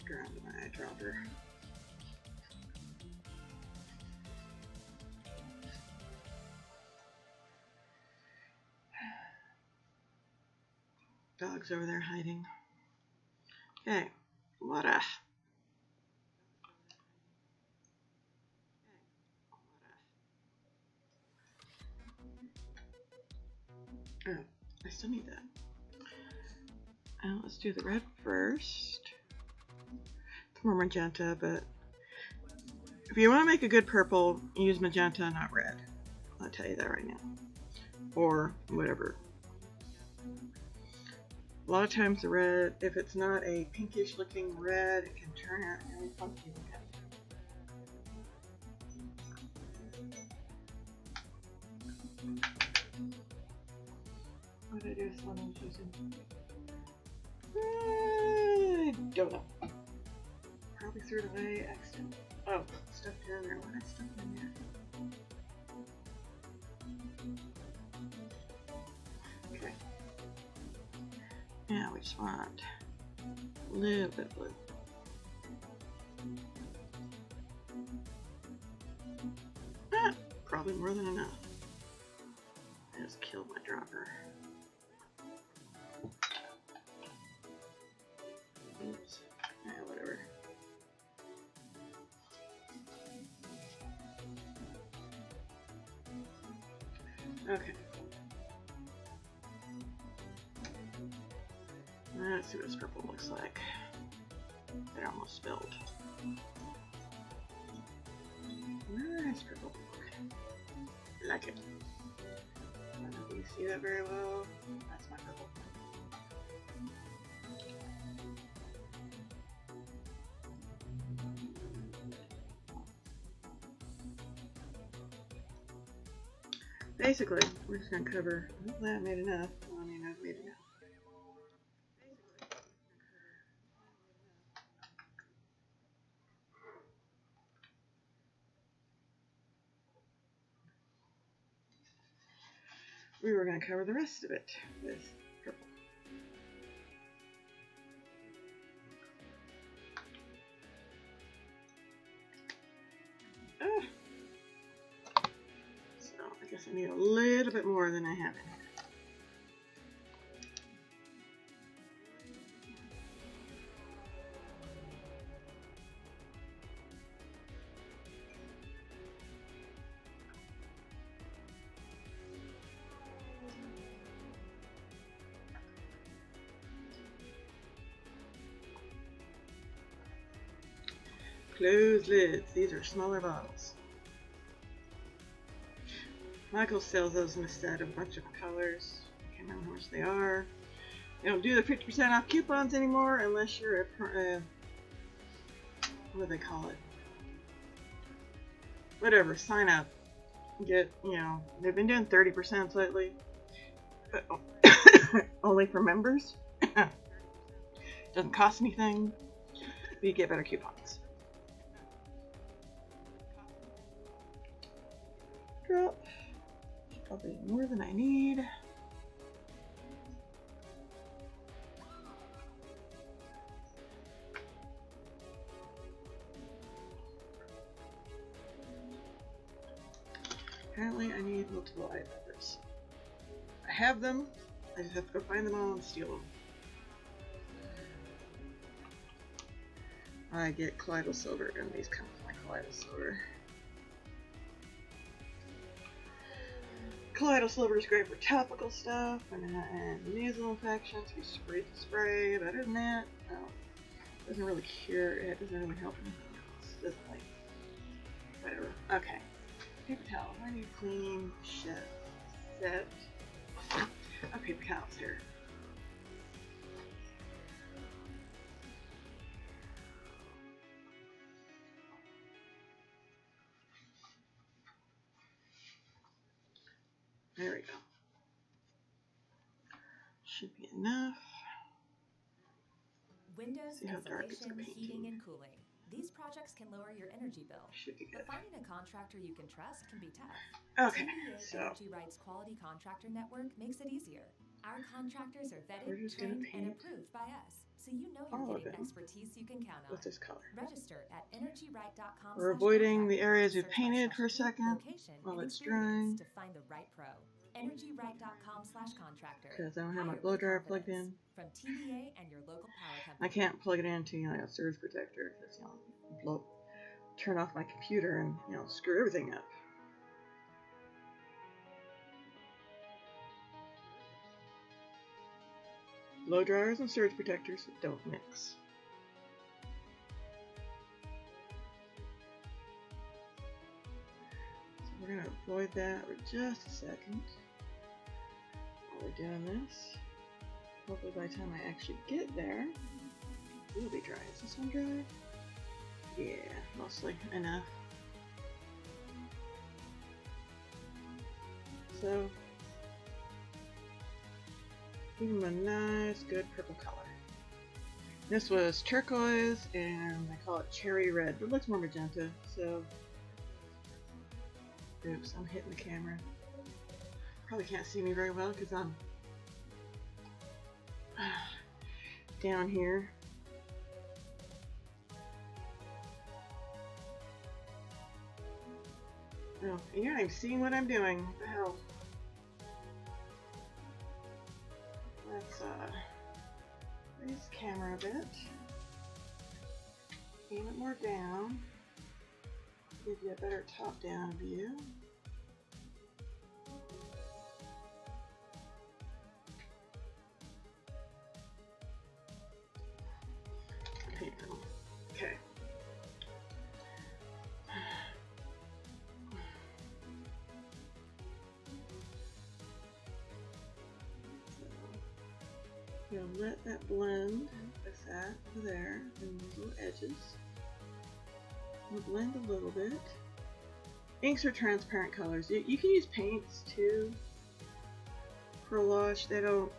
Ground my eyedropper. Dog's over there hiding. Okay, what a. Oh, I still need that. Let's do the red first. It's more magenta, but if you want to make a good purple, use magenta, not red. I'll tell you that right now. Or whatever. A lot of times the red, if it's not a pinkish looking red, it can turn out really funky looking. What did I do with this one I'm choosing? I don't know. Probably threw it away accident. Oh, stuff down there. What did I stuff in there? Okay. Now we just want a little bit of blue. Ah, probably more than enough. I just killed my dropper. Oops. Yeah, whatever. Okay. Let's see what this purple looks like. It almost spilled. Nice purple. I like it. I don't know if you can see that very well. That's my purple. Basically, we're just going to cover. Hopefully I made enough. Well, I mean, I've made enough. We were going to cover the rest of it with purple. So I guess I need a little bit more than I have in here. Closed lids. These are smaller bottles. Michael sells those in a set of a bunch of colors. I can't remember how much they are. They don't do the 50% off coupons anymore unless you're a what do they call it? Whatever, sign up. Get, they've been doing 30% lately. But only for members. Doesn't cost anything. But you get better coupons. Drop. Probably more than I need. Apparently I need multiple eye peppers. I have them, I just have to go find them all and steal them. I get Kaleido Silver, and these come with my Kaleido Silver. Kaleido Silver is great for topical stuff and nasal infections. You spray the spray. Better than that, no. It doesn't really cure it. Doesn't really help anything else. Doesn't like whatever. Okay. Paper towel. I need clean shit. Set of paper towels here. There we go. Should be enough. Windows, See how dark it's insulation, painting. heating, and cooling. These projects can lower your energy bill. Should be good. But finding a contractor you can trust can be tough. Okay, TVA so Energy Rights Quality Contractor Network makes it easier. Our contractors are we're vetted, just gonna trained, and paint approved by us, so you know all you're of getting it. expertise you can count on. What's this color? Register at energyright.com. We're avoiding the areas we've painted for a second while it's drying. To find the right pro. energyright.com/contractor. Because I don't have my Hire blow with dryer plugged confidence. in. From TVA and your local power company. I can't plug it into a surge protector because turn off my computer and screw everything up. Blow dryers and surge protectors don't mix. So we're gonna avoid that for just a second while we're doing this. Hopefully by the time I actually get there, it'll be dry. Is this one dry? Yeah, mostly enough. So, give them a nice, good purple color. This was turquoise, and I call it cherry red. It looks more magenta, so... Oops, I'm hitting the camera. Probably can't see me very well because I'm down here. Oh, and you're not even seeing what I'm doing. What the hell? Let's raise the camera a bit. Aim it more down. Give you a better top-down view. Okay. You'll let that blend with that over there and those little edges. We'll blend a little bit. Inks are transparent colors. You can use paints too for a wash. They don't,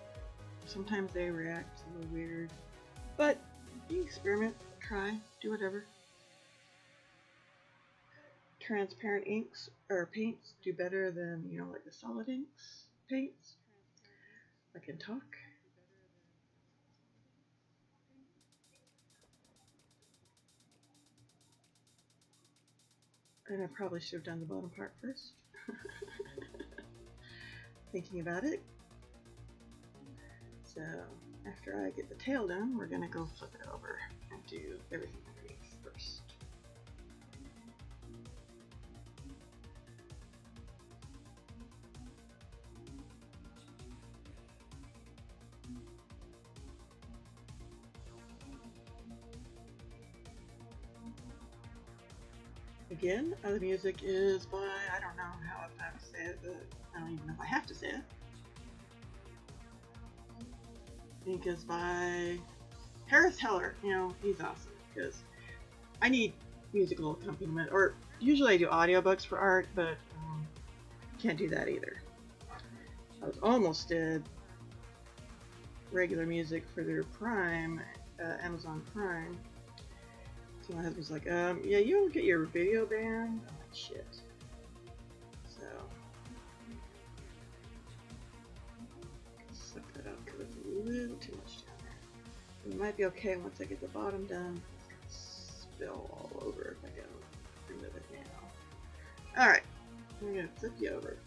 sometimes they react a little weird, but you experiment, try, do whatever. Transparent inks or paints do better than, like the solid inks paints. I can talk. And I probably should have done the bottom part first. Thinking about it. So after I get the tail done, we're gonna go flip it over and do everything underneath first. Again, the music is by, I don't know how I have to say it, but I don't even know if I have to say it. I think it's by Harris Heller. You know, he's awesome because I need musical accompaniment, or usually I do audiobooks for art, but can't do that either. I was almost did regular music for their Prime, Amazon Prime. So my husband's like, yeah, you don't get your video banned? I'm like, shit. So, suck that up because it's a little too much down there. It might be okay once I get the bottom done. It's gonna spill all over if I don't remove it now. Alright, I'm gonna flip you over.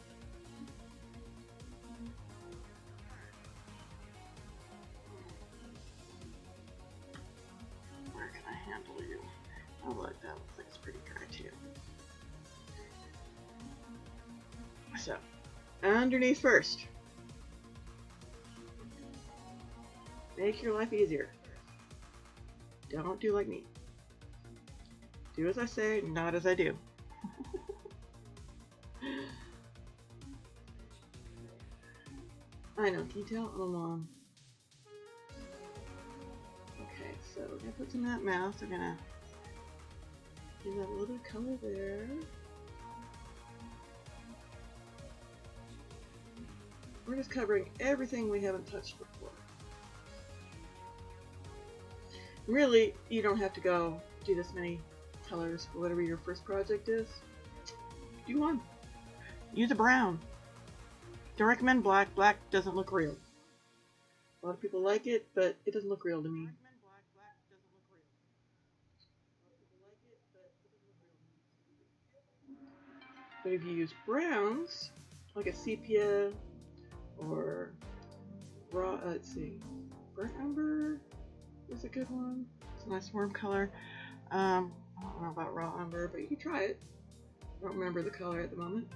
Where can I handle you? Oh look, that looks like it's pretty dry too. So, underneath first. Make your life easier. Don't do like me. Do as I say, not as I do. I know, can you tell? I'm long. Okay, so we're gonna put some of that mouth. We're gonna give that a little bit of color there. We're just covering everything we haven't touched before. Really, you don't have to go do this many colors for whatever your first project is. Do one. Use a brown. Don't recommend black. Black doesn't look real. A lot of people like it, but it doesn't look real to me. But if you use browns, like a sepia or raw, let's see, burnt umber is a good one. It's a nice warm color. I don't know about raw umber, but you can try it. I don't remember the color at the moment.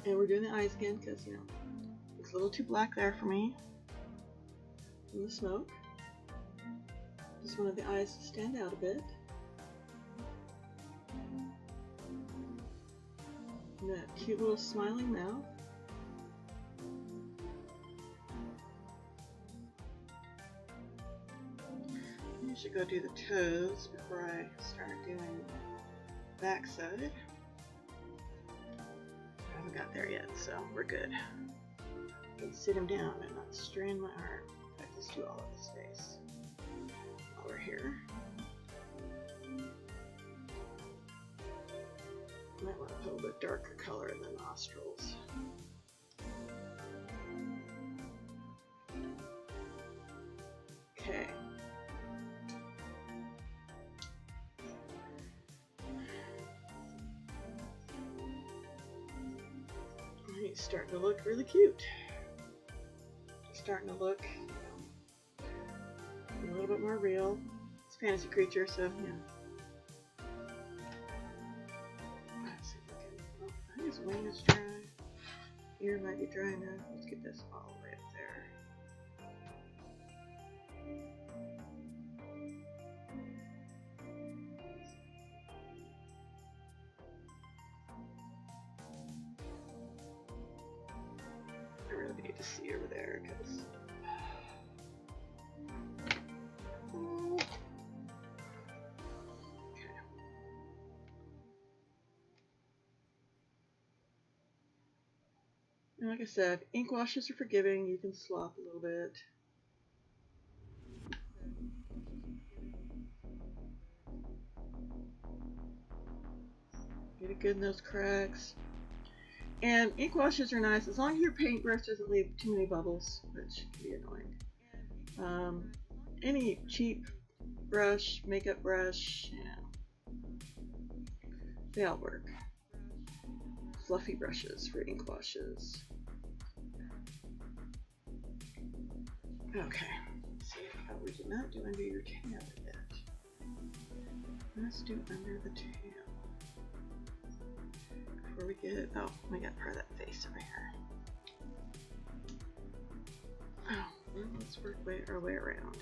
And we're doing the eyes again because, you know, it's a little too black there for me from the smoke. Just wanted the eyes to stand out a bit. And that cute little smiling mouth. I should go do the toes before I start doing backside. I haven't got there yet, so we're good. I can sit him down and not strain my arm. In fact, let's do all of his face while we're here. Might want to put a little bit darker color in the nostrils. Okay. He's starting to look really cute. He's starting to look a little bit more real. It's a fantasy creature, so yeah. Let's see if I can. Oh, I think his wing is dry. Ear might be dry enough. Let's get this all the way up there. I really need to see over there because and like I said, ink washes are forgiving. You can slop a little bit. Get it good in those cracks. And ink washes are nice as long as your paintbrush doesn't leave too many bubbles, which can be annoying. Any cheap brush, makeup brush, yeah, they all work. Fluffy brushes for ink washes. Okay, see, we did not do under your tail yet. Let's do under the tail. Before we get, oh, we got part of that face over here. Oh, well, let's work our way around.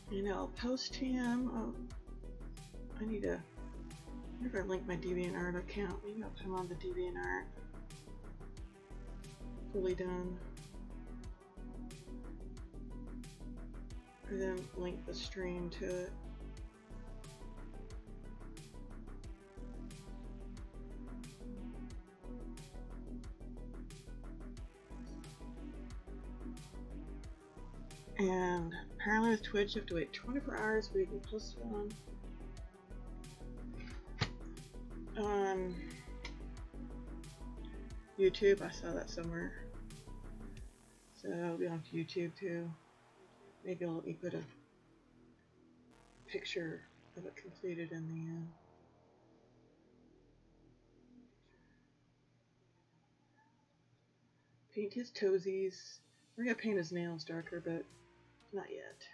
You know, post-TM, oh, I need to, I wonder if I link my DeviantArt account. Maybe I'll put them on the DeviantArt. Fully done. And then link the stream to it. And apparently with Twitch you have to wait 24 hours before you can post it on YouTube. I saw that somewhere. So it'll be on YouTube too. Maybe I'll put a picture of it completed in the end. Paint his toesies. We're gonna paint his nails darker, but not yet.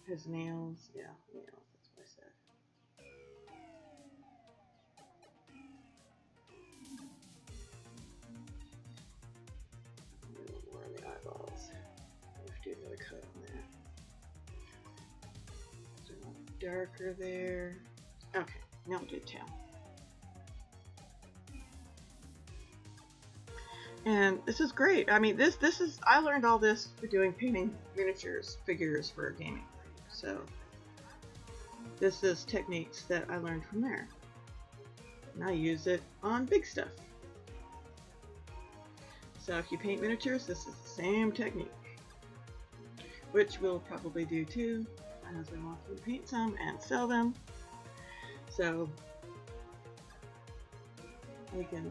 His nails, yeah, nails, that's what I said. A little more on the eyeballs. I have to do another coat on that. So a little darker there. Okay, now we'll do tail. And this is great. I mean, this is, I learned all this for doing painting miniatures, figures for gaming. So this is techniques that I learned from there. And I use it on big stuff. So if you paint miniatures, this is the same technique. Which we'll probably do too. My husband wants me to paint some and sell them. So we can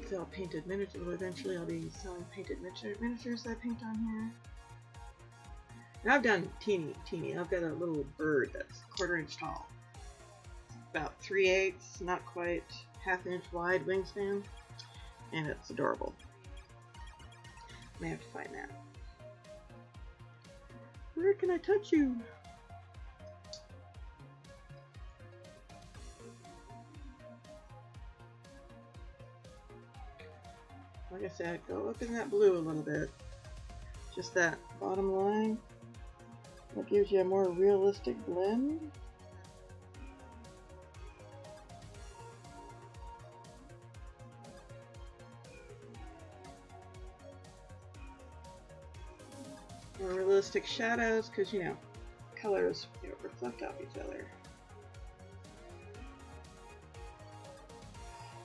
sell painted miniatures. Eventually I'll be selling painted miniatures that I paint on here. And I've done teeny. I've got a little bird that's 1/4 inch tall. About 3/8, not quite 1/2 inch wide wingspan. And it's adorable. May have to find that. Where can I touch you? Like I said, go up in that blue a little bit. Just that bottom line. That gives you a more realistic blend. More realistic shadows, because you know, colors reflect off each other.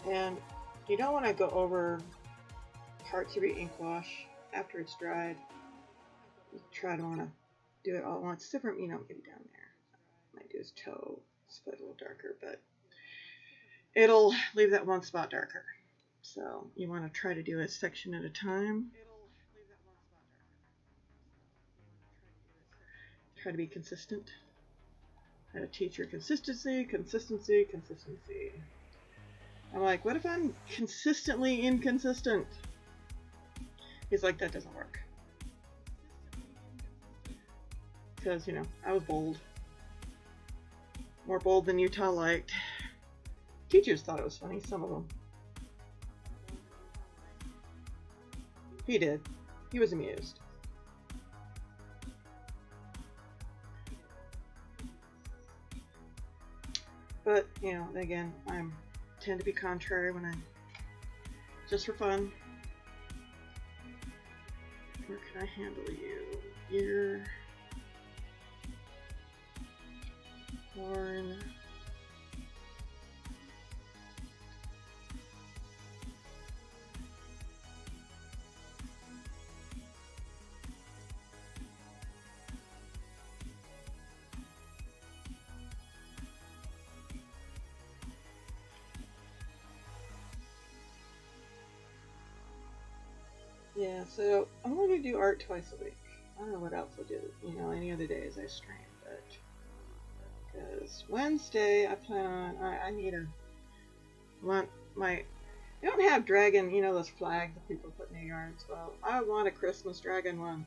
And you don't want to go over parts of your ink wash after it's dried. You try to want to do it all at once. Different, you know, maybe down there. Might do his toe, split a little darker, but it'll leave that one spot darker. So you want to try to do a section at a time. Try to be consistent. How to teach your consistency. I'm like, what if I'm consistently inconsistent? He's like, that doesn't work. Because, you know, I was bold. More bold than Utah liked. Teachers thought it was funny, some of them. He did. He was amused. But, you know, again, I tend to be contrary when I'm just for fun. Where can I handle you? Ear. Horn. Yeah, so I'm going to do art twice a week. I don't know what else I'll do, you know, any other days I stream, but because Wednesday I plan on, I don't have dragon, you know, those flags that people put new yarns. Well, I want a Christmas dragon one.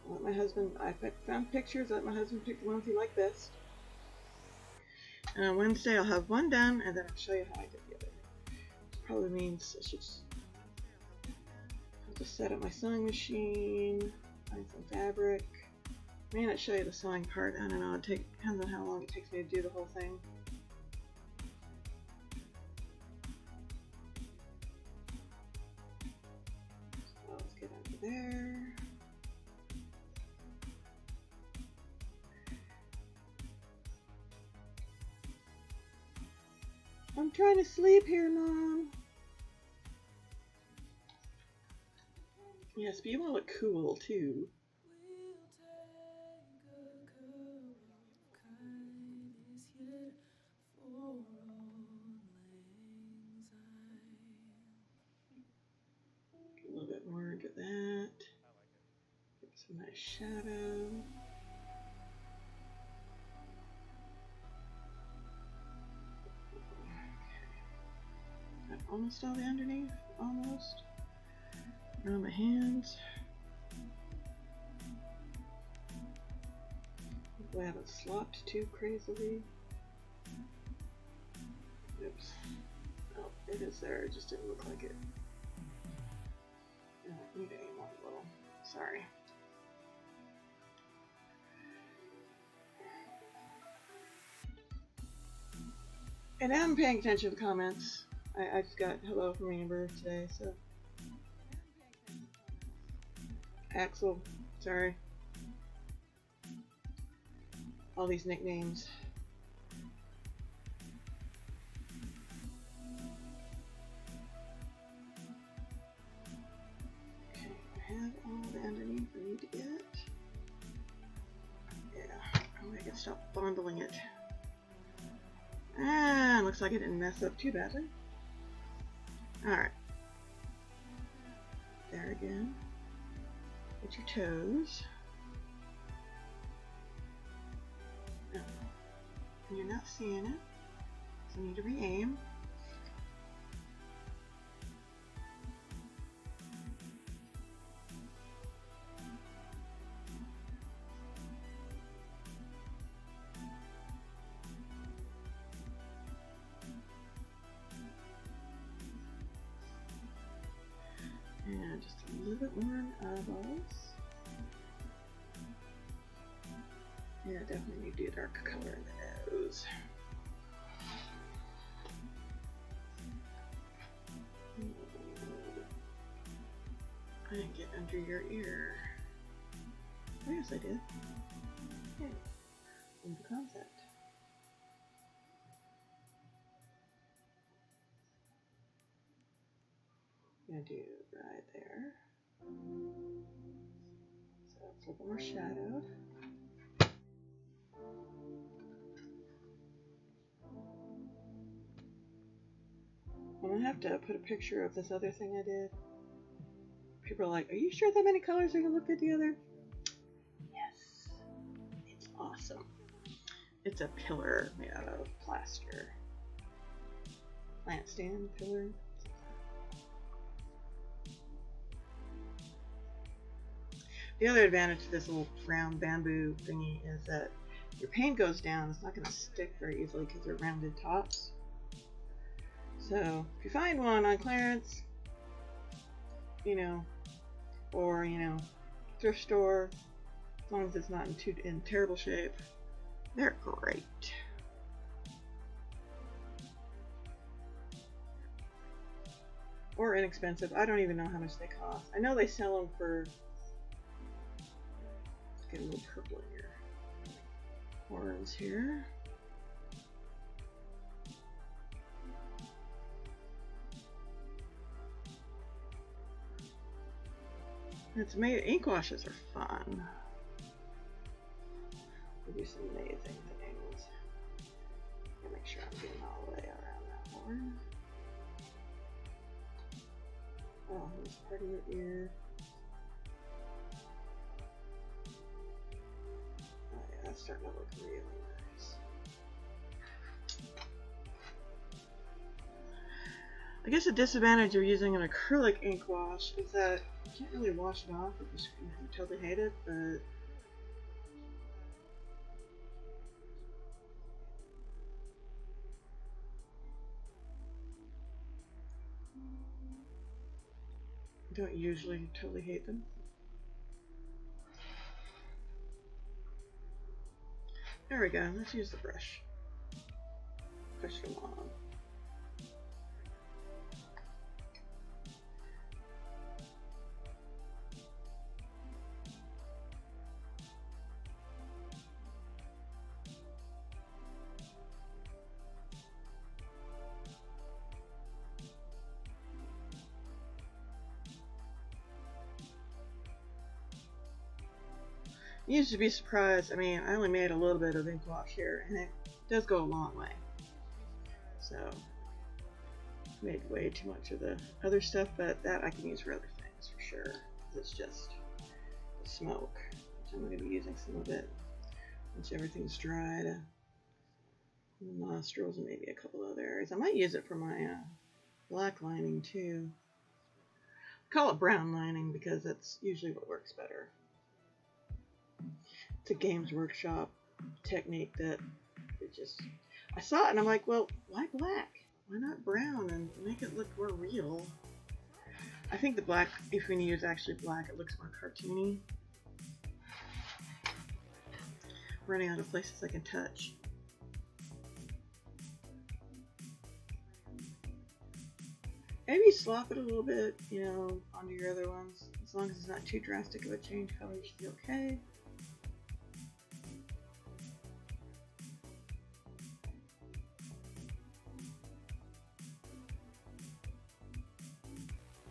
Let my husband, I found pictures, let my husband pick the ones he liked best. And on Wednesday I'll have one done, and then I'll show you how I did the other. Which probably means I should just set up my sewing machine, find some fabric. I may not show you the sewing part, I don't know, it depends on how long it takes me to do the whole thing. So let's get under there. I'm trying to sleep here, Mom. Yes, but you want to look cool, too. A little bit more into that. Get some nice shadow. Almost all the underneath, almost. Around my hands. Hopefully I haven't slopped too crazily. Oops. Oh, it is there, it just didn't look like it. I need to aim up a little. Sorry. And I'm paying attention to the comments. I just got hello from Amber today, so. Axel, sorry. All these nicknames. Okay, I have all the underneath I need to get. Yeah, I can stop fondling it. Ah, looks like I didn't mess up too badly. Alright. There again. Get your toes. Oh. And you're not seeing it, so you need to re-aim. And just a little bit more eyeballs. Yeah, definitely need to do a dark color in the nose. I didn't get under your ear. Oh, yes, I did. Yeah, in the concept. I'm gonna do right there. So it's a little more shadowed. I'm gonna have to put a picture of this other thing I did. People are like, are you sure that many colors are gonna look good together? Yes. It's awesome. It's a pillar made out of plaster. Plant stand pillar. The other advantage to this little round bamboo thingy is that your paint goes down, it's not going to stick very easily because they're rounded tops. So if you find one on clearance, you know, or you know, thrift store, as long as it's not in terrible shape, they're great. Or inexpensive. I don't even know how much they cost. I know they sell them for. Get a little purple in your horns here. It's made. Ink washes are fun. They do some amazing things. Make sure I'm getting all the way around that horn. Oh, here's part of your ear. That's starting to look really nice. I guess the disadvantage of using an acrylic ink wash is that you can't really wash it off if you totally hate it, but I don't usually totally hate them. There we go, let's use the brush. Push them on. You used to be surprised. I mean, I only made a little bit of ink wash here, and it does go a long way. So, made way too much of the other stuff, but that I can use for other things for sure. It's just the smoke, which I'm going to be using some of it once everything's dried. The nostrils and maybe a couple other areas. I might use it for my black lining too. I call it brown lining because that's usually what works better. It's a Games Workshop technique that it just, I saw it and I'm like, well, why black? Why not brown and make it look more real? I think the black, if we use actually black, it looks more cartoony. Running out of places I can touch. Maybe slop it a little bit, you know, onto your other ones. As long as it's not too drastic of a change, color should be okay.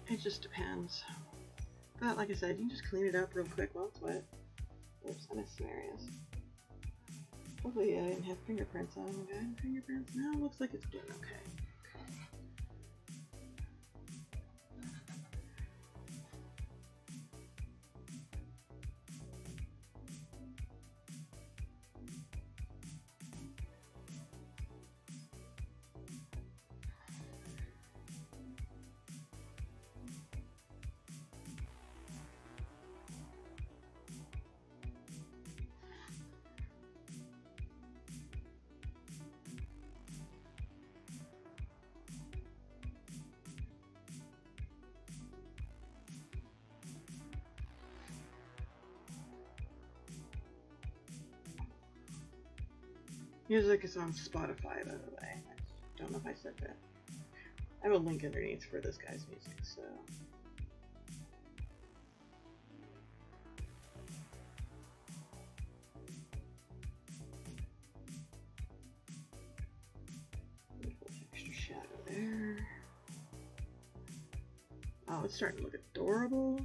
It just depends. But like I said, you can just clean it up real quick while it's wet. Oops, I missed some areas. Hopefully I didn't have fingerprints on the guy. Fingerprints? No, looks like it's doing okay. Music is on Spotify, by the way. I don't know if I said that. I have a link underneath for this guy's music, so. Extra shadow there. Oh, it's starting to look adorable.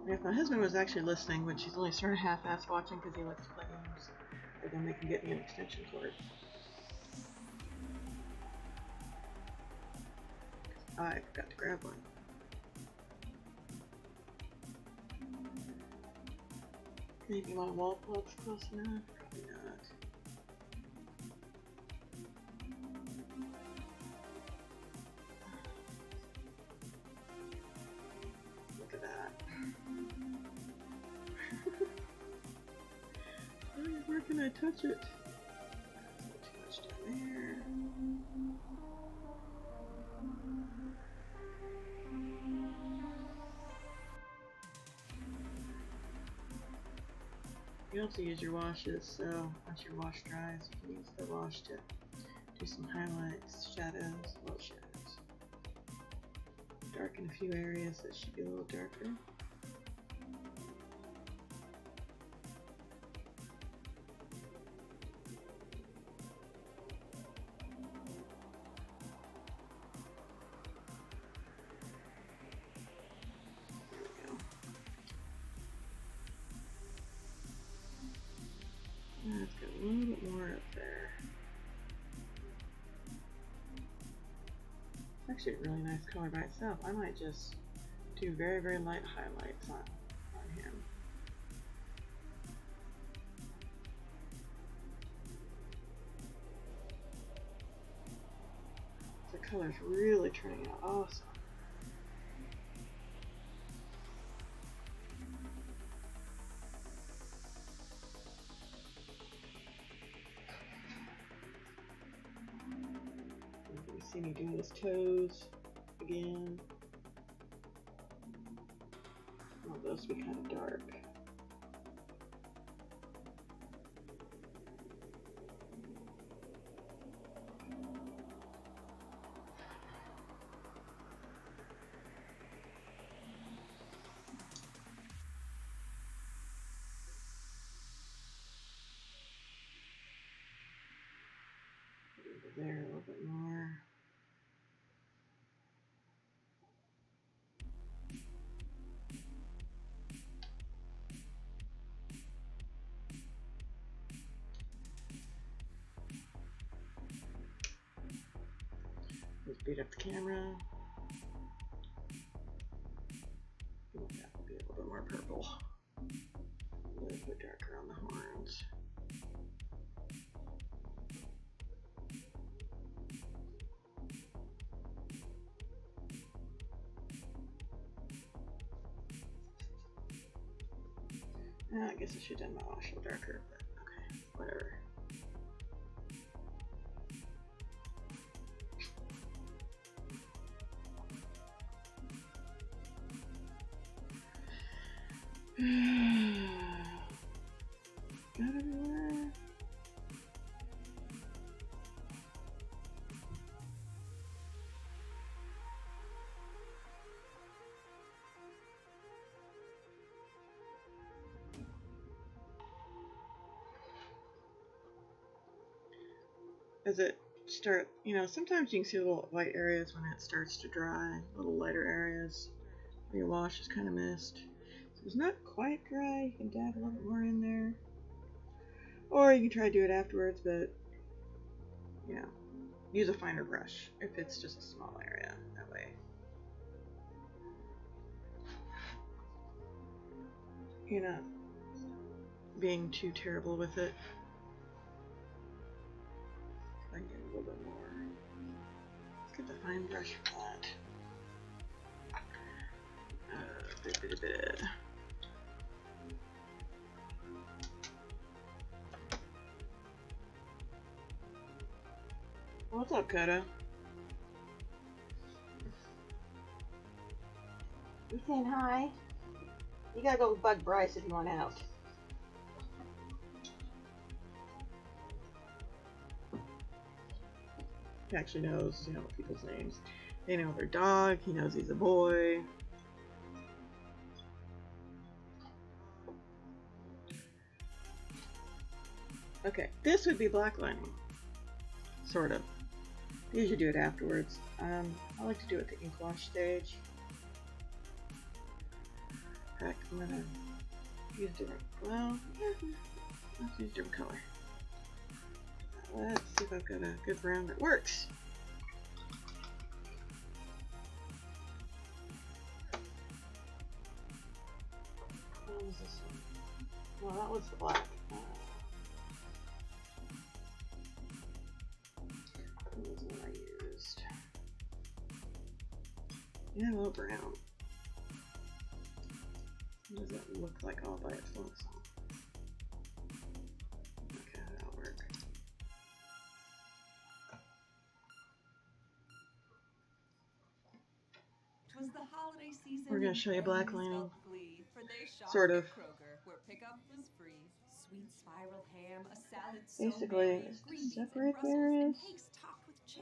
If my husband was actually listening, which he's only sort of half-assed watching because he likes to play games, then they can get me an extension cord. I forgot to grab one. Maybe my wall plug's close enough? Probably not. Look at that. Where can I touch it? Too much down there. You also use your washes, so once your wash dries, you can use the wash to do some highlights, shadows, low shadows. Darken a few areas that should be a little darker. actually a really nice color by itself. I might just do very, very light highlights on him. The color's really turning out awesome. You see me doing his toes again. I want those to be kind of dark. There a little bit more. Let's beat up the camera. Oh, that will be a little bit more purple. A little bit darker on the horns. I guess I should have done my wash a little darker, but okay, whatever. Got everywhere. As it start, sometimes you can see little white areas when it starts to dry, little lighter areas where your wash is kind of missed. So it's not quite dry, you can dab a little bit more in there. Or you can try to do it afterwards, but, use a finer brush if it's just a small area, that way. You're not being too terrible with it. I can get a little bit more. Let's get the fine brush for that. What's up, Coda? You saying hi? You gotta go bug Bryce if you want out. He actually knows, people's names. They know their dog. He knows he's a boy. Okay, this would be blacklining. Sort of. I usually do it afterwards. I like to do it at the ink wash stage. In fact, I'm gonna use different. Well, let's use a different color. Let's see if I've got a good brown that works. What was this one? Well, that was the black. What was the one I used? Yeah, a little brown. What does that look like all by itself? Okay, that'll work. Was the holiday season. We're gonna show you blacklining. Sort Sort of. Kroger, where pickup was free. Sweet spiral ham, a salad Basically, it's to separate the areas.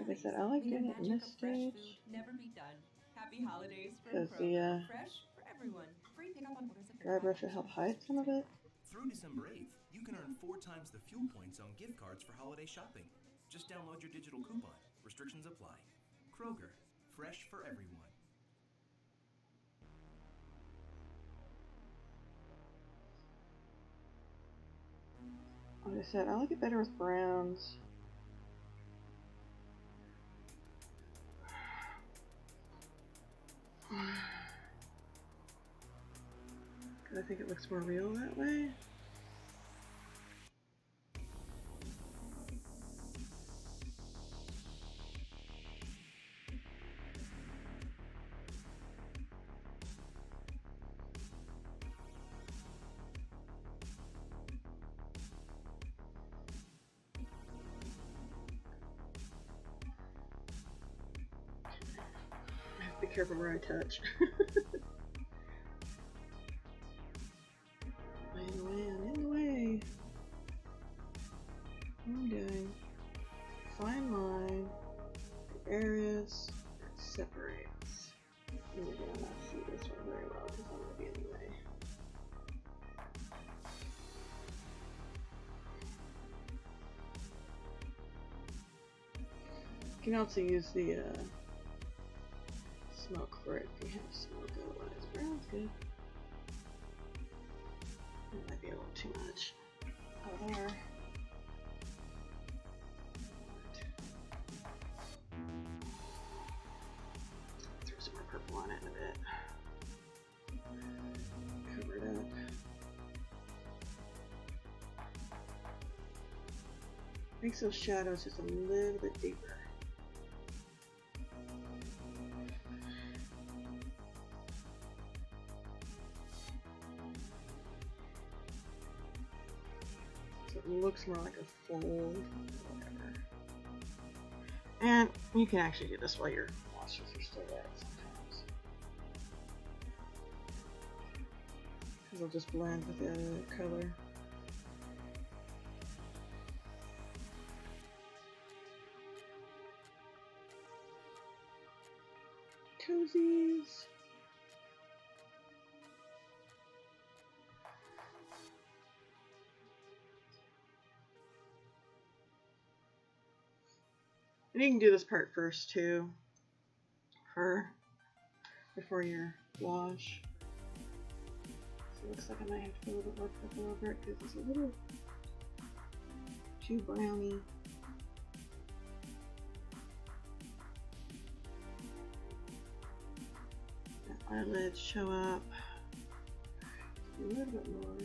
Like I said, I like doing it in this stage. Never be done. Happy holidays from Because Kroger. the Fresh for everyone. Free pickup on orders of dry brush will help hide some of it. Through December 8th, you can earn 4 times the fuel points on gift cards for holiday shopping. Just download your digital coupon. Restrictions apply. Kroger, fresh for everyone. Like I said, I like it better with browns. I think it looks more real that way. Be careful where I touch. In the way, I'm in the way. What I'm doing. Fine line. The areas that separates. Maybe I'll not see this one very well because I'm going to be in the way. You can also use the smoke for it if you have smoke, otherwise brown's good. That might be a little too much. Oh, there. Throw some more purple on it in a bit. Cover it up. Makes those shadows just a little bit deeper. Looks more like a fold, whatever. And you can actually do this while your washes are still wet sometimes. Because they'll just blend with the other color. Cozies. And you can do this part first too, before your wash. So it looks like I might have to put a little bit more purple over it because it's a little too browny. The eyelids show up a little bit more.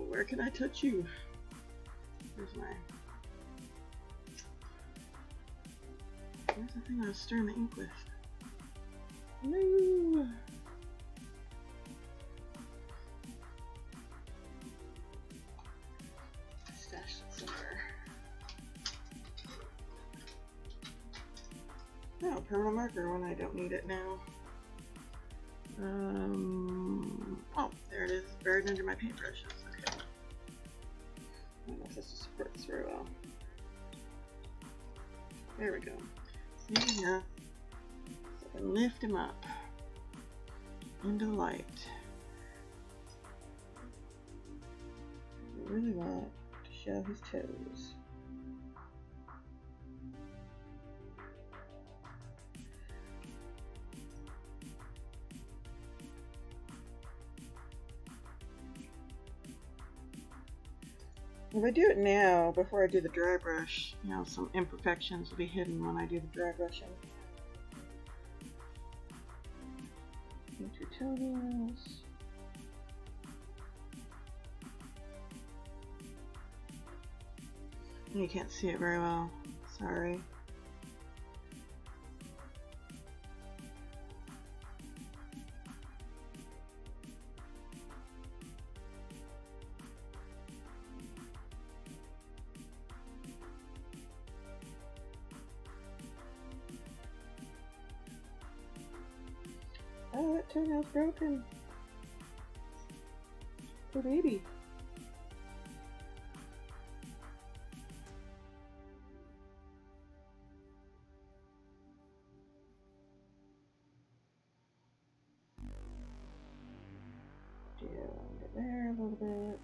Where can I touch you? Where's the thing I was stirring the ink with? No! Stash it somewhere. Oh, permanent marker when I don't need it now. Oh, there it is, buried under my paintbrushes. Okay. I don't know if this will support this very well. There we go. See enough. So I can lift him up into the light. I really want to show his toes. If I do it now, before I do the dry brush, you know, some imperfections will be hidden when I do the dry brushing. Paint your toenails. You can't see it very well, sorry. Oh, that toenail's broken. Poor baby. Do under there a little bit.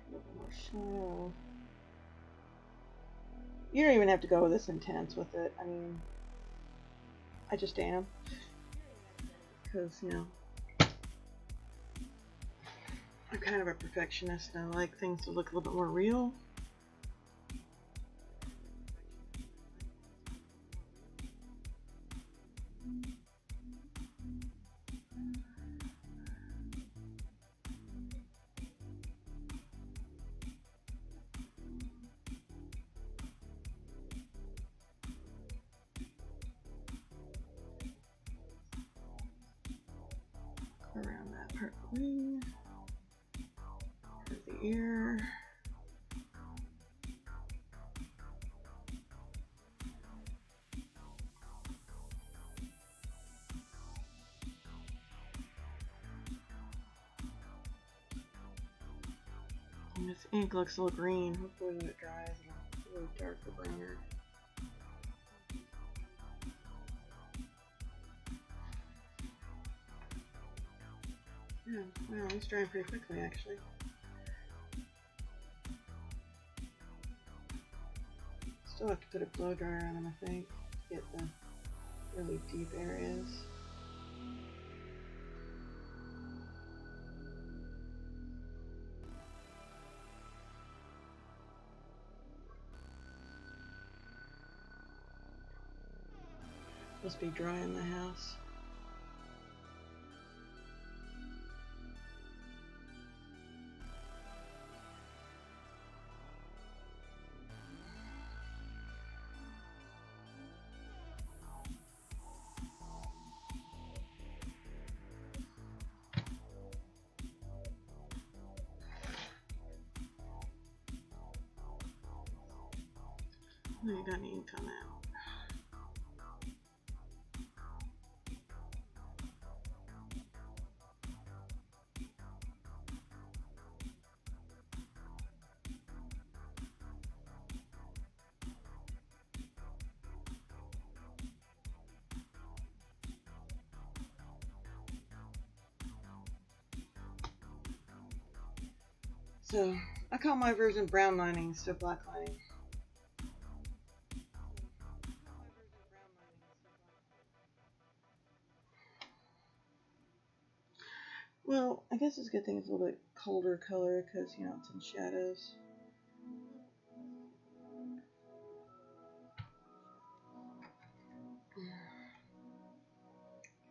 A little more shadow. You don't even have to go this intense with it. I mean, I just am, because, you know, I'm kind of a perfectionist and I like things to look a little bit more real. part of the wing, part of the ear. And this ink looks a little green. Hopefully when it dries it'll be really dark or browner. Yeah, wow, it's drying pretty quickly actually. Still have to put a blow dryer on them, I think, to get the really deep areas. Must be dry in the house. I ain't got any ink on that. So I call my version brown lining instead of black lining. Well, I guess it's a good thing it's a little bit colder color because, you know, it's in shadows.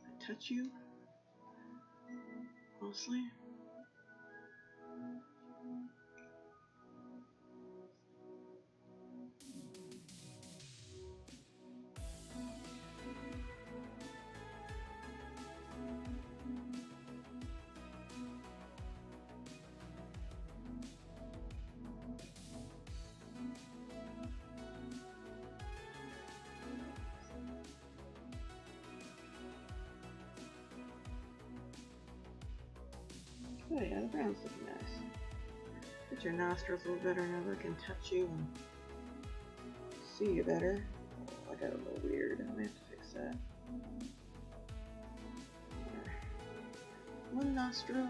I touch you mostly. Oh yeah, the brown's looking nice. Get your nostrils a little better now that I can touch you and see you better. Oh, I got a little weird. I may have to fix that. One nostril.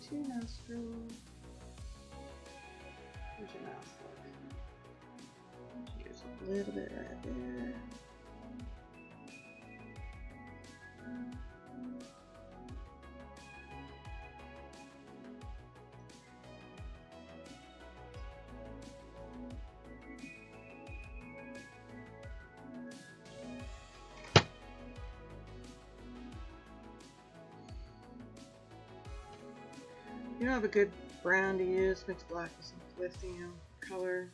Two nostrils. Where's your mouth look? Here's a little bit right there. You don't have a good brown to use, mix black with some lithium color.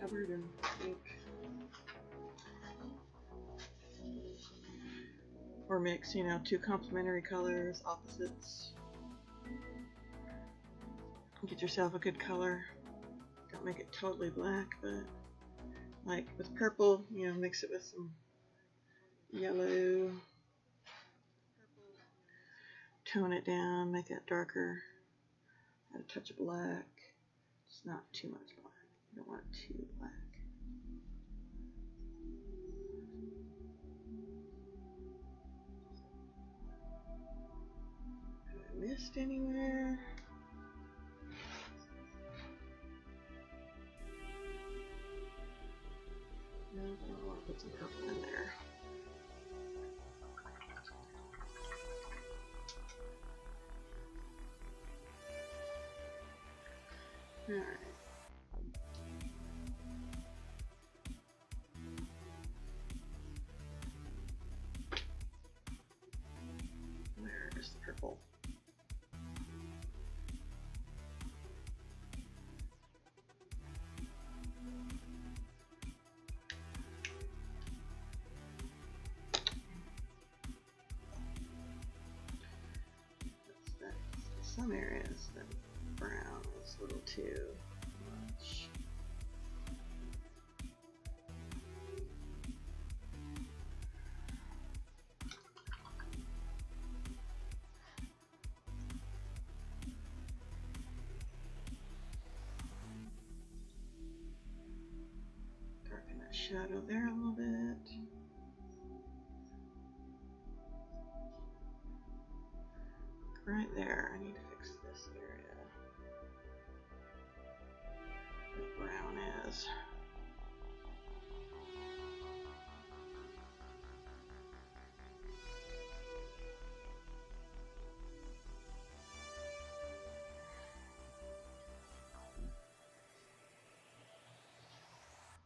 Covered in ink. Or mix, you know, two complementary colors, opposites. Get yourself a good color. Don't make it totally black, but like with purple, you know, mix it with some yellow. Tone it down, make it darker. Add a touch of black. Just not too much black. You don't want it too black. Have I missed anywhere? No, I want to put some purple in there. Alright. Where's the purple? some areas that brown is a little too much. Darken that shadow there a little bit. Right there, I need to fix this area. Where brown is.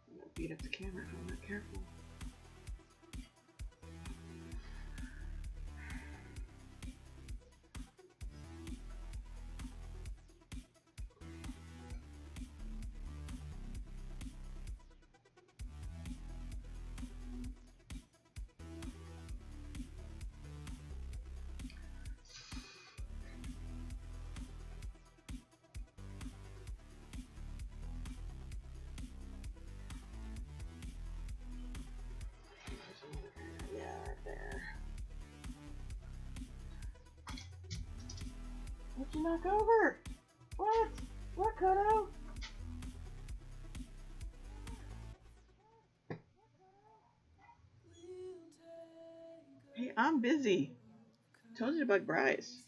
I'm gonna beat up the camera if I'm not careful. Yeah, right there. What'd you knock over? What? What, Kodo? Hey, I'm busy. Told you to bug Bryce.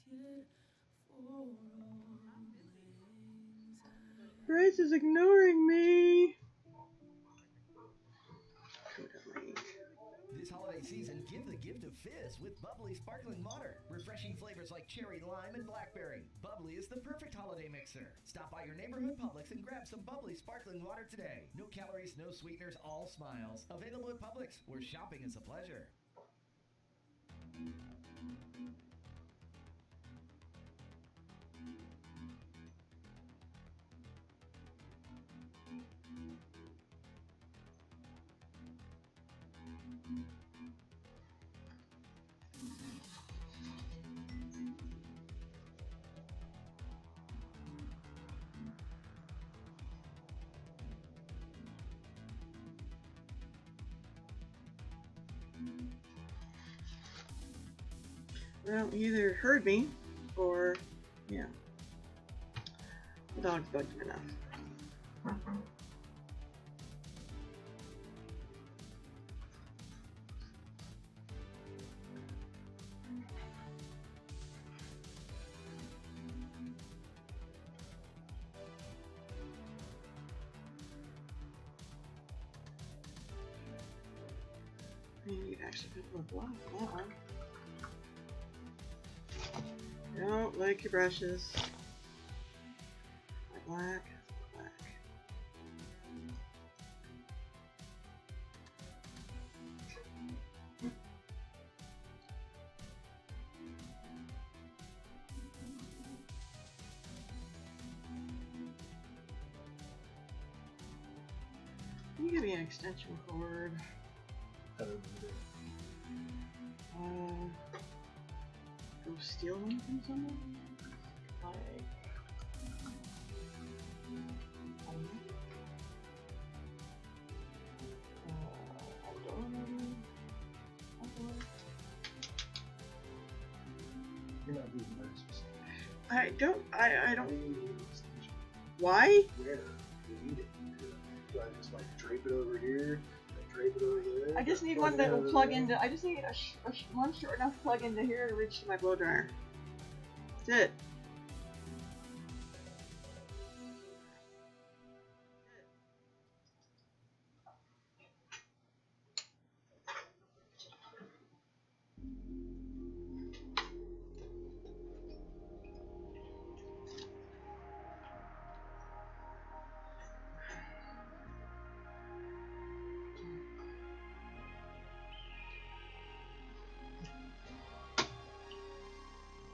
Bryce is ignoring me. This holiday season, give the gift of fizz with bubbly sparkling water. Refreshing flavors like cherry, lime, and blackberry. Bubbly is the perfect holiday mixer. Stop by your neighborhood Publix and grab some bubbly sparkling water today. No calories, no sweeteners, all smiles. Available at Publix, where shopping is a pleasure. Well, you either heard me, or, yeah. The dog's bugged him enough. You actually could put a block on that one. Don't lick your brushes. Black, black. Can you give me an extension cord? Go steal one from someone? Like, You're not being very specific. I don't. Why? Where you need it. Do I just like drape it over here? Drape it over there? I just need one that will plug into. I just need one short enough plug into here to reach to my blow dryer. That's it.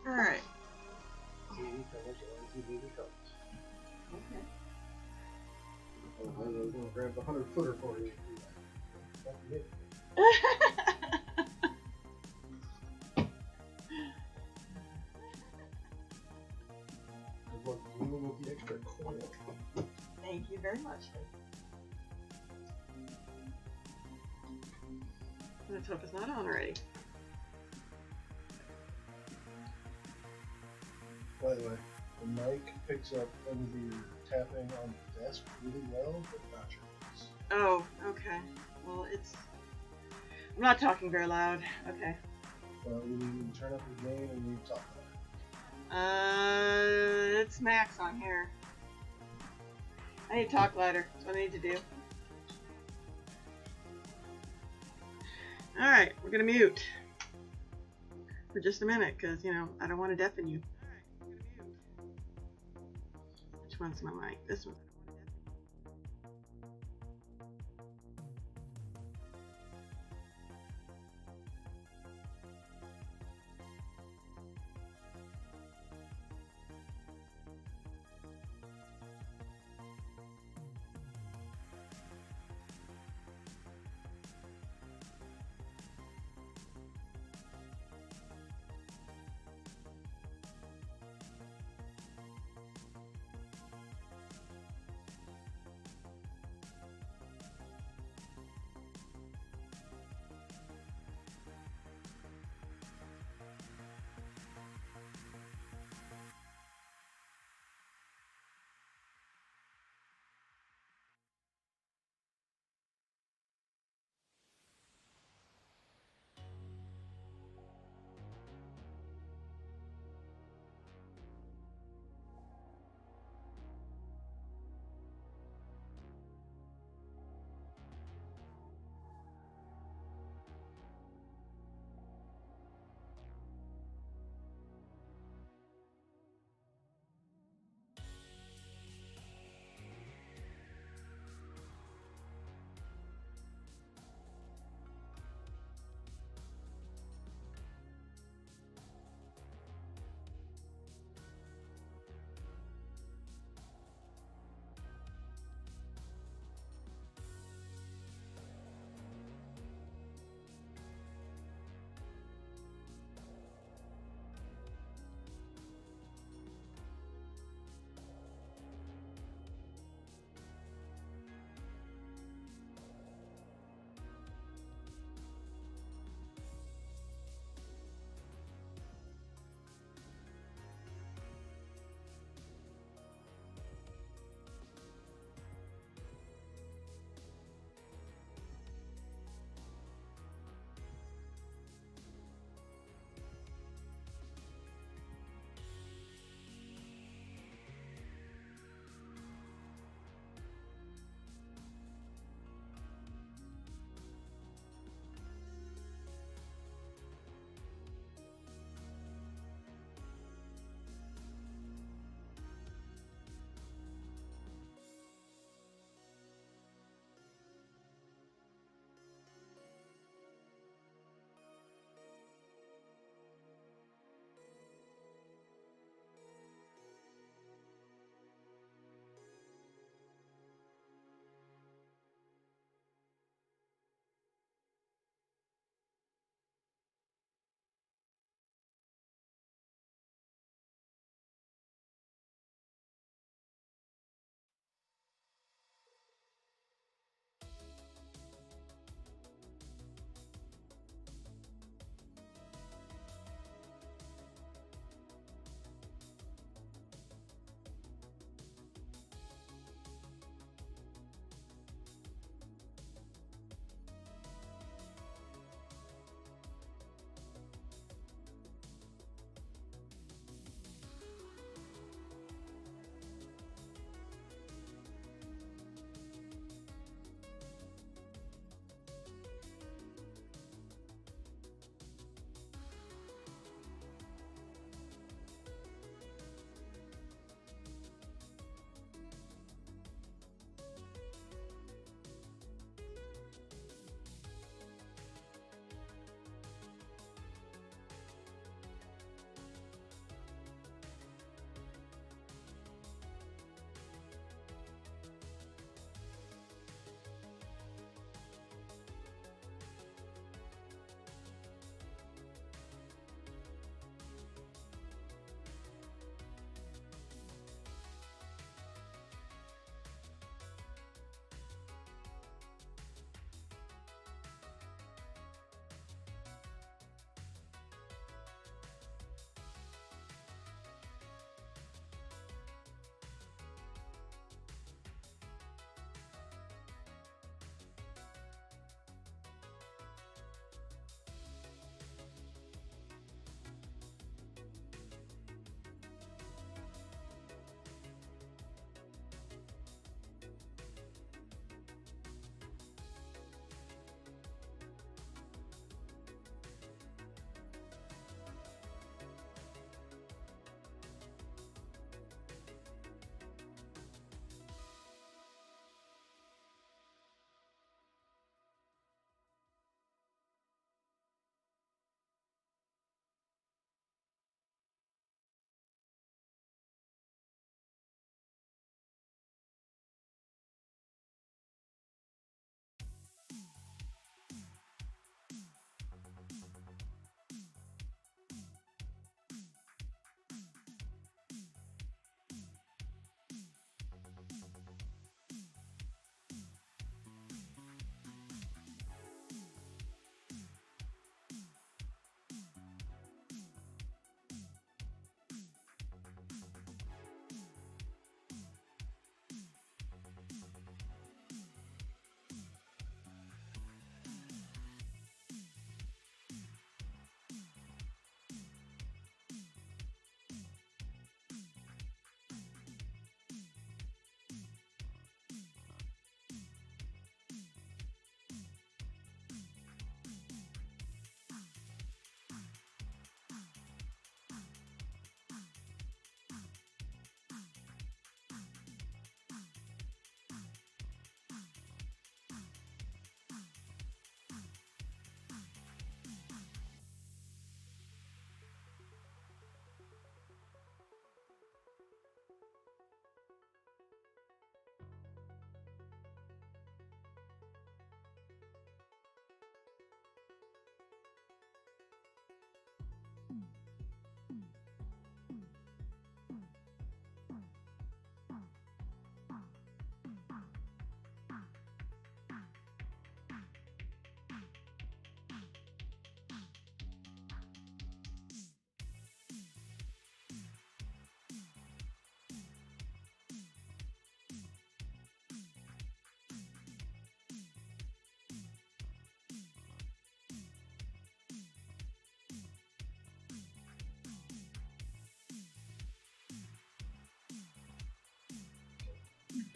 Alright. TV colors, TV colors. Okay. Oh, I was going to grab the 100-footer for you. one gleaming with the extra coil. Thank you very much. Let's hope it's not on already. By the way, the mic picks up any tapping on the desk really well, but not your voice. Oh, okay. Well, it's... I'm not talking very loud. Okay. Well, you need to turn up the gain and you talk It's max on here. I need to talk louder. That's what I need to do. Alright, we're gonna mute for just a minute, because, you know, I don't want to deafen you. Which one's my mic? This one.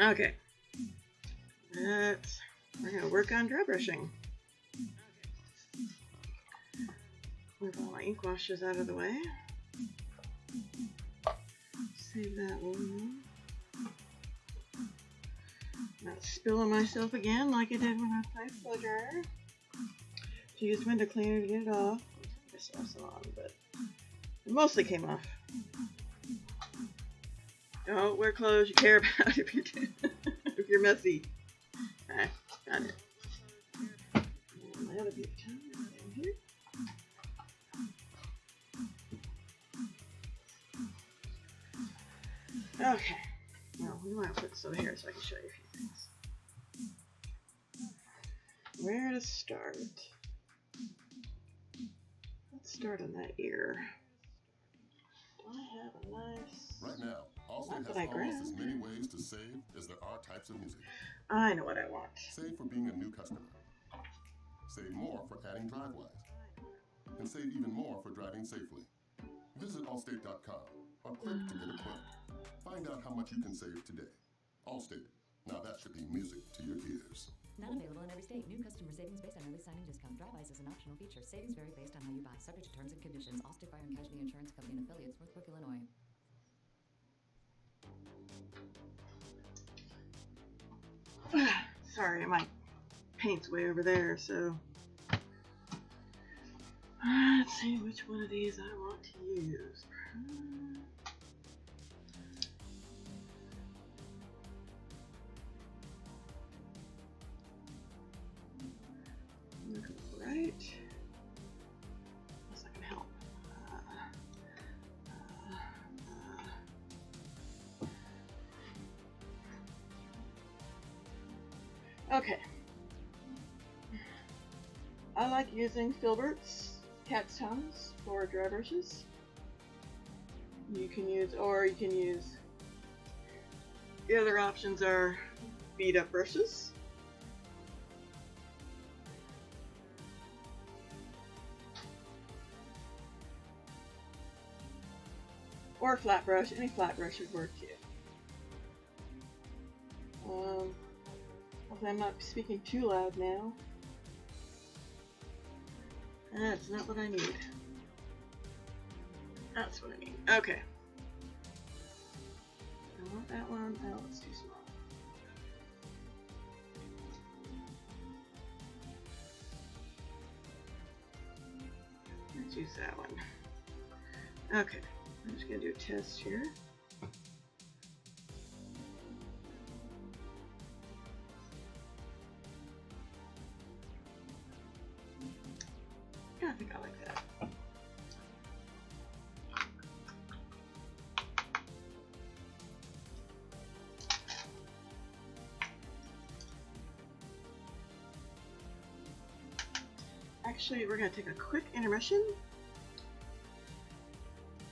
Okay. We're going to work on dry brushing. Move all my ink washes out of the way. Save that one. Not spill on myself again like I did when I applied blow dryer. To use window cleaner to get it off. I saw some on, but it mostly came off. Don't wear clothes you care about if you're messy. Alright, got it. And my other beauty tongue in here. Okay. Now we want to put this over here so I can show you a few things. Where to start? Let's start on that ear. Do I have a nice... Right now, Allstate has almost as many ways to save as there are types of music. I know what I want. Save for being a new customer. Save more for adding DriveWise. And save even more for driving safely. Visit Allstate.com or click to get a quote. Find out how much you can save today. Allstate. Now that should be music to your ears. Not available in every state. New customer savings based on early signing discount. DriveWise is an optional feature. Savings vary based on how you buy. Subject to terms and conditions. Allstate Fire and Casualty Insurance Company and affiliates. Northbrook, Illinois. Sorry, my paint's way over there, so let's see which one of these I want to use. Right. Unless I can help. Okay. I like using filberts, cat's tongues for dry brushes. You can use, the other options are bead up brushes. Or a flat brush. Any flat brush would work too. Hopefully I'm not speaking too loud now. That's not what I need. That's what I need. Okay. I want that one. Oh, it's too small. Let's use that one. Okay. I'm just going to do a test here. Yeah, I think I like that. Actually, we're going to take a quick intermission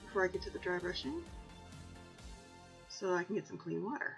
before I get to the dry brushing, so I can get some clean water.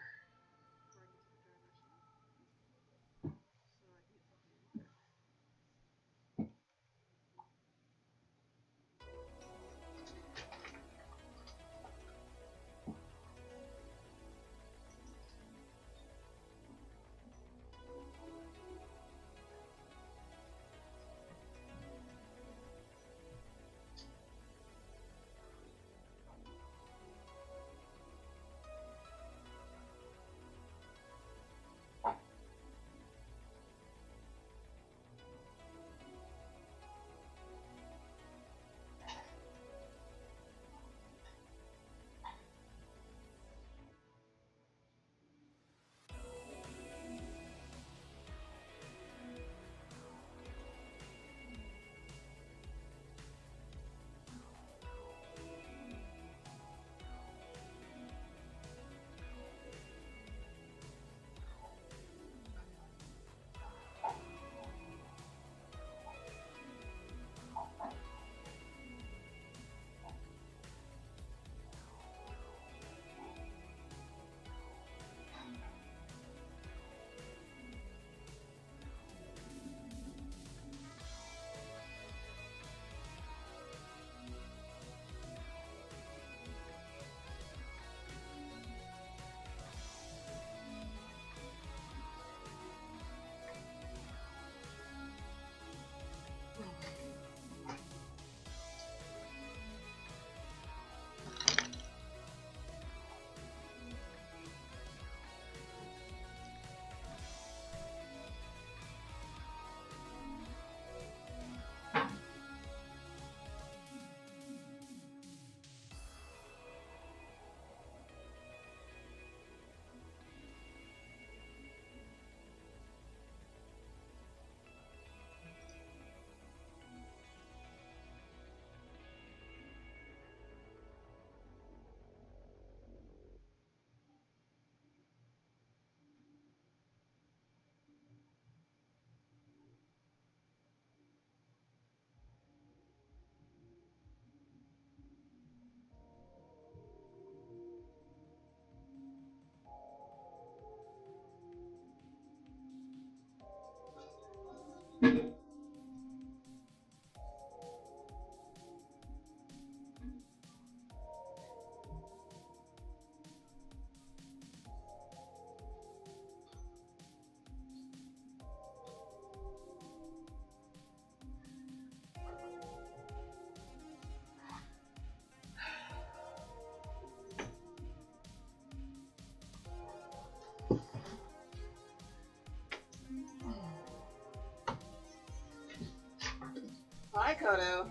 Hi, Kodo.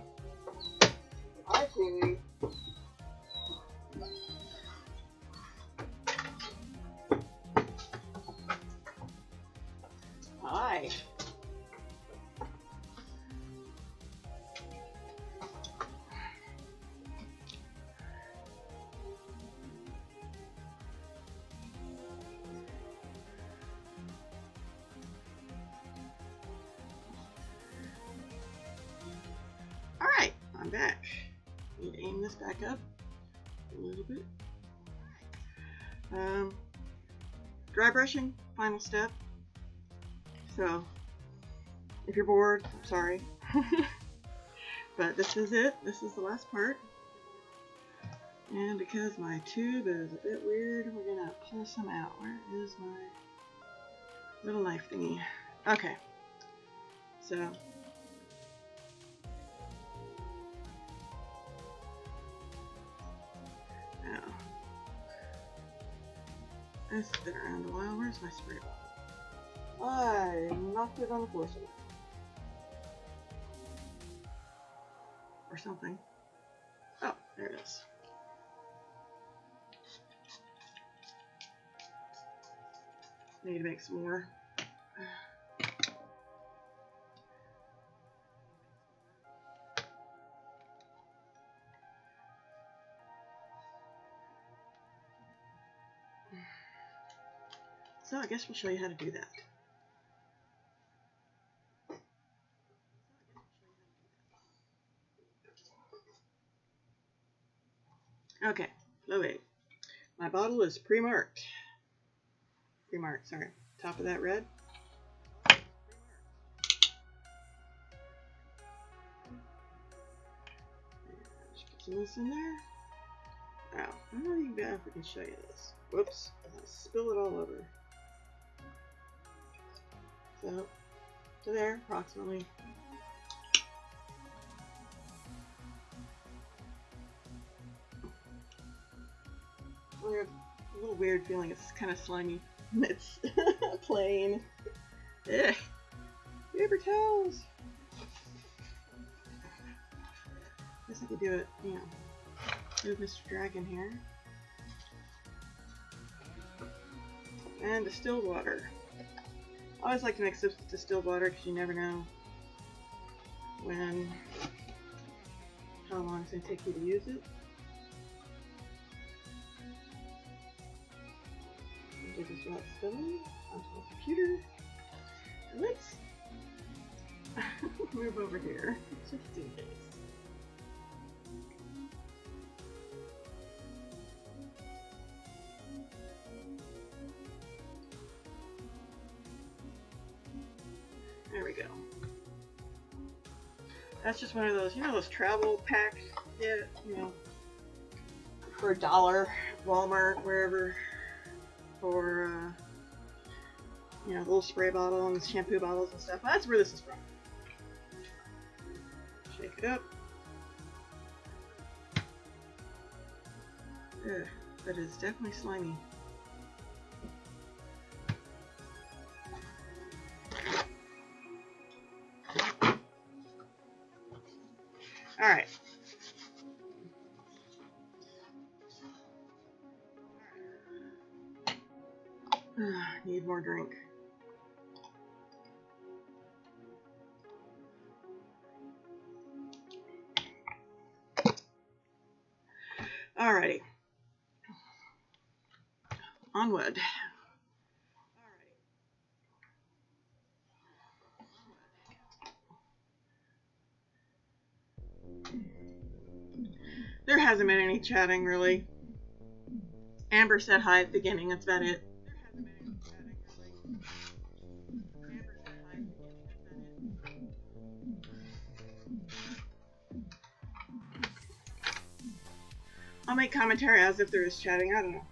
Hi, Kiwi. Hi. Alright, I'm back. Need to aim this back up a little bit. Dry brushing, final step. So, if you're bored, I'm sorry. But this is it. This is the last part. And because my tube is a bit weird, we're gonna pull some out. Where is my little knife thingy? Okay. So, now, this has been around a while. Where's my spray bottle? I knocked it on the floor somewhere. Or something. Oh, there it is. Need to make some more. So I guess we'll show you how to do that. Okay, flow aid. My bottle is pre-marked. Pre-marked, sorry. Top of that red. Just put some of this in there. Wow, I don't know if we can show you this. Whoops, I'll spill it all over. So, to there, approximately. Weird, a little weird feeling. It's kind of slimy. It's plain. Ugh. Paper towels. Guess I could do it, you know. Move Mr. Dragon here. And distilled water. I always like to mix this with distilled water because you never know how long it's going to take you to use it. Do this without spilling onto the computer. And let's move over here just in case. There we go. That's just one of those, you know, those travel packs you get, you know, for $1, Walmart, wherever. For you know, the little spray bottle and shampoo bottles and stuff. That's where this is from. Shake it up. Ugh, that is definitely slimy. Alright. Need more drink. Alrighty. Onward. There hasn't been any chatting, really. Amber said hi at the beginning, that's about it. I'll make commentary as if there is chatting, I don't know.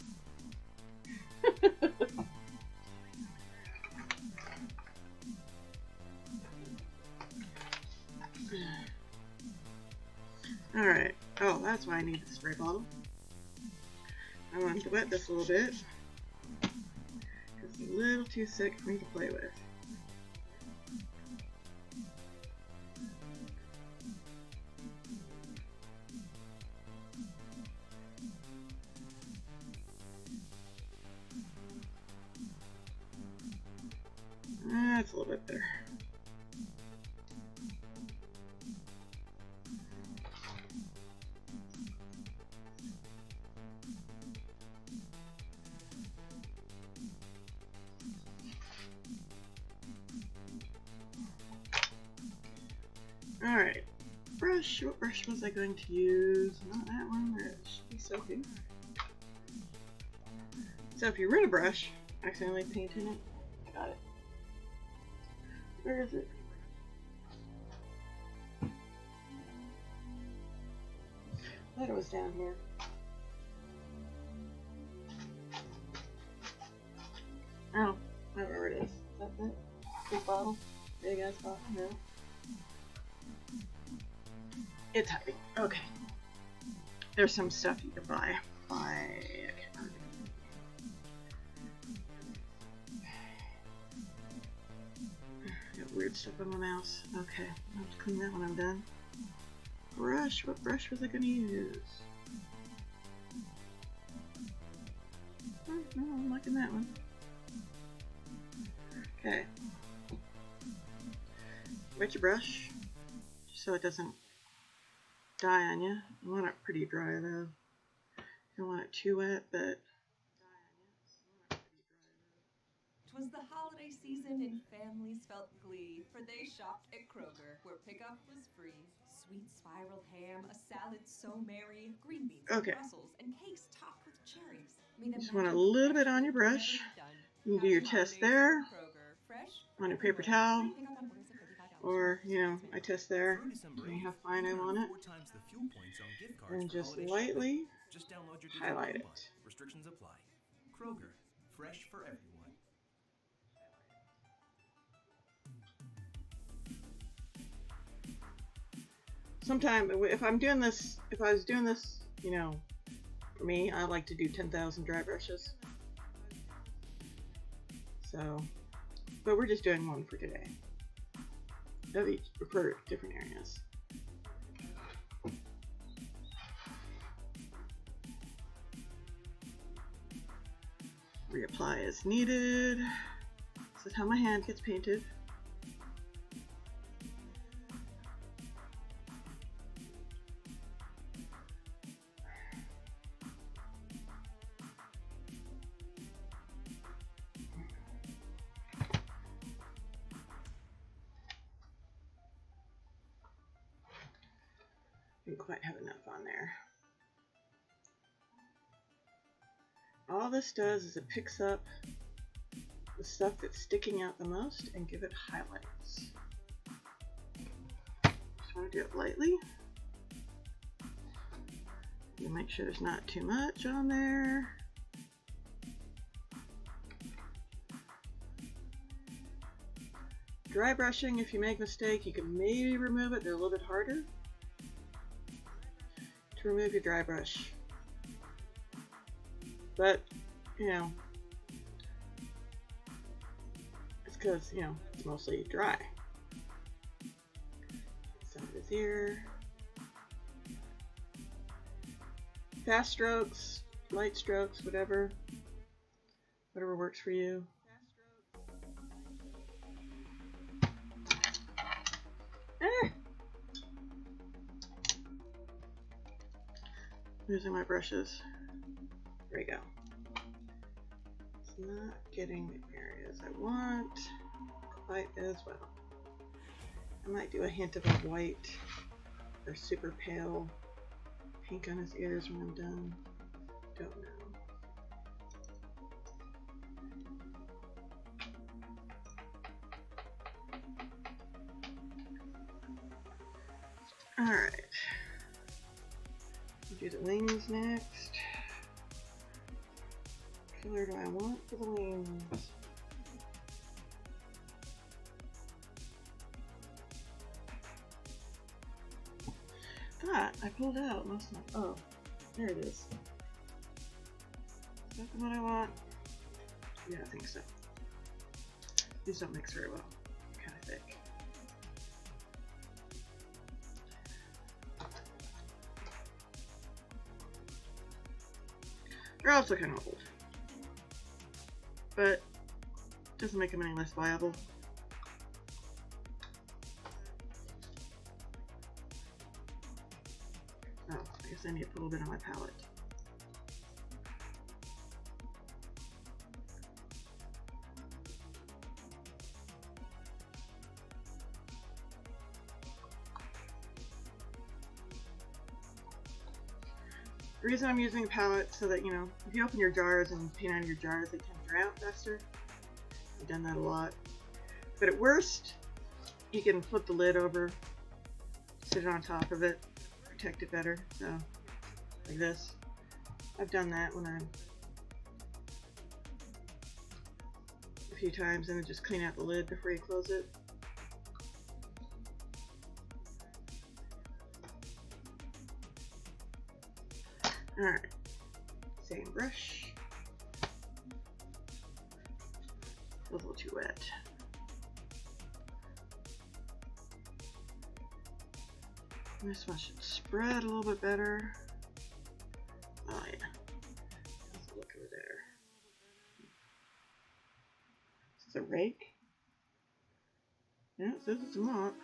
Alright. Oh, that's why I need the spray bottle. I want to wet this a little bit. It's a little too thick for me to play with. up there. Alright, brush. What brush was I going to use? Not that one, that should be soaking. So if you rent a brush, accidentally painting it, got it. Where is it? I thought it was down here. Oh, whatever it is. Is that it? Big bottle? Big ass bottle? No. It's hiding. Okay. There's some stuff you can buy. I can't remember. Got weird stuff on my mouse. Okay. I'll have to clean that when I'm done. Brush. What brush was I going to use? Oh, no, I'm liking that one. Okay. Wet your brush just so it doesn't dye on you. You want it pretty dry though. You don't want it too wet, but 'Twas the holiday season and families felt glee, for they shopped at Kroger, where pickup was free. Sweet spiral ham, a salad so merry, green beans, okay. Brussels, and cakes topped with cherries. Just want a little bit on your brush. You can do your test there on your paper towel, or I test there. See how fine I want it, and just lightly highlight it. Restrictions apply. Kroger, fresh for everyone. Sometimes, if I'm doing this, if I was doing this, for me, I like to do 10,000 dry brushes. So, but we're just doing one for today. Of each, for different areas. Reapply as needed. This is how my hand gets painted. Didn't quite have enough on there. All this does is it picks up the stuff that's sticking out the most and give it highlights. Just want to do it lightly. You make sure there's not too much on there. Dry brushing, if you make a mistake, you can maybe remove it. They're a little bit harder to remove your dry brush. But, it's because, it's mostly dry. Some of this here. Fast strokes, light strokes, whatever works for you. Losing my brushes. There we go. It's not getting the areas I want quite as well. I might do a hint of a white or super pale pink on his ears when I'm done. Don't know. Alright. Do the wings next. What color do I want for the wings? I pulled out most of my, oh, there it is. Is that the one I want? Yeah, I think so. These don't mix very well. They're kind of thick. They're also kind of old, but doesn't make them any less viable. because I need to put a little bit on my palette. The reason I'm using a palette so that, you know, if you open your jars and paint on your jars, they can dry out faster. I've done that a lot. But at worst, you can flip the lid over, sit it on top of it, protect it better. So, like this. I've done that when I'm a few times, and then just clean out the lid before you close it. Alright, same brush. Feels a little too wet. This one should spread a little bit better. Oh yeah. Let's look over there. Is this a rake? Yeah, it says it's a mop.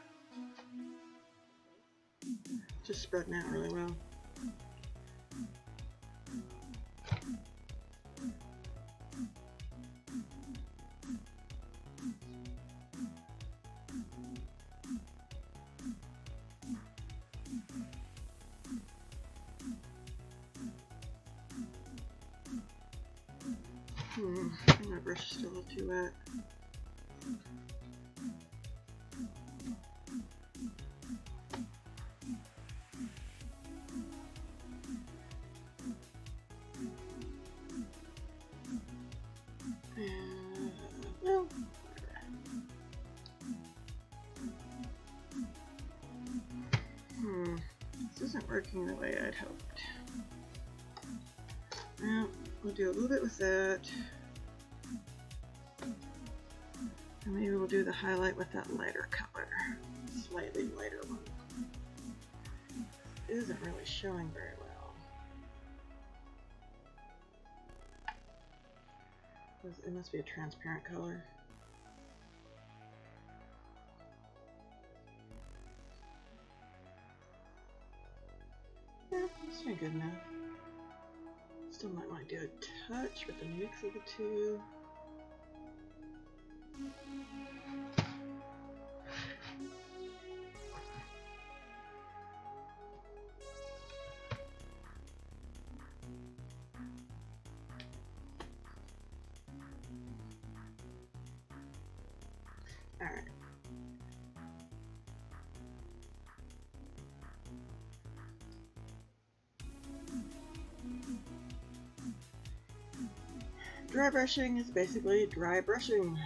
Just spreading out really well. I think my brush is still a little too wet. Well, this isn't working the way I'd hoped. Well, we'll do a little bit with that. And maybe we'll do the highlight with that lighter color. Slightly lighter one. It isn't really showing very well. It must be a transparent color. Yeah, that's not good enough. Still might want to do a touch with a mix of the two. All right. Dry brushing is basically dry brushing.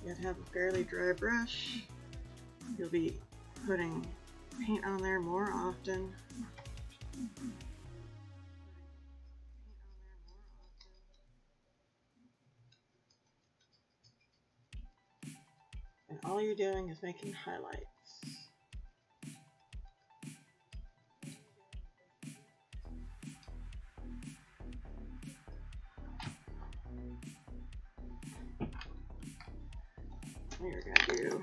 You have to have a fairly dry brush. You'll be putting paint on there more often. And all you're doing is making highlights. We're gonna do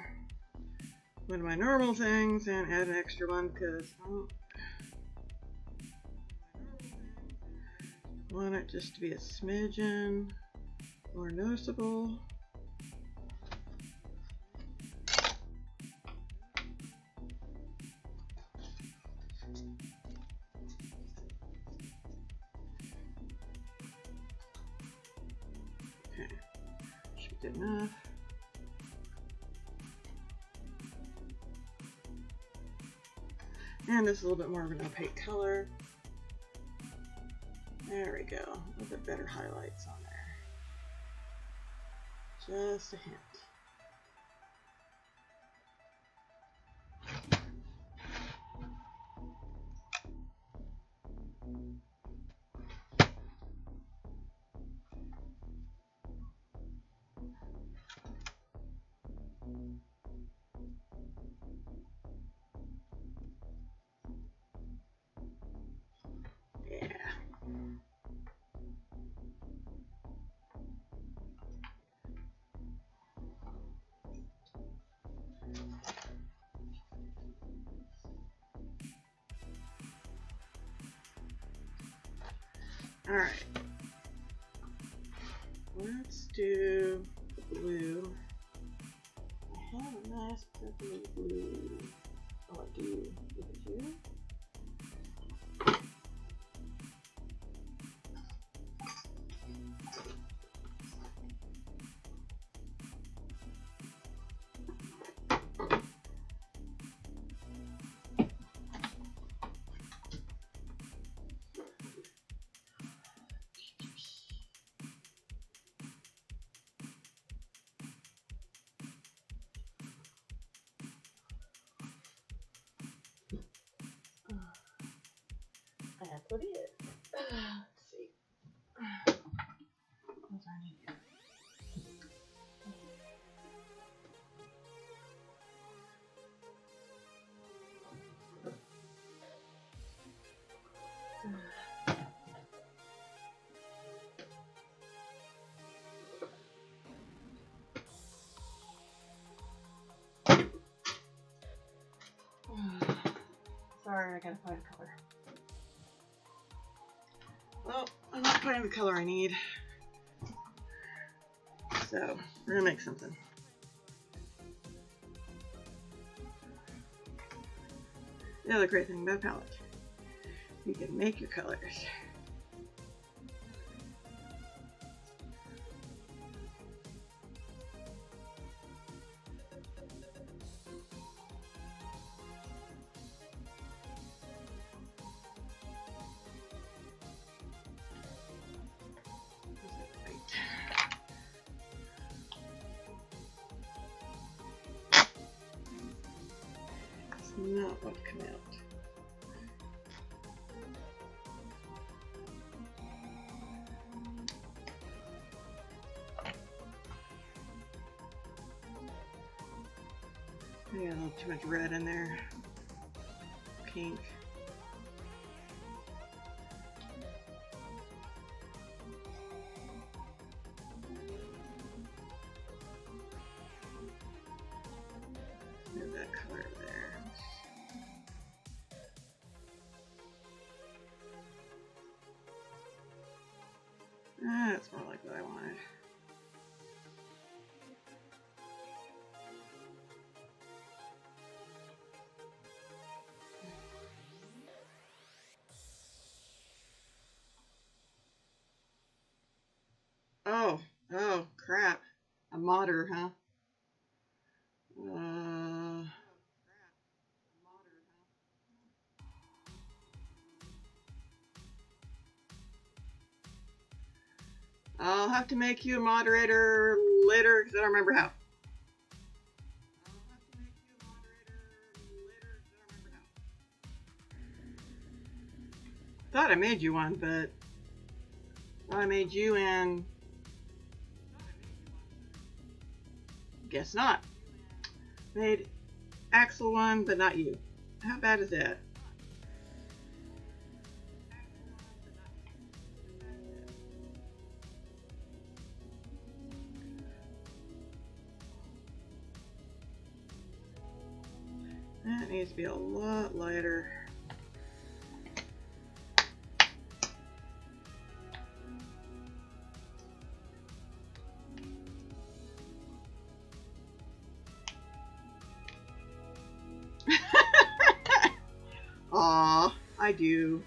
one of my normal things and add an extra one because I want it just to be a smidgen more noticeable. Okay, should be good enough. And this is a little bit more of an opaque color. There we go. A little bit better highlights on there. Just a hint. Alright. Let's do blue. I have a nice purple blue. Oh, I do. Look at you. That's what it is. Let's see. What do I need? Sorry, I gotta find a color. Well, I'm not finding the color I need. So, we're gonna make something. The other great thing about palette, you can make your colors. Not what come out. I got a little too much red in there. Pink. Move that color there. That's more like what I wanted. Oh, crap. A modder, huh? I'll have to make you a moderator later because I don't remember how. Thought I made you one, but I made you and guess not. Made Axel one, but not you. How bad is that? That needs to be a lot lighter. Aw, I do.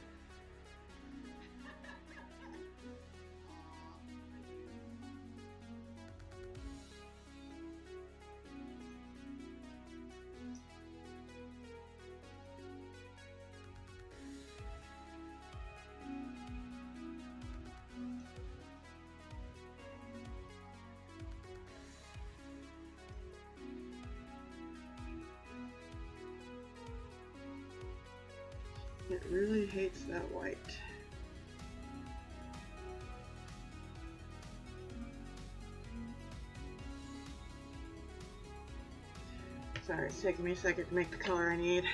It really hates that white. Sorry, it's taking me a second to make the color I need.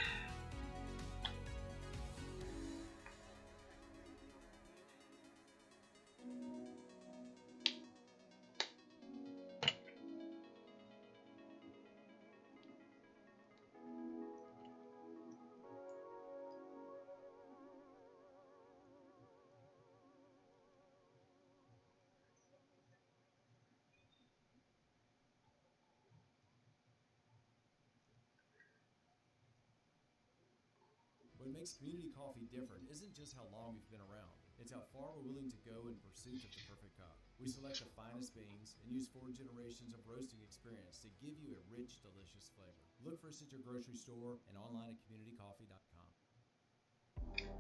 What makes community coffee different isn't just how long we've been around. It's how far we're willing to go in pursuit of the perfect cup. We select the finest beans and use 4 generations of roasting experience to give you a rich, delicious flavor. Look for us at your grocery store and online at communitycoffee.com.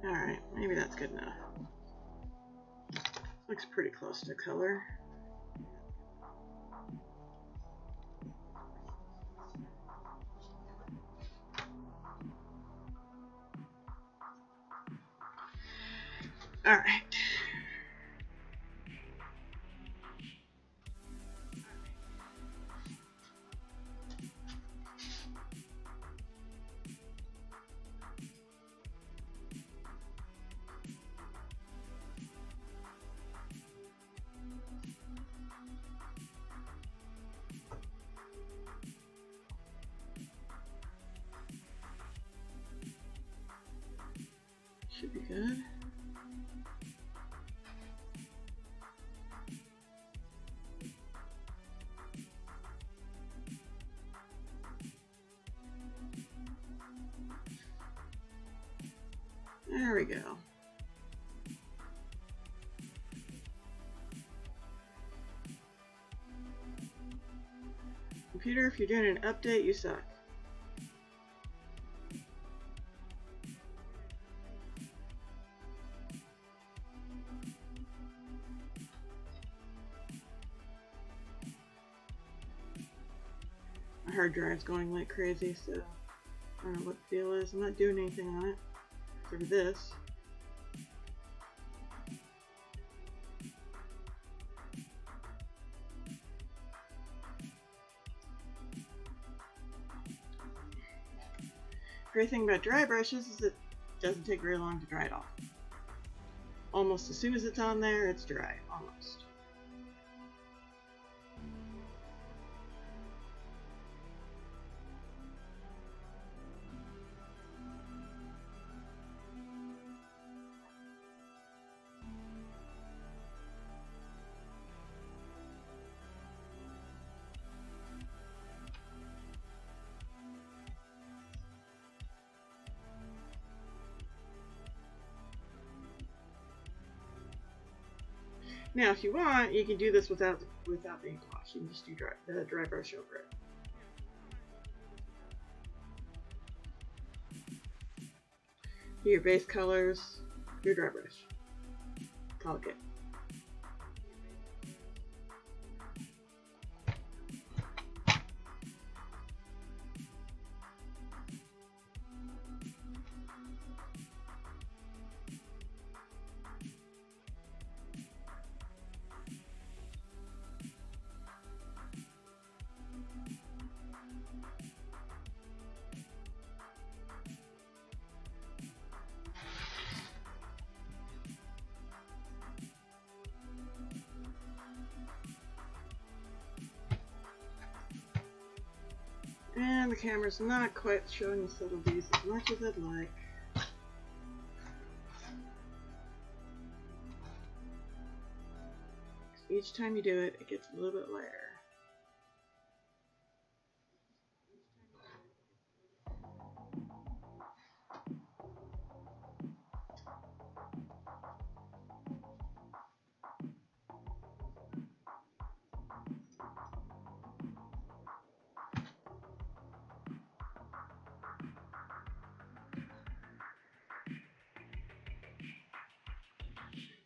Alright, maybe that's good enough. Looks pretty close to color. Alright. Should be good. There we go. Computer, if you're doing an update, you suck. My hard drive's going like crazy, so I don't know what the deal is. I'm not doing anything on it for this. Great thing about dry brushes is it doesn't take very long to dry it off. Almost as soon as it's on there, it's dry, almost. Now, if you want, you can do this without the ink wash. You can just do the dry brush over it. Do your base colors, your dry brush. Call it good. And the camera's not quite showing the subtleties as much as I'd like. Each time you do it, it gets a little bit lighter.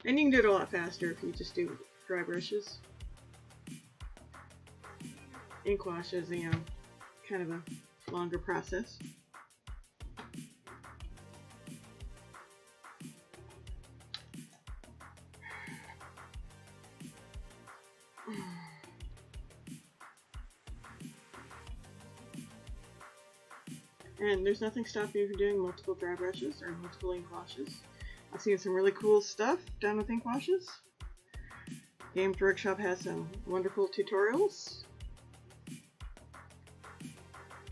And you can do it a lot faster if you just do dry brushes. Ink wash is, you know, kind of a longer process. And there's nothing stopping you from doing multiple dry brushes or multiple ink washes. I've seen some really cool stuff done with ink washes. Games Workshop has some wonderful tutorials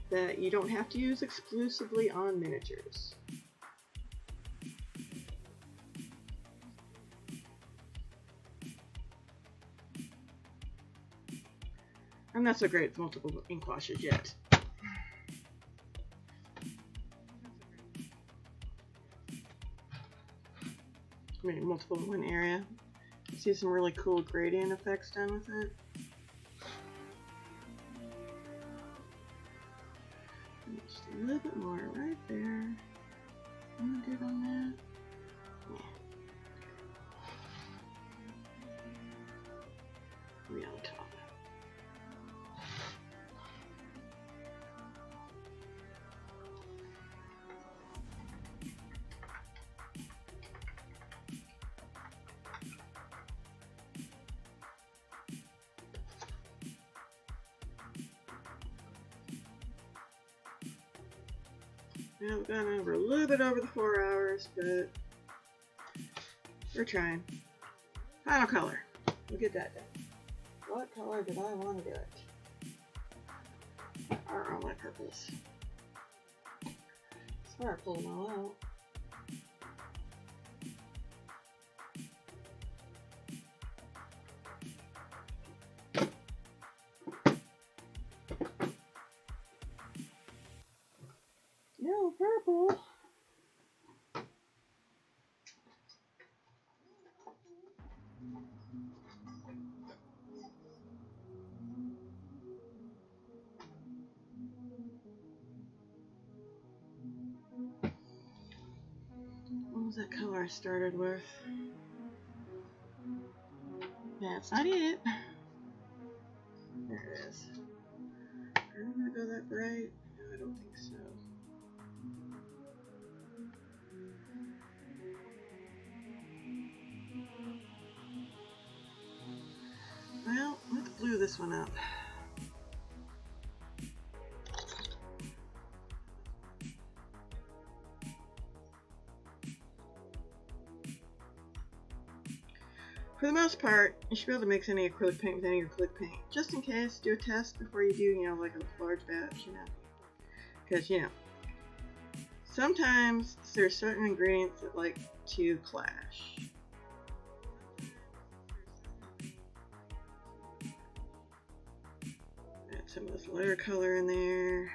that you don't have to use exclusively on miniatures. I'm not so great with multiple ink washes yet. maybe multiple in one area. You see some really cool gradient effects done with it. And just a little bit more right there. I'm good on that. Yeah. Maybe on top. Now we've gone over a little bit over the 4 hours, but we're trying. Final color. We'll get that done. What color did I want to do it? Where are all my purples? I swear I pulled them all out. No, purple. What was that color I started with? That's not it. There it is. Am I gonna go that bright? No, I don't think so. Well, let's blue this one up. For the most part, you should be able to mix any acrylic paint with any acrylic paint. Just in case, do a test before you do, like a large batch, Because, sometimes there's certain ingredients that like to clash. Add some of this lighter color in there.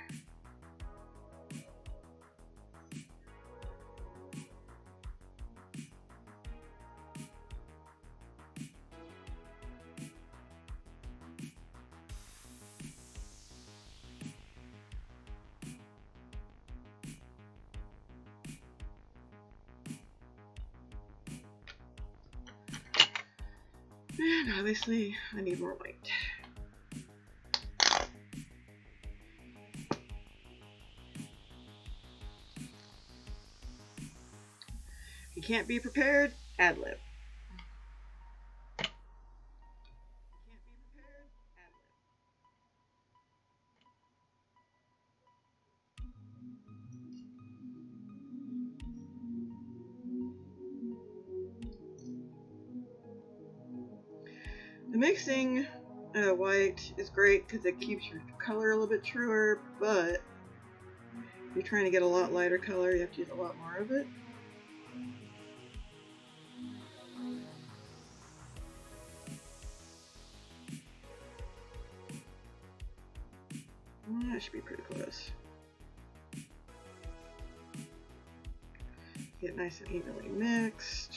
And obviously, I need more white. If you can't be prepared, ad lib. The mixing white is great because it keeps your color a little bit truer, but if you're trying to get a lot lighter color, you have to use a lot more of it. That should be pretty close. Get nice and evenly mixed.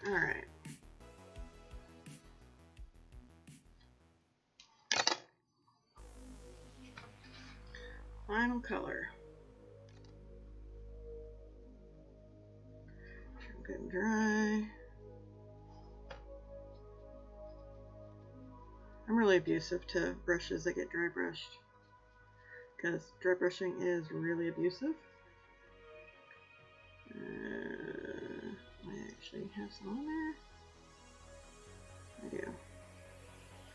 All right. Final color. Good and dry. I'm really abusive to brushes that get dry brushed because dry brushing is really abusive. I actually have some on there. I do.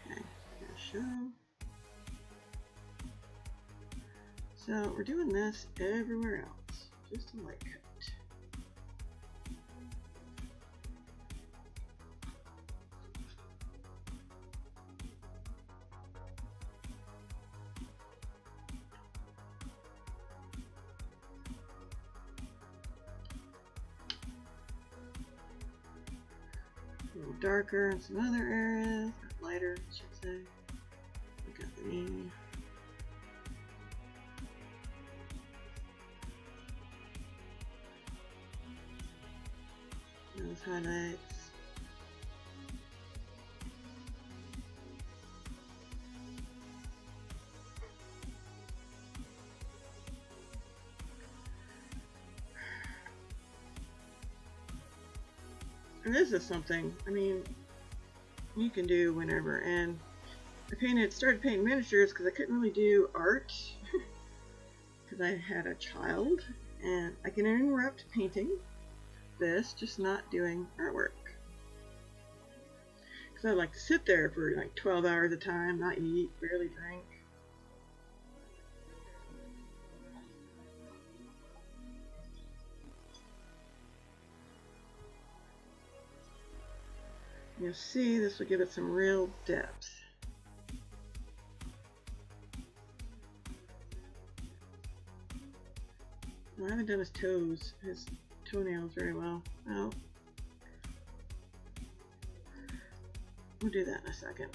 Okay, gonna show. So we're doing this everywhere else. Just a light cut. darker in some other areas, or lighter, I should say. Look at the knee. Those highlights. And this is something, I mean, you can do whenever. And I started painting miniatures because I couldn't really do art because I had a child, and I can interrupt painting this, just not doing artwork. Because I like to sit there for like 12 hours at a time, not eat, barely drink. You'll see this will give it some real depth. Well, I haven't done his toes, his toenails very well. Well, we'll do that in a second.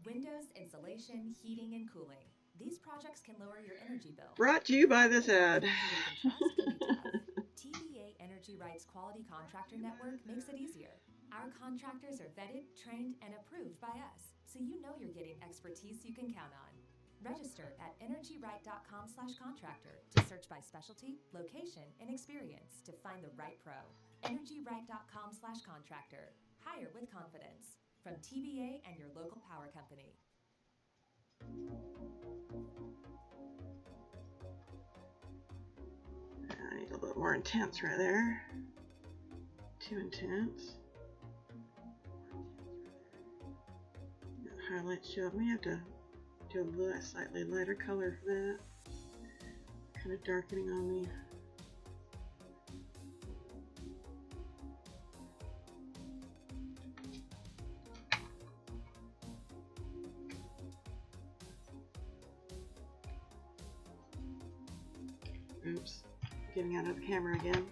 Windows, insulation, heating, and cooling. These projects can lower your energy bill. Brought to you by this ad. TVA Energy Rights Quality Contractor Network makes it easier. Our contractors are vetted, trained, and approved by us, so you know you're getting expertise you can count on. Register at energyright.com/contractor to search by specialty, location, and experience to find the right pro. energyright.com/contractor. Hire with confidence. From TVA and your local power company. I need a little more intense right there. Too intense. That highlight show. I may have to do a slightly lighter color for that. Kind of darkening on me. Oops, getting out of the camera again.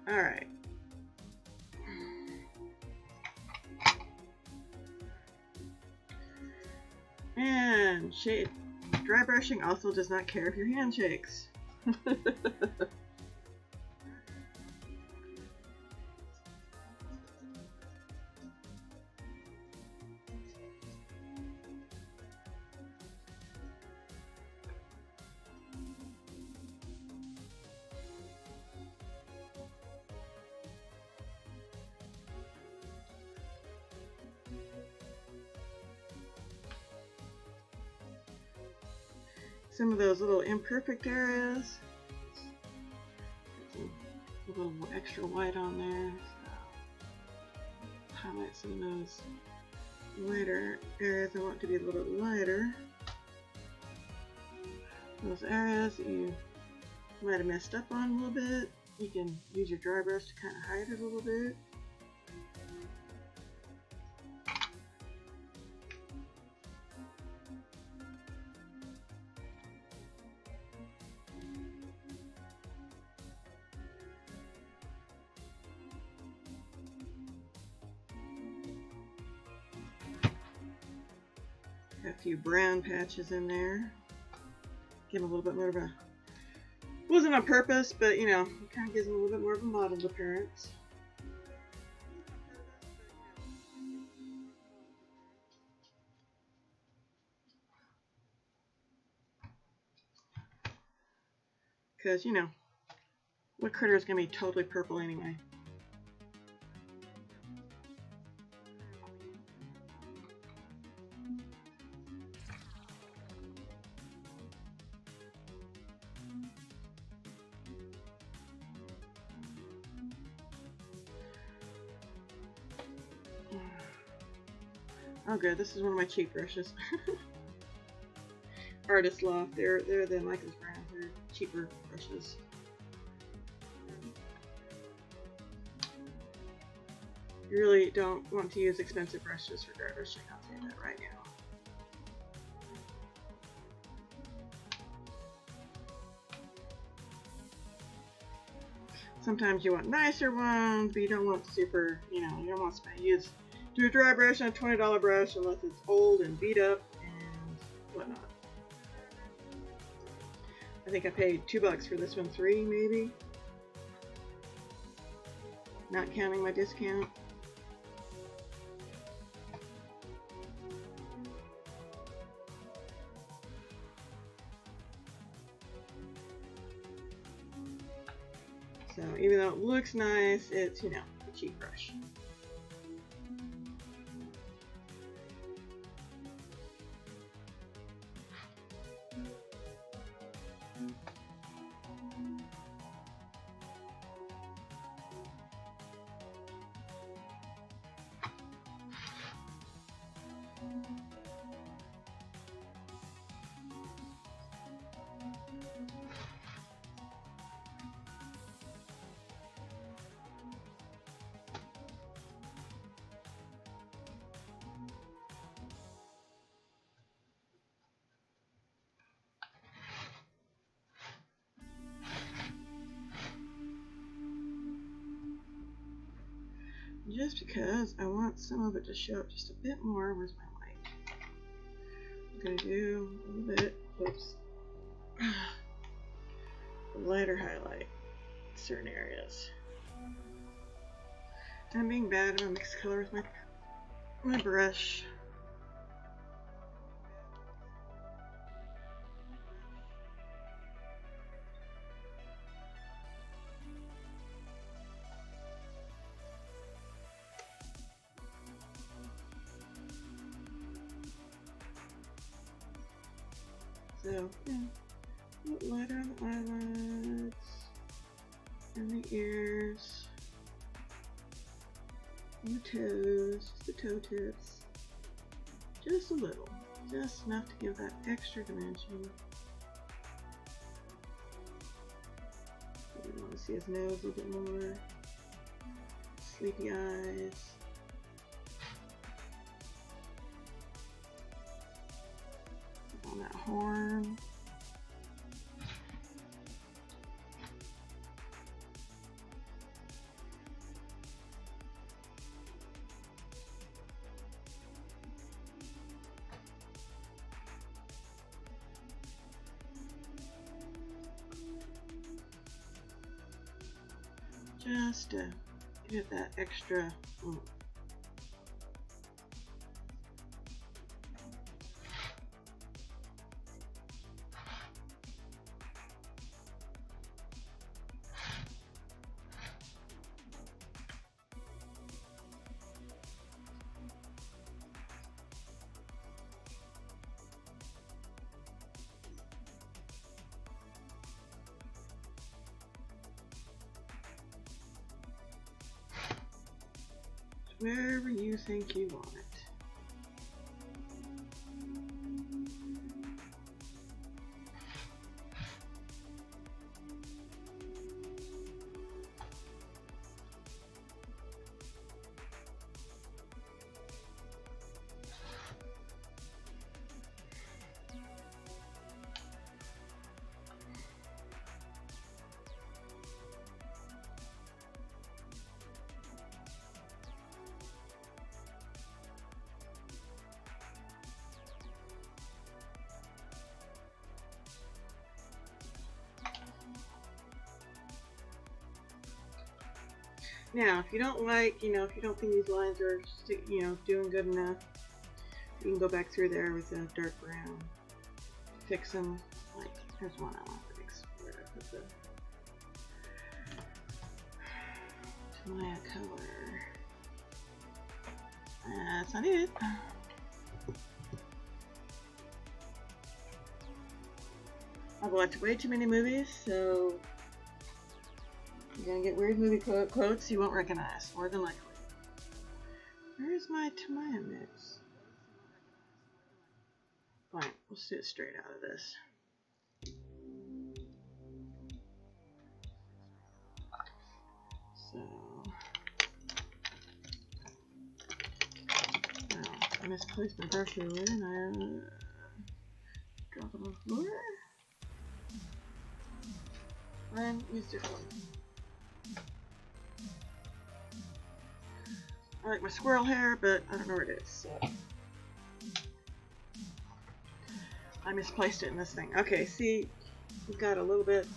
All right. And shade. Dry brushing also does not care if your hand shakes. Some of those little imperfect areas, a little extra white on there, so highlight some of those lighter areas I want to be a little bit lighter. Those areas that you might have messed up on a little bit, you can use your dry brush to kind of hide it a little bit. Got a few brown patches in there. Give them a little bit more of a, wasn't on purpose, but you know, it kind of gives them a little bit more of a mottled appearance. Because, you know, what critter is going to be totally purple anyway? Oh good, this is one of my cheap brushes. Artist Loft, they're the Michaels brand, they're cheaper brushes. You really don't want to use expensive brushes for dry brushing, I'll tell you that right now. Sometimes you want nicer ones, but you don't want super, you know, you don't want to do a dry brush on a $20 brush unless it's old and beat up and whatnot. I think I paid $2 for this one, $3 maybe. Not counting my discount. So even though it looks nice, it's, you know, a cheap brush. Just because I want some of it to show up just a bit more. Where's my light? I'm going to do a little bit, oops, lighter highlight certain areas. I'm being bad, I'm going to mix color with my brush. So, yeah, a little lighter on the eyelids, and the ears, and the toes, just the toe tips, just a little, just enough to give that extra dimension. You want to see his nose a little bit more, sleepy eyes. On that horn. Just to give it that extra oomph. Wherever you think you want it. Now, if you don't like, if you don't think these lines are, doing good enough, you can go back through there with a dark brown. Fix them. Like, there's one I want to fix Where did I put the Tamaya color? That's not it. I've watched way too many movies, so you're gonna get weird movie quotes you won't recognize, more than likely. Where's my Tamaya mix? Fine, we'll do it straight out of this. So, well, I misplaced my brush earlier and I drop it on the floor. And use this one. I like my squirrel hair, but I don't know where it is. So I misplaced it in this thing. Okay, see, we've got a little bit,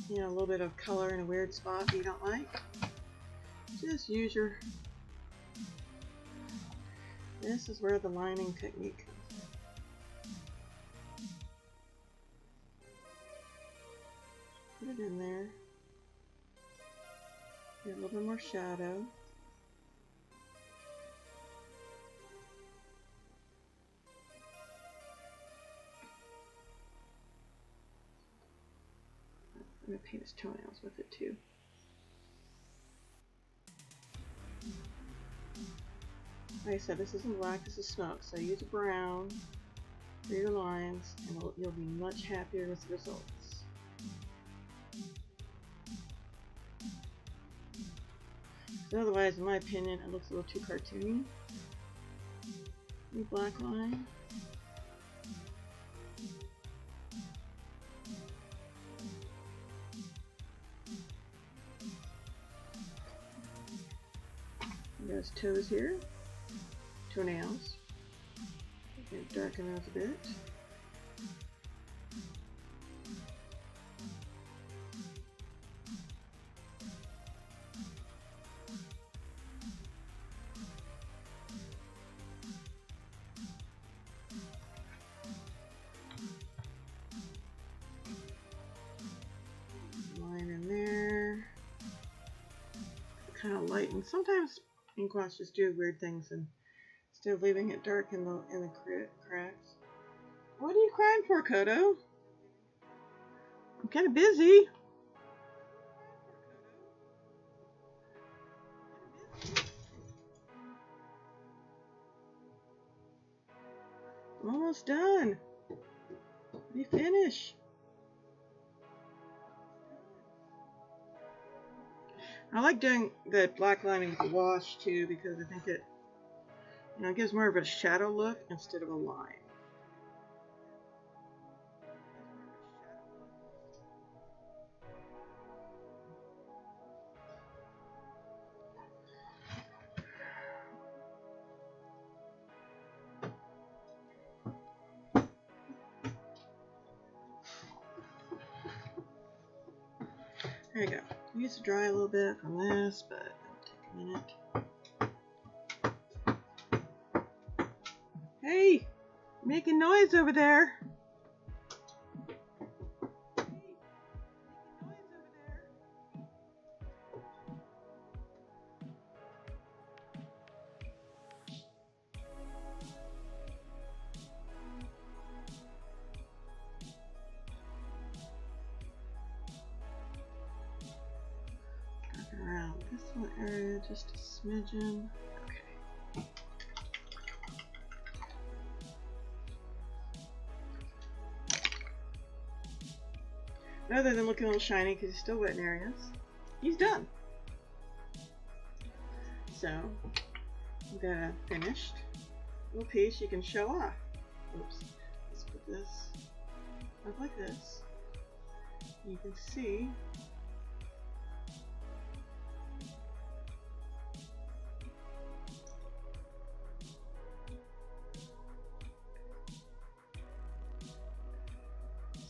you know, a little bit of color in a weird spot you don't like. Just use your. This is where the lining technique comes in. Put it in there. Get a little bit more shadow. I'm going to paint his toenails with it too. Like I said, this isn't black, this is smoke, so use a brown for your lines and you'll be much happier with the results. So otherwise, in my opinion, it looks a little too cartoony. New black line. There's toes here, toenails. Okay, darken those a bit. Line in there. Kind of light, and sometimes ink wash just do weird things, and instead of leaving it dark in the cracks. What are you crying for, Kodo? I'm kind of busy. I'm almost done. Let me finish. I like doing the black lining with the wash too because I think it, you know, it gives more of a shadow look instead of a line. There you go. I used to dry a little bit from this, but it'll take a minute. Hey! Making noise over there! Around this little area, just a smidgen. Okay. Other than looking a little shiny because he's still wet in areas, he's done. So, we've got a finished little piece you can show off. Oops. Let's put this up like this. You can see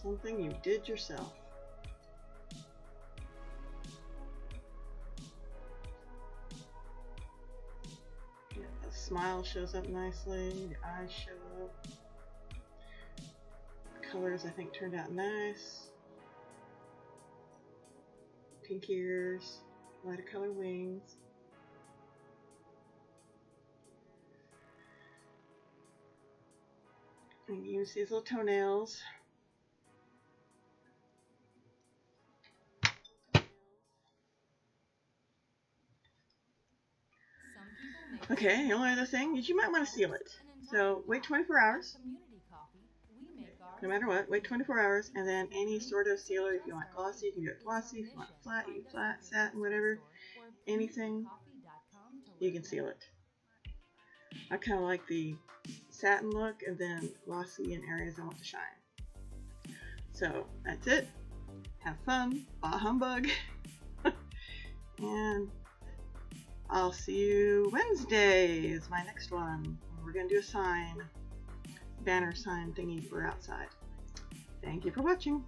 something you did yourself. Yeah, the smile shows up nicely, the eyes show up, colors I think turned out nice. Pink ears, lighter color wings. And you use these little toenails. Okay, the only other thing is you might want to seal it. So wait 24 hours. No matter what, wait 24 hours, and then any sort of sealer, if you want glossy, you can do it glossy. If you want flat, you can flat, satin, whatever. Anything, you can seal it. I kind of like the satin look, and then glossy in areas I want to shine. So that's it. Have fun. Bah humbug. And I'll see you Wednesday is my next one. We're going to do a sign, banner sign thingy for outside. Thank you for watching.